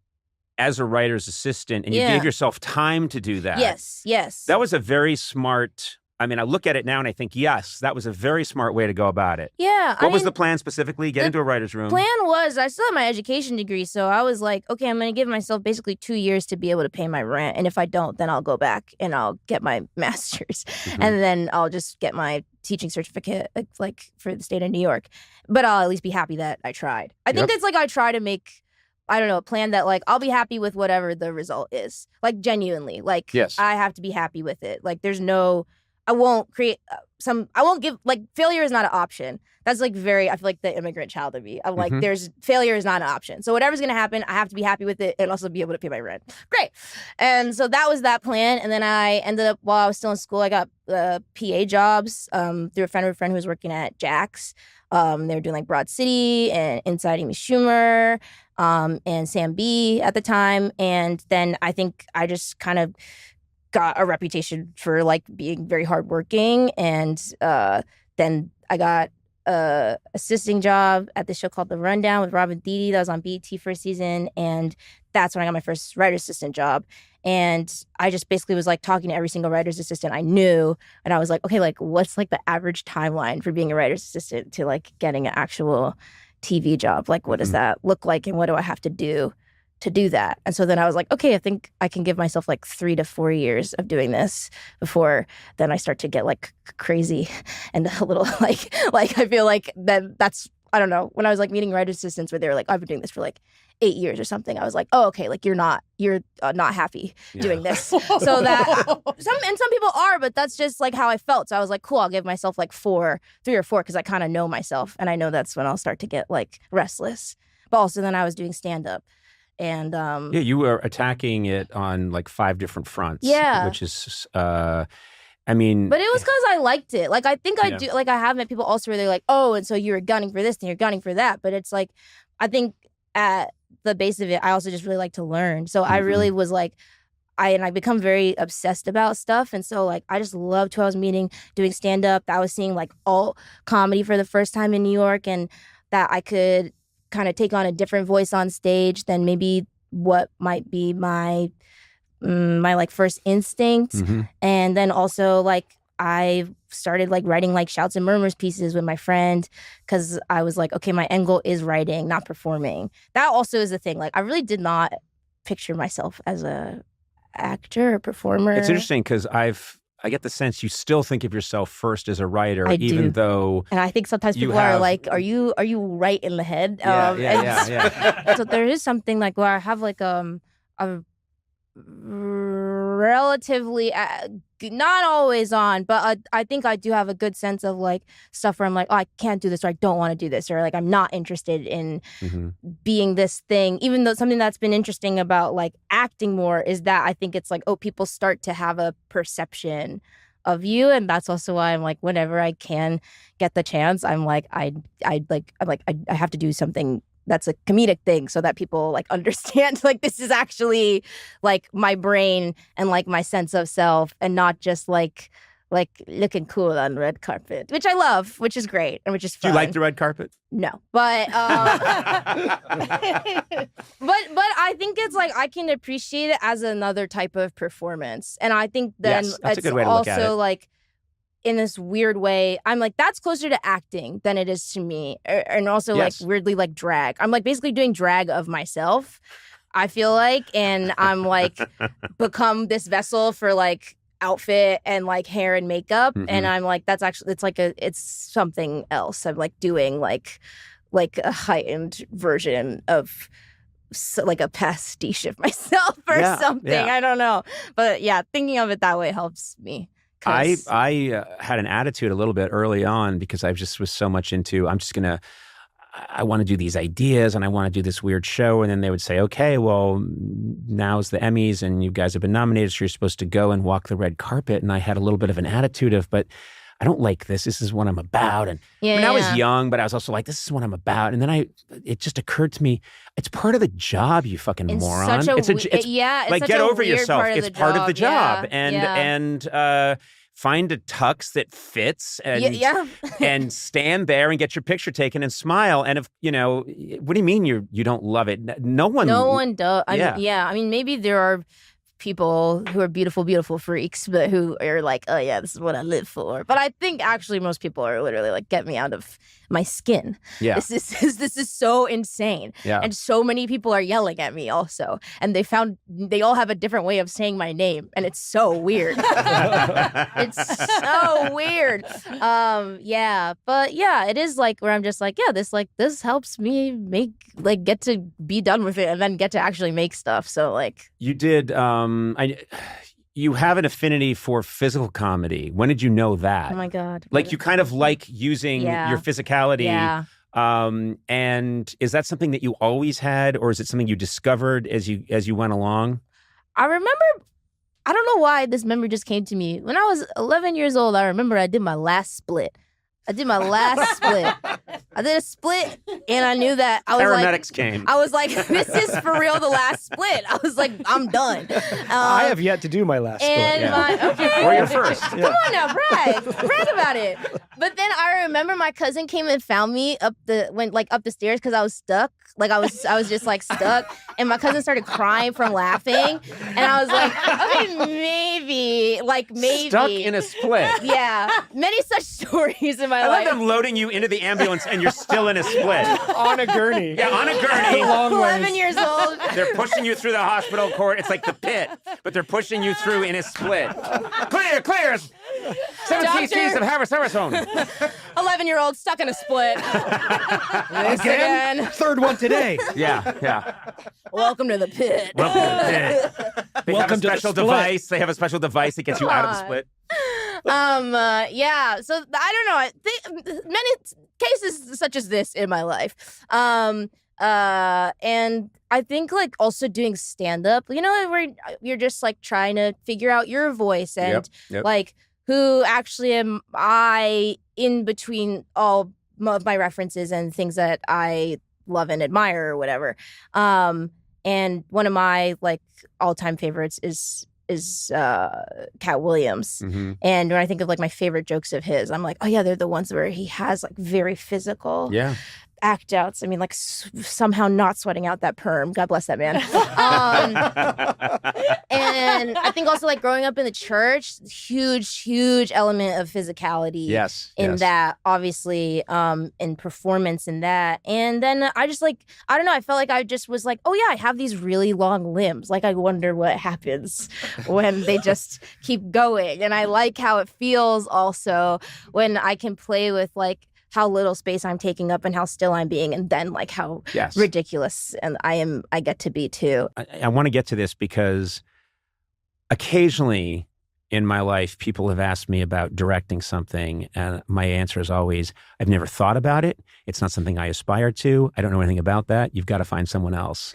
as a writer's assistant. And you gave yourself time to do that. Yes. That was a very smart... I mean, I look at it now and I think, yes, that was a very smart way to go about it. Yeah. What was the plan specifically? Get into a writer's room. Plan was, I still have my education degree, so I was like, okay, I'm going to give myself basically 2 years to be able to pay my rent. And if I don't, then I'll go back and I'll get my master's. And then I'll just get my teaching certificate, like, for the state of New York. But I'll at least be happy that I tried. I think that's like, I try to make, I don't know, a plan that, like, I'll be happy with whatever the result is. Like, genuinely. Like, I have to be happy with it. Like, there's no... I won't create I won't give, like, failure is not an option. That's like I feel like the immigrant child of me. I'm like, failure is not an option. So whatever's going to happen, I have to be happy with it and also be able to pay my rent. Great. And so that was that plan. And then I ended up, while I was still in school, I got PA jobs through a friend of a friend who was working at Jack's. They were doing like Broad City and Inside Amy Schumer and Sam B at the time. And then I think I just kind of got a reputation for, like, being very hardworking, and then I got a assisting job at this show called The Rundown with Robin Thede that was on BET for a season, and that's when I got my first writer's assistant job. And I just basically was like talking to every single writer's assistant I knew, and I was like, okay, like, what's like the average timeline for being a writer's assistant to, like, getting an actual TV job? Like, what does that look like, and what do I have to do that? And so then I was like, okay, I think I can give myself like 3 to 4 years of doing this before then I start to get like crazy and a little like I feel like that's, I don't know, when I was like meeting writer assistants where they were like, I've been doing this for like 8 years or something, I was like, oh, okay, like you're not happy doing this. So that some people are, but that's just like how I felt. So I was like, cool, I'll give myself like 3 or 4 because I kind of know myself, and I know that's when I'll start to get like restless. But also then I was doing stand-up. And you were attacking it on like 5 different fronts. Yeah, which is, I mean, but it was because I liked it. Like, I think I do. Like, I have met people also where they're like, oh, and so you were gunning for this and you're gunning for that. But it's like, I think at the base of it, I also just really like to learn. So I really was like, I become very obsessed about stuff. And so, like, I just loved who I was meeting doing stand up. I was seeing like alt comedy for the first time in New York, and that I could kind of take on a different voice on stage than maybe what might be my like first instinct. And then also, like, I started like writing like shouts and murmurs pieces with my friend because I was like, okay, my end goal is writing, not performing. That also is the thing. Like, I really did not picture myself as a actor or performer. It's interesting because I get the sense you still think of yourself first as a writer, even though. And I think sometimes people are like, "Are you right in the head?" Yeah. So there is something like where I have like a relatively not always on, but I think I do have a good sense of like stuff where I'm like, oh, I can't do this, or I don't want to do this, or like I'm not interested in being this thing. Even though something that's been interesting about like acting more is that I think it's like, oh, people start to have a perception of you, and that's also why I'm like, whenever I can get the chance, I'm like, I have to do something that's a comedic thing so that people like understand like this is actually like my brain and like my sense of self, and not just like looking cool on the red carpet, which I love, which is great and which is fun. Do you like the red carpet? No, but but I think it's like I can appreciate it as another type of performance, and I think then that's it's a good way to look at it. also like in this weird way, I'm like, that's closer to acting than it is to me. And also like weirdly like drag. I'm like basically doing drag of myself. I feel like, and I'm like become this vessel for like outfit and like hair and makeup, and I'm like that's actually it's something else. I'm like doing like a heightened version of like a pastiche of myself or something. I don't know, but yeah, thinking of it that way helps me. I had an attitude a little bit early on because I just was so much into I want to do these ideas and I want to do this weird show. And then they would say, okay, well, now's the Emmys and you guys have been nominated. So you're supposed to go and walk the red carpet. And I had a little bit of an attitude of, but I don't like this. This is what I'm about. And I was young, but I was also like, this is what I'm about. And then it just occurred to me, it's part of the job, you fucking moron. It's like, get over yourself. It's part of the job. And find a tux that fits and stand there and get your picture taken and smile. And if, what do you mean you don't love it? No one does. I mean, maybe there are people who are beautiful freaks, but who are like, oh yeah, this is what I live for. But I think actually most people are literally like, get me out of my skin. Yeah. This is so insane. Yeah. And so many people are yelling at me also. And they all have a different way of saying my name. And it's so weird. It's so weird. But yeah, it is like where I'm just like, yeah, this helps me get to be done with it and then get to actually make stuff. So like you did you have an affinity for physical comedy. When did you know that? Oh my God. Like you kind of like using your physicality. Yeah. And is that something that you always had, or is it something you discovered as you went along? I remember, I don't know why this memory just came to me. When I was 11 years old, I remember I did my last split. I did a split, and I knew that paramedics came. I was like, this is for real the last split. I was like, I'm done. I have yet to do my last split. Or your first. Come on now, brag about it. But then I remember my cousin came and found me up the stairs because I was stuck. Like I was just like stuck, and my cousin started crying from laughing, and I was like, okay, maybe stuck in a split. Yeah, many such stories in my life. I love them loading you into the ambulance and you're still in a split. On a gurney. Yeah, on a gurney. 11 years old. They're pushing you through the hospital court. It's like the pit, but they're pushing you through in a split. Clear. 7 cc's of Harris-Harrison. 11-year-old stuck in a split. Again? Third one today. Yeah. Welcome to the pit. Welcome to the pit. They have a special device. They have a special device that gets you out of the split. Yeah. So I don't know. Many cases such as this in my life. And I think like also doing stand up, where you're just like trying to figure out your voice and like who actually am I in between all of my references and things that I love and admire or whatever. And one of my like all-time favorites is Cat Williams. Mm-hmm. And when I think of like my favorite jokes of his, I'm like, oh yeah, they're the ones where he has like very physical act outs. I mean, like somehow not sweating out that perm. God bless that man. And I think also like growing up in the church, huge element of physicality. That obviously, in performance in that. And then I just like, I don't know, I felt like I just was like, oh yeah, I have these really long limbs. Like I wonder what happens when they just keep going. And I like how it feels also when I can play with like how little space I'm taking up and how still I'm being, and then like how ridiculous and I get to be too. I want to get to this because occasionally in my life, people have asked me about directing something, and my answer is always, I've never thought about it. It's not something I aspire to. I don't know anything about that. You've got to find someone else.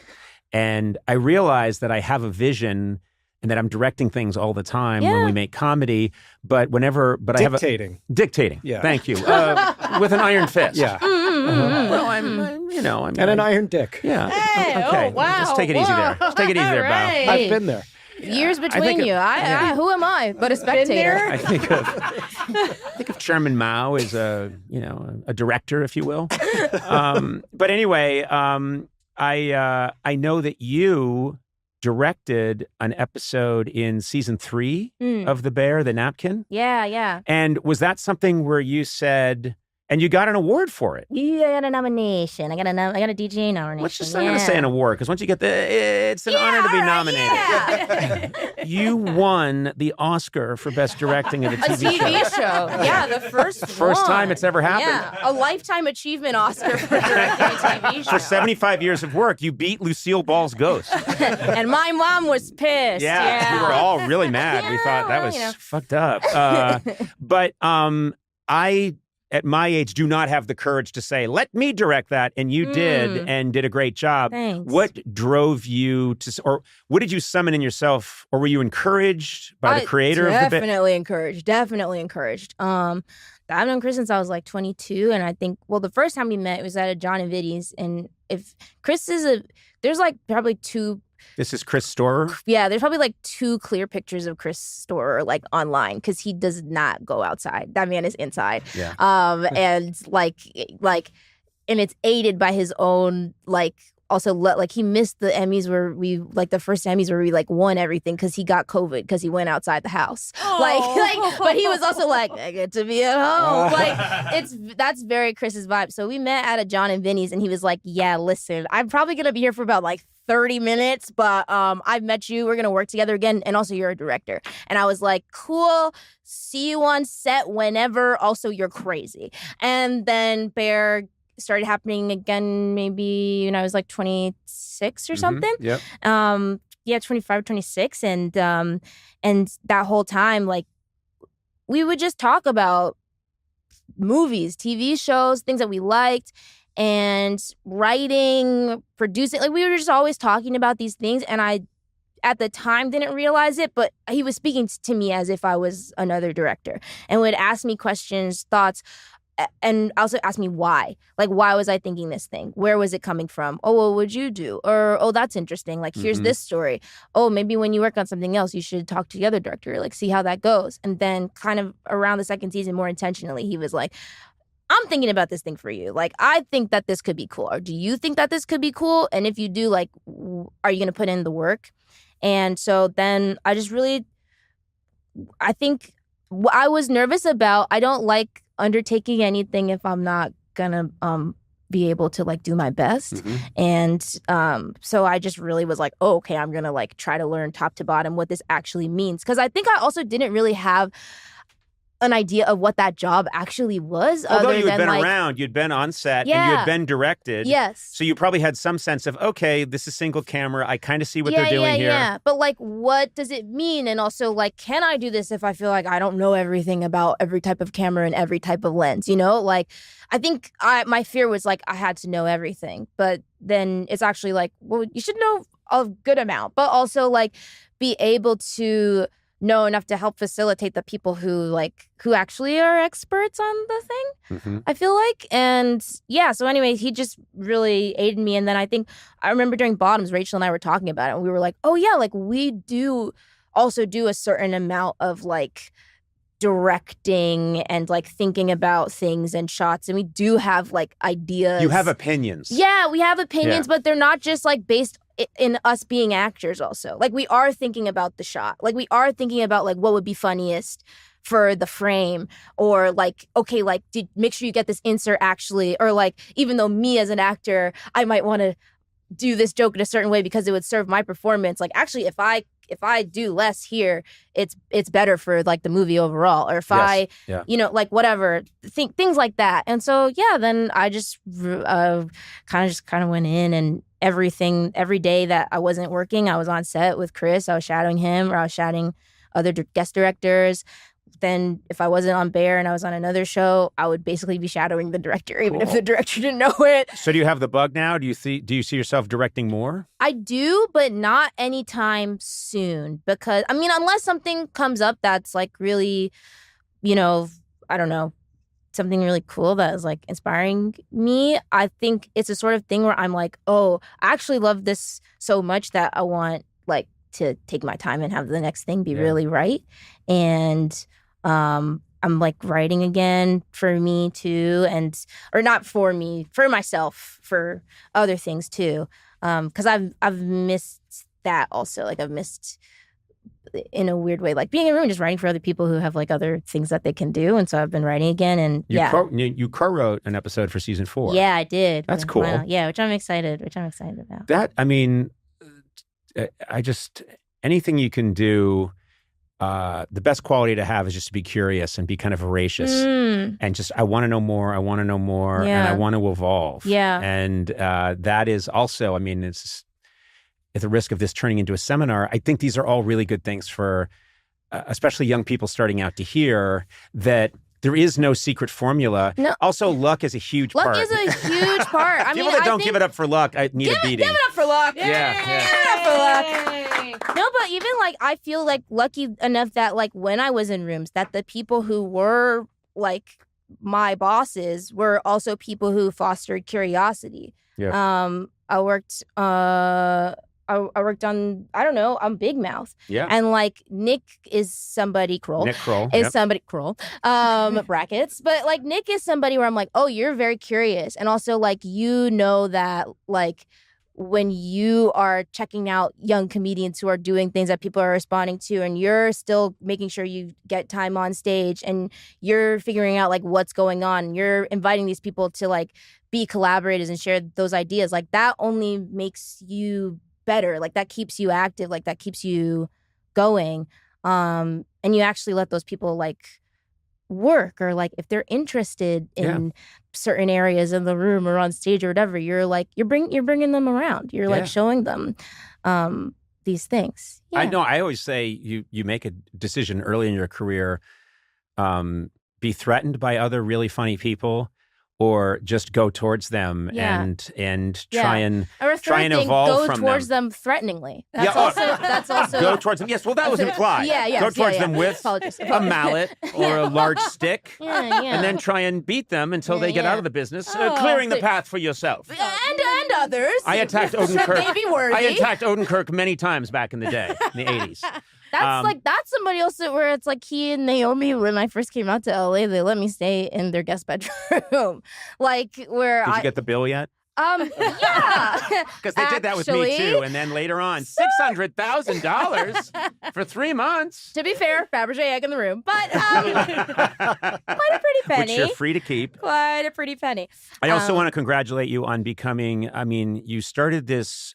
And I realize that I have a vision and that I'm directing things all the time when we make comedy, but dictating. Dictating. Yeah. Thank you. With an iron fist. Yeah. Well, I'm and an iron dick. Yeah. Hey, okay. Oh, wow. Just take it easy there. Just take it easy there, Bao. I've been there. Years between you. Who am I but a spectator? I think of Chairman Mao as a director, if you will. But anyway, I know that you directed an episode in season 3 of The Bear, The Napkin. Yeah. And was that something where you said, And you got an award for it. Yeah, I got a nomination. I got a DJ nomination. Let's just, I'm going to say an award, because once you get it's an honor to be nominated. Yeah. You won the Oscar for Best Directing of a TV show. Yeah, the first time it's ever happened. Yeah, a Lifetime Achievement Oscar for directing a TV show. For 75 years of work, you beat Lucille Ball's Ghost. And my mom was pissed. Yeah, we were all really mad. We thought that was fucked up. But I, at my age, do not have the courage to say, let me direct that. And you did, and did a great job. Thanks. What drove you to, or what did you summon in yourself? Or were you encouraged by the creator of the bit? Definitely encouraged. I've known Chris since I was like 22. And I think, the first time we met was at a John and Viddy's. And if Chris there's like probably two. This is Chris Storer? Yeah, there's probably like 2 clear pictures of Chris Storer like online, because he does not go outside. That man is inside. Yeah. And and it's aided by his own also he missed the Emmys where we the first Emmys where we won everything because he got COVID because he went outside the house. But he was also I get to be at home. That's very Chris's vibe. So we met at a John and Vinny's, and he was like, yeah, listen, I'm probably gonna be here for about 30 minutes, but I've met you. We're going to work together again. And also, you're a director. And I was like, cool. See you on set whenever. Also, you're crazy. And then Bear started happening again maybe when I was 26 or something. Yep. 25, 26. And that whole time, we would just talk about movies, TV shows, things that we liked. And writing, producing, we were just always talking about these things. And I, at the time, didn't realize it, but he was speaking to me as if I was another director and would ask me questions, thoughts, and also ask me why. Why was I thinking this thing? Where was it coming from? Oh, what would you do? Or, oh, that's interesting. Here's this story. Oh, maybe when you work on something else, you should talk to the other director, see how that goes. And then kind of around the second season, more intentionally, he was like, I'm thinking about this thing for you. I think that this could be cool. Or do you think that this could be cool? And if you do, are you going to put in the work? And so then I just really, I think what I was nervous about, I don't like undertaking anything if I'm not going to be able to do my best. And so I just really was oh, okay, I'm going to try to learn top to bottom what this actually means. Because I think I also didn't really have an idea of what that job actually was. Although you had been around, you'd been on set, and you had been directed. Yes. So you probably had some sense of, okay, this is single camera. I kind of see what they're doing here. Yeah. But what does it mean? And also can I do this if I feel I don't know everything about every type of camera and every type of lens, I think my fear was I had to know everything. But then it's actually well, you should know a good amount, but also be able to know enough to help facilitate the people who actually are experts on the thing, I feel and so anyway, he just really aided me. And then I remember during Bottoms, Rachel and I were talking about it, and we were oh yeah, we do also do a certain amount of directing and thinking about things and shots, and we do have ideas. You have opinions. Yeah, we have opinions, but they're not just based in us being actors also. We are thinking about the shot. We are thinking about what would be funniest for the frame, or okay, make sure you get this insert actually, or even though me as an actor, I might want to do this joke in a certain way because it would serve my performance. Actually, if I do less here, it's better for the movie overall. Or if whatever, things like that. And so then I just kind of went in, and every day that I wasn't working, I was on set with Chris. I was shadowing him, or I was shadowing other guest directors. Then if I wasn't on Bear and I was on another show, I would basically be shadowing the director, even if the director didn't know it. So do you have the bug now? Do you see yourself directing more? I do, but not anytime soon, because unless something comes up that's really, I don't know, something really cool that is inspiring me. I think it's a sort of thing where I'm oh, I actually love this so much that I want to take my time and have the next thing be really right. And I'm writing again for me too, or not for me, for myself, for other things too. Because I've missed that also. I've missed in a weird way. Like being in a room, just writing for other people who have like other things that they can do. And so I've been writing again. And You co-wrote an episode for season 4. Yeah, I did. That's cool. Yeah, which I'm excited about. That, I mean, I just, anything you can do, the best quality to have is just to be curious and be kind of voracious and just, I want to know more, and I want to evolve. Yeah. And that is also, I mean, it's at the risk of this turning into a seminar, I think these are all really good things for especially young people starting out to hear that there is no secret formula. No. Also, luck is a huge part. Luck is a huge part. I People mean, that don't think, give it up for luck, I need a beating. Give it up for luck. Yeah. Give it up for luck. No, but even like I feel like lucky enough that like when I was in rooms, that the people who were like my bosses were also people who fostered curiosity. Yeah. I worked on, I don't know, on Big Mouth. Yeah. And like Nick is somebody, Kroll. Nick Kroll. Is somebody, Kroll, brackets. But like Nick is somebody where I'm like, oh, you're very curious. And also like, you know that like when you are checking out young comedians who are doing things that people are responding to and you're still making sure you get time on stage and you're figuring out like what's going on, you're inviting these people to like be collaborators and share those ideas, like that only makes you better. Like that keeps you active, like that keeps you going. And you actually let those people like work, or like if they're interested in certain areas in the room or on stage or whatever, you're like you're bringing them around. You're like showing them these things. Yeah. I know. I always say you make a decision early in your career, be threatened by other really funny people, or just go towards them and try and evolve from them. Go towards them threateningly. That's also go towards them. Yes, well, that was implied. Go towards them with a mallet or a large stick, and then try and beat them until they get out of the business, clearing the path for yourself. And others. I attacked Odenkirk. Maybe worthy. I attacked Odenkirk many times back in the day, in the 80s. That's somebody else where it's like he and Naomi, when I first came out to LA, they let me stay in their guest bedroom. Like where Did you get the bill yet? Yeah. Because they did that with me too. And then later on, $600,000 for 3 months. To be fair, Fabergé egg in the room. But quite a pretty penny. Which you're free to keep. Quite a pretty penny. I also want to congratulate you on becoming, I mean, you started this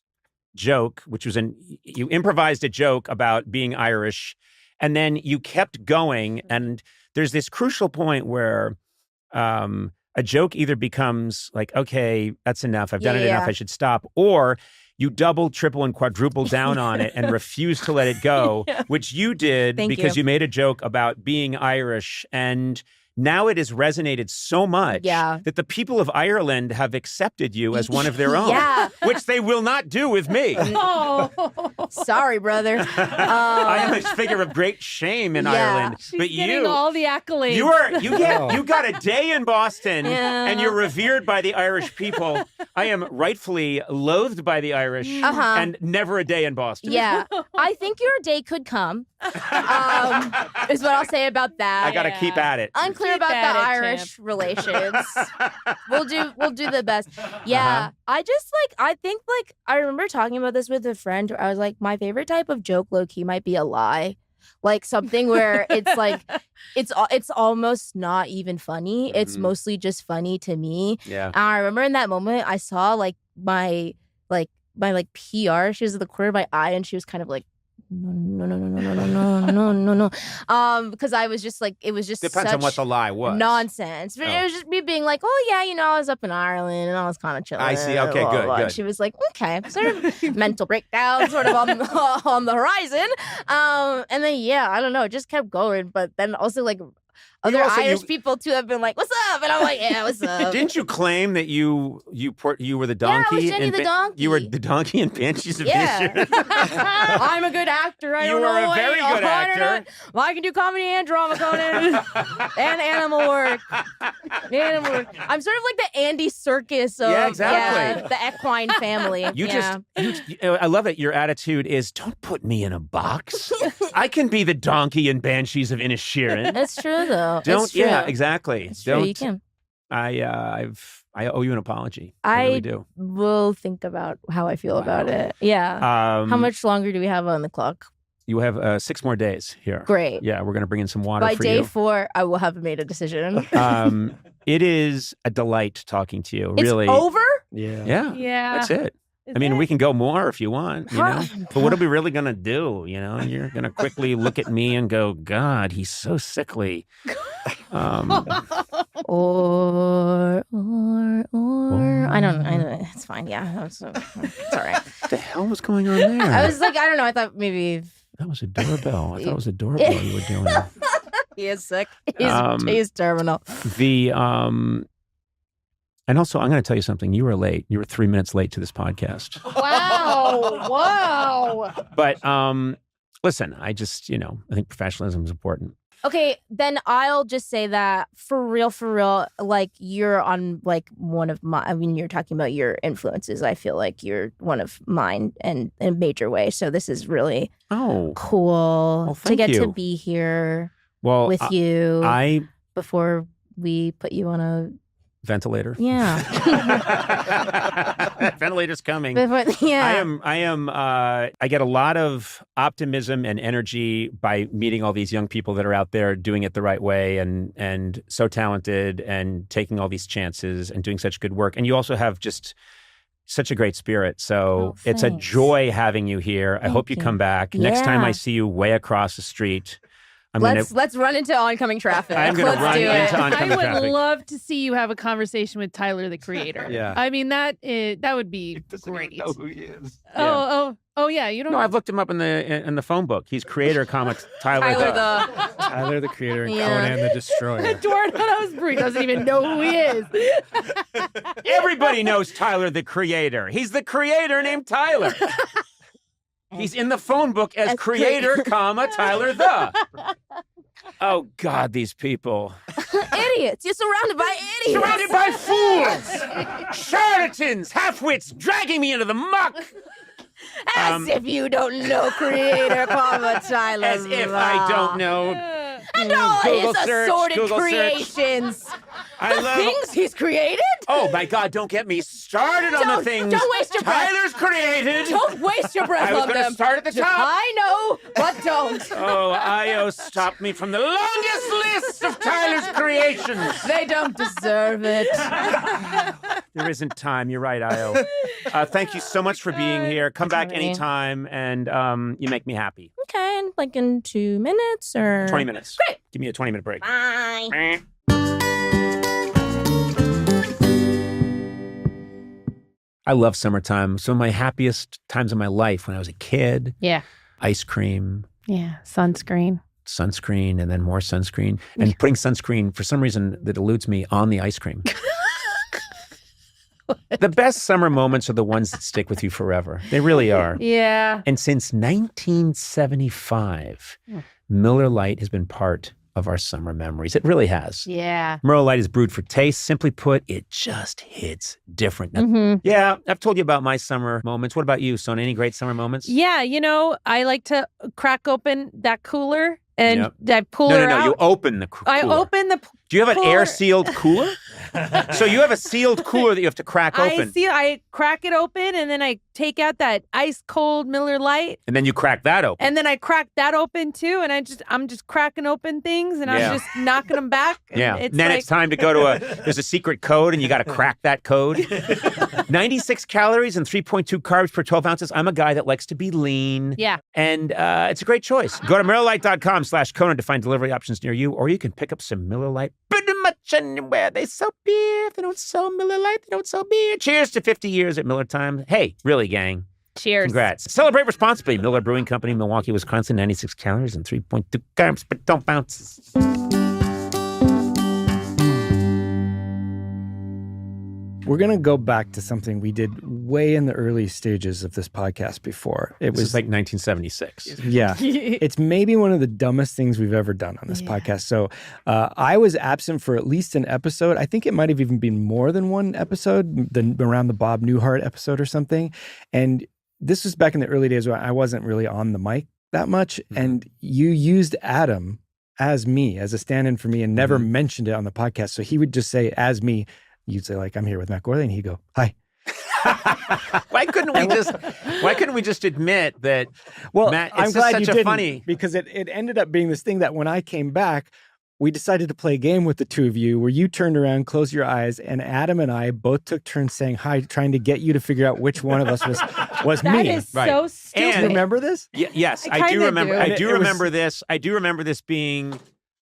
joke, which was you improvised a joke about being Irish, and then you kept going. And there's this crucial point where a joke either becomes like, okay, that's enough. I've done it enough. I should stop. Or you double, triple, and quadruple down on it and refuse to let it go, which you did because you made a joke about being Irish. And now it has resonated so much that the people of Ireland have accepted you as one of their own, which they will not do with me. Oh, sorry, brother. I am a figure of great shame in Ireland. She's but getting you, all the accolades. You got a day in Boston, and you're revered by the Irish people. I am rightfully loathed by the Irish, and never a day in Boston. Yeah, I think your day could come. Is what I'll say about that. I got to keep at it. Unclear about the Irish relations. We'll do the best. Yeah. I think I remember talking about this with a friend where I was like, my favorite type of joke low-key might be a lie. Like something where it's like it's almost not even funny. It's mostly just funny to me. Yeah. And I remember in that moment I saw like my PR, she was at the corner of my eye and she was kind of like, no. Because I was just like, it was just depends on what the lie was. Nonsense. But it was just me being like, oh yeah, I was up in Ireland and I was kind of chilling. I see. Okay, good. And she was like, okay, sort of mental breakdown, sort of on the horizon. And then I don't know, it just kept going. But then also like other Irish people too have been like, "What's up?" And I'm like, "Yeah, what's up?" Didn't you claim that you were the donkey? Yeah, I was Jenny the donkey. You were the donkey in Banshees of Inisherin. I'm a good actor. You were a very good actor. Well, I can do comedy and drama, Conan, and animal work. I'm sort of like the Andy Serkis of the equine family. I love it. Your attitude is, don't put me in a box. I can be the donkey in Banshees of Inisherin. That's true, though. Don't. Yeah, exactly. It's true, you can. I owe you an apology. I really do. Will think about how I feel about it. Yeah. How much longer do we have on the clock? You have 6 more days here. Great. Yeah, we're going to bring in some water By for day you. 4, I will have made a decision. It is a delight talking to you. It's Really. over? Yeah. Yeah. That's it. Is I mean, it? we can go more if you want, you know. But what are we really going to do, you know? You're going to quickly look at me and go, God, he's so sickly. Or I don't know. It's fine. Yeah, it's all right. What the hell was going on there? I was like, I don't know. I thought maybe That was a doorbell. I thought it was a doorbell you were doing. he is sick. He's terminal. And also, I'm going to tell you something. You were late. You were 3 minutes late to this podcast. Wow. But listen, I just, I think professionalism is important. Okay, then I'll just say that for real, like you're on like one of my, you're talking about your influences. I feel like you're one of mine and in a major way. So this is really cool to thank get you. to be here With you I before we put you on a ventilator. Yeah. Ventilator's coming. Yeah. I get a lot of optimism and energy by meeting all these young people that are out there doing it the right way and so talented and taking all these chances and doing such good work. And you also have just such a great spirit. So it's a joy having you here. I hope you come back. Next time I see you way across the street, Let's run into oncoming traffic. I'm going to run into oncoming I traffic. would love to see you have a conversation with Tyler, the creator. Yeah. I mean, that would be great. Know who he is. Oh, yeah. You don't No, know. I've looked him up in the phone book. He's creator comics Tyler the. Tyler, the creator, and Conan the Destroyer. Eduardo doesn't even know who he is. Everybody knows Tyler the creator. He's the creator named Tyler. He's in the phone book as creator, Tyler the. Oh, God, these people. Idiots. You're surrounded by idiots. Surrounded by fools, charlatans, half-wits, dragging me into the muck. As if you don't know creator, Tyler. As if I don't know. And all Google his search, assorted Google search. creations. I The love things he's created? Oh, my God, don't get me started on the things Don't waste your breath. Tyler's created. Don't waste your breath I was on gonna them. start at the top. I know, but don't. Oh, Io stopped me from the longest list of Tyler's creations. They don't deserve it. There isn't time. You're right, Io. Thank you so much for being here. Come back anytime, and you make me happy. Okay, like in 2 minutes or 20 minutes. Great. Give me a 20-minute break. Bye. I love summertime. Some of my happiest times of my life when I was a kid. Yeah. Ice cream, Yeah. Sunscreen. sunscreen, and then more sunscreen. And putting sunscreen, for some reason that eludes me, on the ice cream. The best summer moments are the ones that stick with you forever. They really are. Yeah. And since 1975, Miller Lite has been part of our summer memories. It really has. Yeah. Miller Lite is brewed for taste. Simply put, it just hits different. Now, Mhm. yeah, I've told you about my summer moments. What about you, Son? Any great summer moments? Yeah. I like to crack open that cooler and Yep. that pull No, her out. you open the cooler. I open the Do you have an cooler. air-sealed cooler? So you have a sealed cooler that you have to crack open. I crack it open and then I take out that ice cold Miller Lite And then you crack that open. and then I crack that open too and I'm just cracking open things and Yeah. I'm just knocking them back. And Yeah. It's Then like, it's time to go to there's a secret code and you got to crack that code. 96 calories and 3.2 carbs per 12 ounces. I'm a guy that likes to be lean. Yeah. And it's a great choice. Go to MillerLite.com/Conan to find delivery options near you, or you can pick up some Miller Lite pretty much anywhere. They sell beer. If they don't sell Miller Lite, they don't sell beer. Cheers to 50 years at Miller Time. Hey, really, gang. Cheers. Congrats. Celebrate responsibly. Miller Brewing Company, Milwaukee, Wisconsin. 96 calories and 3.2 carbs per 12 ounces. We're going to go back to something we did way in the early stages of this podcast before. It This was is like 1976. Yeah. It's maybe one of the dumbest things we've ever done on this podcast. So I was absent for at least an episode. I think it might have even been more than one episode, around the Bob Newhart episode or something. And this was back in the early days when I wasn't really on the mic that much. And you used Adam as me, as a stand-in for me, and never mentioned it on the podcast. So he would just say, as me. You'd say, like, I'm here with Matt Gorley, and he'd go, hi. Why couldn't we just admit that? Well, Matt, I'm it's glad just you such a didn't, funny. because it ended up being this thing that when I came back, we decided to play a game with the two of you where you turned around, closed your eyes, and Adam and I both took turns saying hi, trying to get you to figure out which one of us was That me. is so stupid. Do you remember this? Yes, I I do kinda remember. do. I And do it was- remember this. I do remember this being,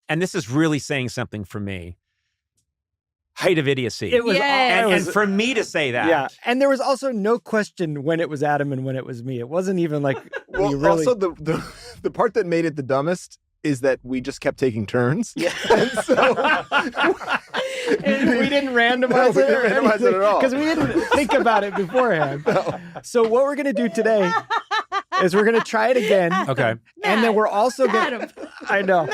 and this is really saying something for me. Height of idiocy. It was, Yes. and for me to say that. yeah. And there was also no question when it was Adam and when it was me. It wasn't even like Well, we really. also the part that made it the dumbest is that we just kept taking turns. Yeah. And so And we didn't randomize No, we it. didn't randomize it at all. Because we didn't think about it beforehand. So what we're gonna do today is we're gonna try it again. Okay. And then we're also gonna. Adam. I know.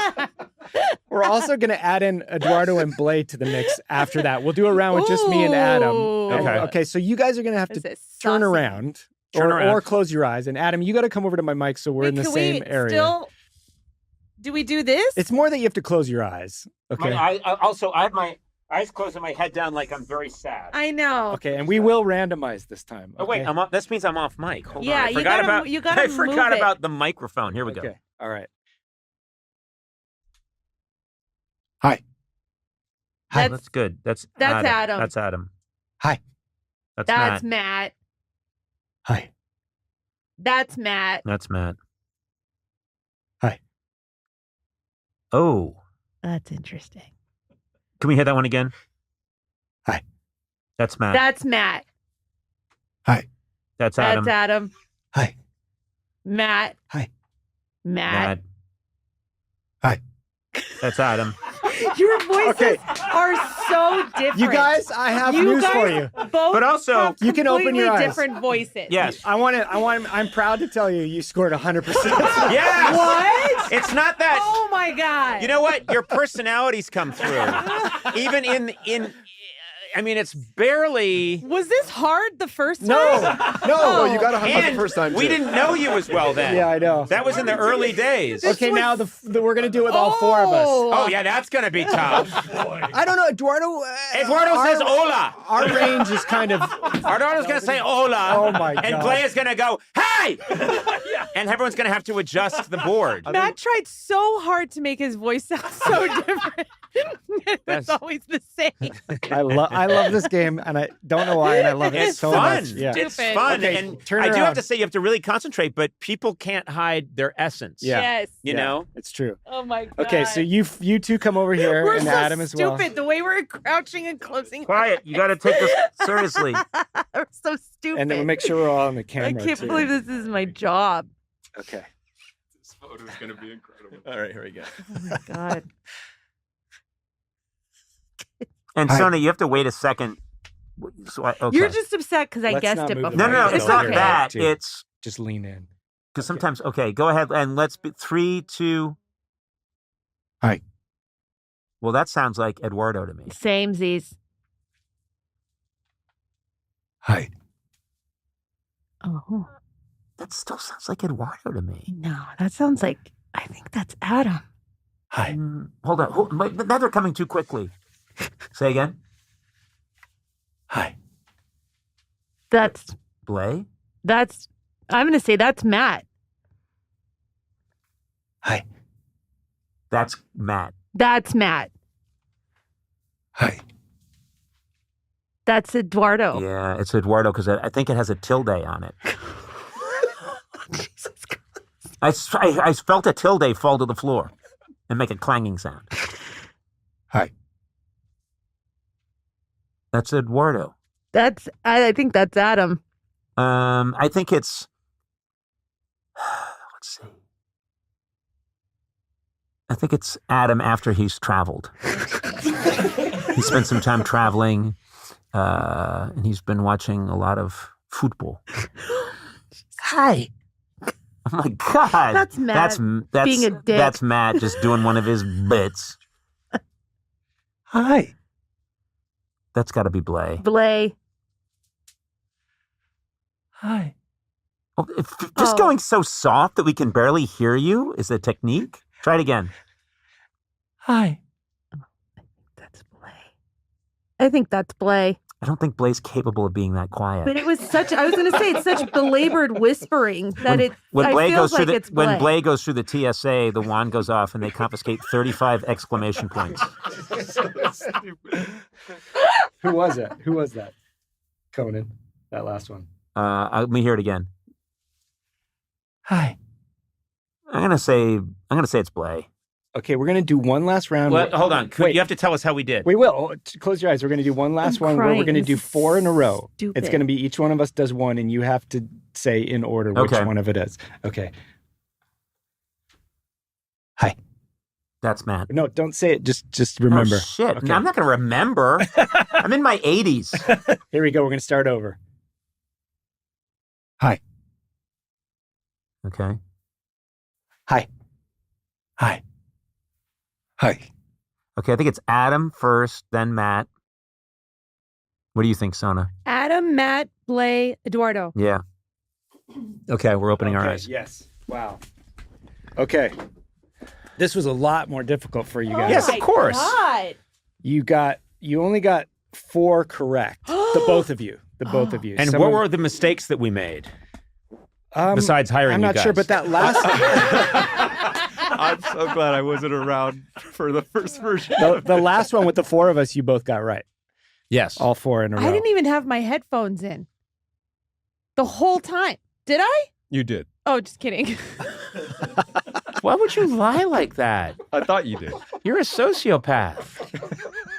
We're also gonna add in Eduardo and Blay to the mix after that. We'll do a round with just me and Adam. Ooh. And- Okay. Okay. So you guys are gonna have This to is turn saucy. around. Turn or, around. or close your eyes. And Adam, you got to come over to my mic so we're Wait, in the can same we area. Still, do we do this? It's more that you have to close your eyes. Okay. I have my eyes closed and my head down like I'm very sad. I know. Okay, and we will randomize this time. Oh wait, okay? I'm off. This means I'm off mic. Hold Yeah, on. I you forgot gotta- about. you gotta I forgot move it. about the microphone. Here we go. Okay. All right. Hi. That's, That's good. That's Adam. That's Adam. Hi. That's that's Matt. Matt. Hi. That's Matt. That's Matt. Hi. Oh, That's interesting. can we hear that one again? Hi. That's Matt. That's Matt. Hi. That's Adam. That's Adam. Hi. Matt. Hi. Matt. Hi. That's Adam. Your voices Okay. are so different. You guys, I have You news guys for you. Both But also- have You can open your completely eyes. different voices. Yes. I'm proud to tell you, you scored 100%. Yes. What? It's not that. Oh my God. You know what? Your personalities come through. Even in. I mean, it's barely. Was this hard the first time? No, you got 100 And the first time too. we didn't know you as well then. Yeah, I know. That was in the early days. Okay, now we're going to do it with all four of us. Oh yeah, that's gonna be tough. I don't know, Eduardo. Eduardo says hola. Our range is kind of. Eduardo's gonna say hola. Oh my And God. Blay is gonna go hey, and everyone's gonna have to adjust the board. Matt tried so hard to make his voice sound so different. It was That's- always the same. I love this game, and I don't know why, and I love it It's so fun. much. Yeah. It's Stupid. fun. Okay, And turn I do around. have to say you have to really concentrate, but people can't hide their essence. Yeah. Yes. You Yeah, know? it's true. Oh my God. Okay, so you two come over here, We're and so Adam as well. stupid. The way we're crouching and closing. Quiet. You gotta take this seriously. We're so stupid. And then we'll make sure we're all on the I camera. can't too. believe this is my job. Okay. This photo's going to be incredible. All right, here we go. Oh my God. And Hi. Sona, you have to wait a second. So okay. You're just upset because I Let's guessed not it move before. it no. right It's over not here. that. Too. It's Just lean in. because sometimes. Okay, go ahead and let's be 3, 2. Hi. Well, that sounds like Eduardo to me. Same Z's. Hi. Oh That still sounds like Eduardo to me. no, that sounds like I think that's Adam. Hi. Hold on. Now they're coming too quickly. Say again. Hi. That's Blay. I'm gonna say that's Matt. Hi. That's Matt. That's Matt. Hi. That's Eduardo. Yeah, it's Eduardo because I think it has a tilde on it. I felt a tilde fall to the floor and make a clanging sound. Hi. That's Eduardo. I think that's Adam. I think it's. Let's see. I think it's Adam after he's traveled. He spent some time traveling, and he's been watching a lot of football. Hi. Oh my God! That's Matt That's being a dick. That's Matt just doing one of his bits. Hi. That's got to be Blay. Blay. Hi. Oh, just Oh. going so soft that we can barely hear you is a technique. Try it again. Hi. That's Blay. I think that's Blay. I don't think Blae's capable of being that quiet. But it was such, I was going to say, it's such belabored whispering that when I Blae feel goes like through it's when Blae. Blae goes through the TSA, the wand goes off and they confiscate 35 exclamation points. Who was it? Who was that? Conan, that last one. Let me hear it again. Hi. I'm gonna say it's Blae. Okay, we're gonna do one last round. Well, hold on. Wait. You have to tell us how we did. We will. Close your eyes. We're going to do one last one where we're going to do 4 in a row. Stupid. It's going to be each one of us does one, and you have to say in order which Okay. one of it is. Okay. Hi. That's Matt. No, don't say it. Just remember. Oh, shit. Okay. No, I'm not going to remember. I'm in my 80s. Here we go. We're going to start over. Hi. Okay. Hi. Hi. Hi. Okay, I think it's Adam first, then Matt. What do you think, Sona? Adam, Matt, Blae, Eduardo. Yeah. Okay, we're opening our Okay, eyes. Yes. Wow. Okay. This was a lot more difficult for you guys. Yes, of course. God. You only got 4 correct. The both of you. And what were the mistakes that we made? Besides hiring I'm you not guys? sure, but that last I'm so glad I wasn't around for the first version. the last one with the 4 of us, you both got right. Yes. All 4 in a row. I didn't even have my headphones in the whole time. Did I? You did. Oh, just kidding. Why would you lie like that? I thought you did. You're a sociopath.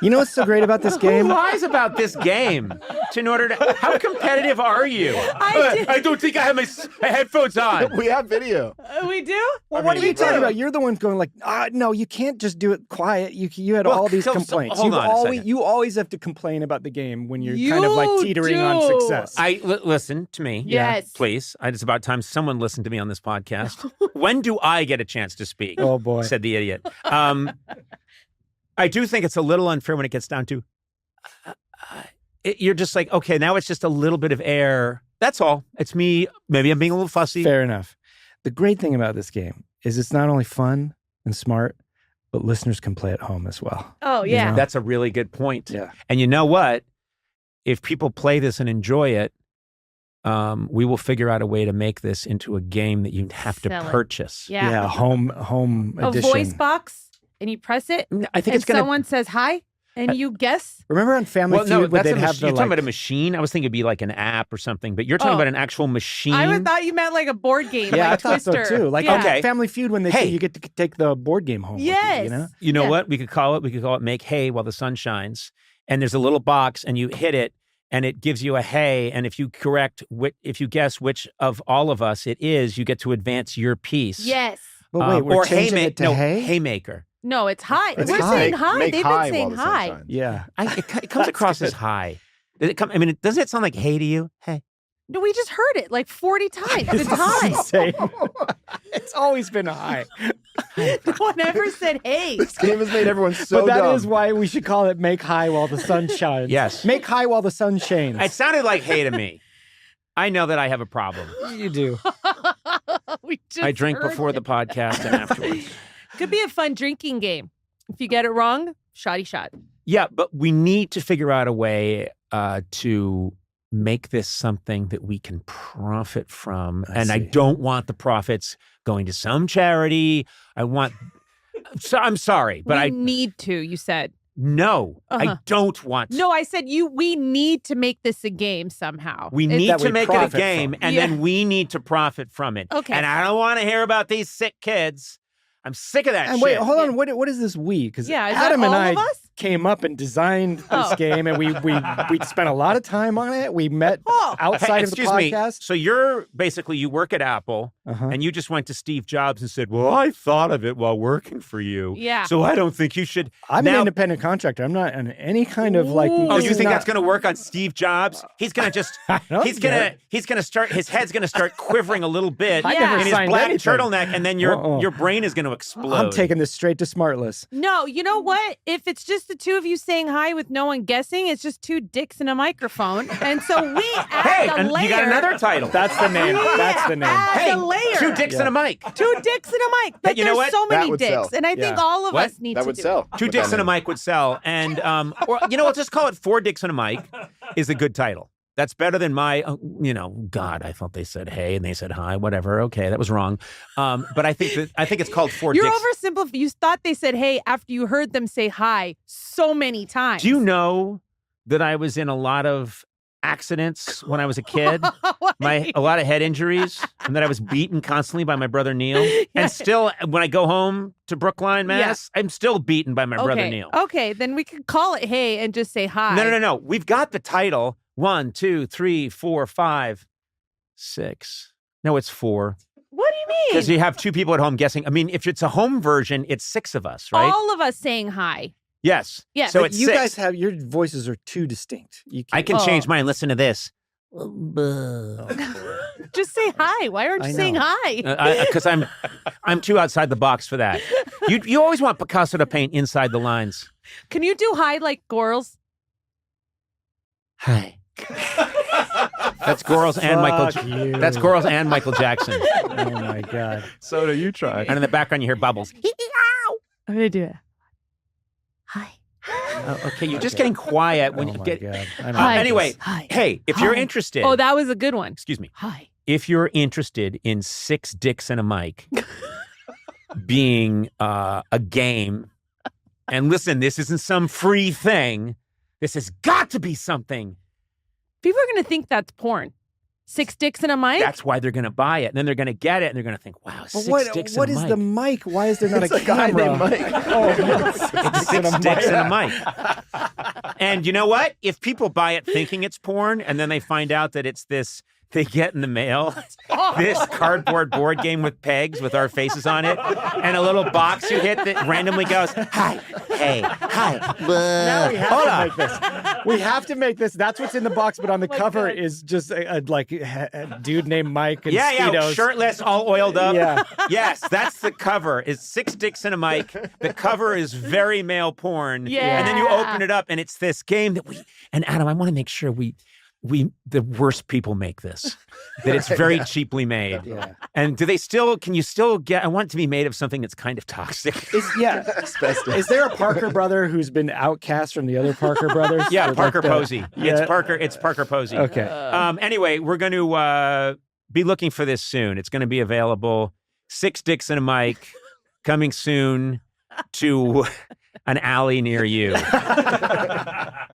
You know what's so great about this Who game? lies about this game? In order to, how competitive are you? I don't think I have my headphones on. We have video. We do? Well, what are you talking about? You're the one going like, no, you can't just do it quiet. You had all these complaints. hold on a second. You always have to complain about the game when you're kind of like teetering on success. Listen to me. Yes. Please. It's about time someone listened to me on this podcast. When do I get a chance to speak? Oh, boy. Said the idiot. I do think it's a little unfair when it gets down to you're just like, okay, now it's just a little bit of air. That's all. It's me. Maybe I'm being a little fussy. Fair enough. The great thing about this game is it's not only fun and smart, but listeners can play at home as well. Oh, yeah. know? That's a really good point. Yeah. And you know what? If people play this and enjoy it, we will figure out a way to make this into a game that you have to Sell it. purchase. Yeah. Home A edition. voice box, and you press it, I think and it's going to. someone says hi, and you guess. Remember on Family Well, no, Feud where that's they'd have the you're talking like, about a machine. I was thinking it'd be like an app or something, but you're talking Oh. about an actual machine. I thought you meant like a board game, yeah, like I thought Twister. so too. Like yeah. Okay. on Family Feud when they Hey. say you get to take the board game home. Yes. With you, you know? You know Yeah. what we could call it? We could call it "Make Hay While the Sun Shines." And there's a little box, and you hit it, and it gives you a hay. And if you if you guess which of all of us it is, you get to advance your piece. Yes. But wait, we're or changing it to hay? haymaker. No, it's hi. It's We're hi. saying hi. Make They've hi been saying while the sun hi. shines. Yeah. It comes across as high. Does it come? I mean, doesn't it sound like hay to you? Hey. No, we just heard it like 40 times. It's It's hi. insane. It's always been a high. No one ever said hey. This game has made everyone so But that is dumb. why we should call it Make High While the Sun Shines. Yes. Make High While the Sun Shines. It sounded like hay to me. I know that I have a problem. You do. We just I drink heard before it. the podcast and afterwards. Could be a fun drinking game. If you get it wrong, shoddy shot. Yeah, but we need to figure out a way to make this something that we can profit from. I see. don't want the profits going to some charity. I'm sorry, but we need to, you said. No, I Uh-huh. don't want No, I said we need to make this a game somehow. We It's- need That to we make it a profit game, from. and Yeah. then we need to profit from it. Okay. And I don't want to hear about these sick kids. I'm sick of that And shit. wait, hold on. What is this we? Because Yeah, is that Adam and all I of us? came up and designed this Oh. game, and we spent a lot of time on it. We met Oh. outside Hey, of the excuse me. podcast. So you work at Apple, Uh-huh. and you just went to Steve Jobs and said, "Well, I thought of it while working for you. Yeah. So I don't think you should." I'm now, an independent contractor. I'm not on any kind of like. Ooh. Oh, this you is think not- that's going to work on Steve Jobs? He's going to just. don't He's get going to start. His head's going to start quivering a little bit I Yeah. never in his signed black anything. turtleneck, and then your brain is going to explode. I'm taking this straight to Smartless. No, you know what? If it's just the two of you saying hi with no one guessing, it's just two dicks and a microphone. And so we add Hey, the and layer. you got another title. That's the name. That's the name. Add Hey, the layer. 2 dicks and a mic. Two dicks and a mic. But you know there's what? so That many would dicks. sell. And I think Yeah. all of What? us need That to would do sell. it. 2 With dicks that and a name. mic would sell, and or let's just call it 4 dicks and a mic, is a good title. That's better than my, God, I thought they said hey and they said hi, whatever. Okay, that was wrong. But I think it's called Four You're Dicks. oversimplifying. You thought they said hey after you heard them say hi so many times. Do you know that I was in a lot of accidents when I was a kid? A lot of head injuries, and that I was beaten constantly by my brother Neil. And still, when I go home to Brookline, Mass, I'm still beaten by my brother Neil. Okay, then we could call it hey and just say hi. No. We've got the title. 1, 2, 3, 4, 5, 6. No, it's 4. What do you mean? Because you have 2 people at home guessing. I mean, if it's a home version, it's 6 of us, right? All of us saying hi. Yes. Yes. So But it's you 6. guys have your voices are too distinct. I can change mine. Listen to this. Just say hi. Why aren't you saying hi? Because I'm too outside the box for that. You always want Picasso to paint inside the lines. Can you do hi like girls? Hi. That's Gorals and Michael. That's Gorals and Michael Jackson. Oh my God. So do you try? And in the background, you hear bubbles. I'm gonna do it. Hi. Okay, you're just getting quiet when you get. Hi. Anyway, Hi. hey, if you're interested. Oh, that was a good one. Excuse me. Hi. If you're interested in 6 dicks and a mic being a game, and listen, this isn't some free thing. This has got to be something. People are gonna think that's porn. 6 dicks and a mic? That's why they're going to buy it. And then they're going to get it, and they're going to think, wow, 6 dicks and a mic. What is the mic? Why is there not It's a a guy camera? named Mike. It's 6 dicks and a mic. And you know what? If people buy it thinking it's porn, and then they find out that it's this, they get in the mail this cardboard board game with pegs with our faces on it, and a little box you hit that randomly goes, hi, hey, hi. Now we have Hold to on. make this. We have to make this. That's what's in the box, but on the cover is just a dude named Mike and Yeah, Speedos. shirtless, all oiled up. Yeah. Yes, that's the cover. It's 6 dicks and a mic. The cover is very male porn. Yeah. And then you open it up, and it's this game that and Adam, I want to make sure the worst people make this, that it's very cheaply made. Yeah. And can you still get, I want it to be made of something that's kind of toxic. Is there a Parker brother who's been outcast from the other Parker brothers? Yeah, With, Parker like, Posey. Yeah. It's Parker Posey. Okay. Anyway, we're going to be looking for this soon. It's going to be available. 6 dicks and a mic coming soon to an alley near you.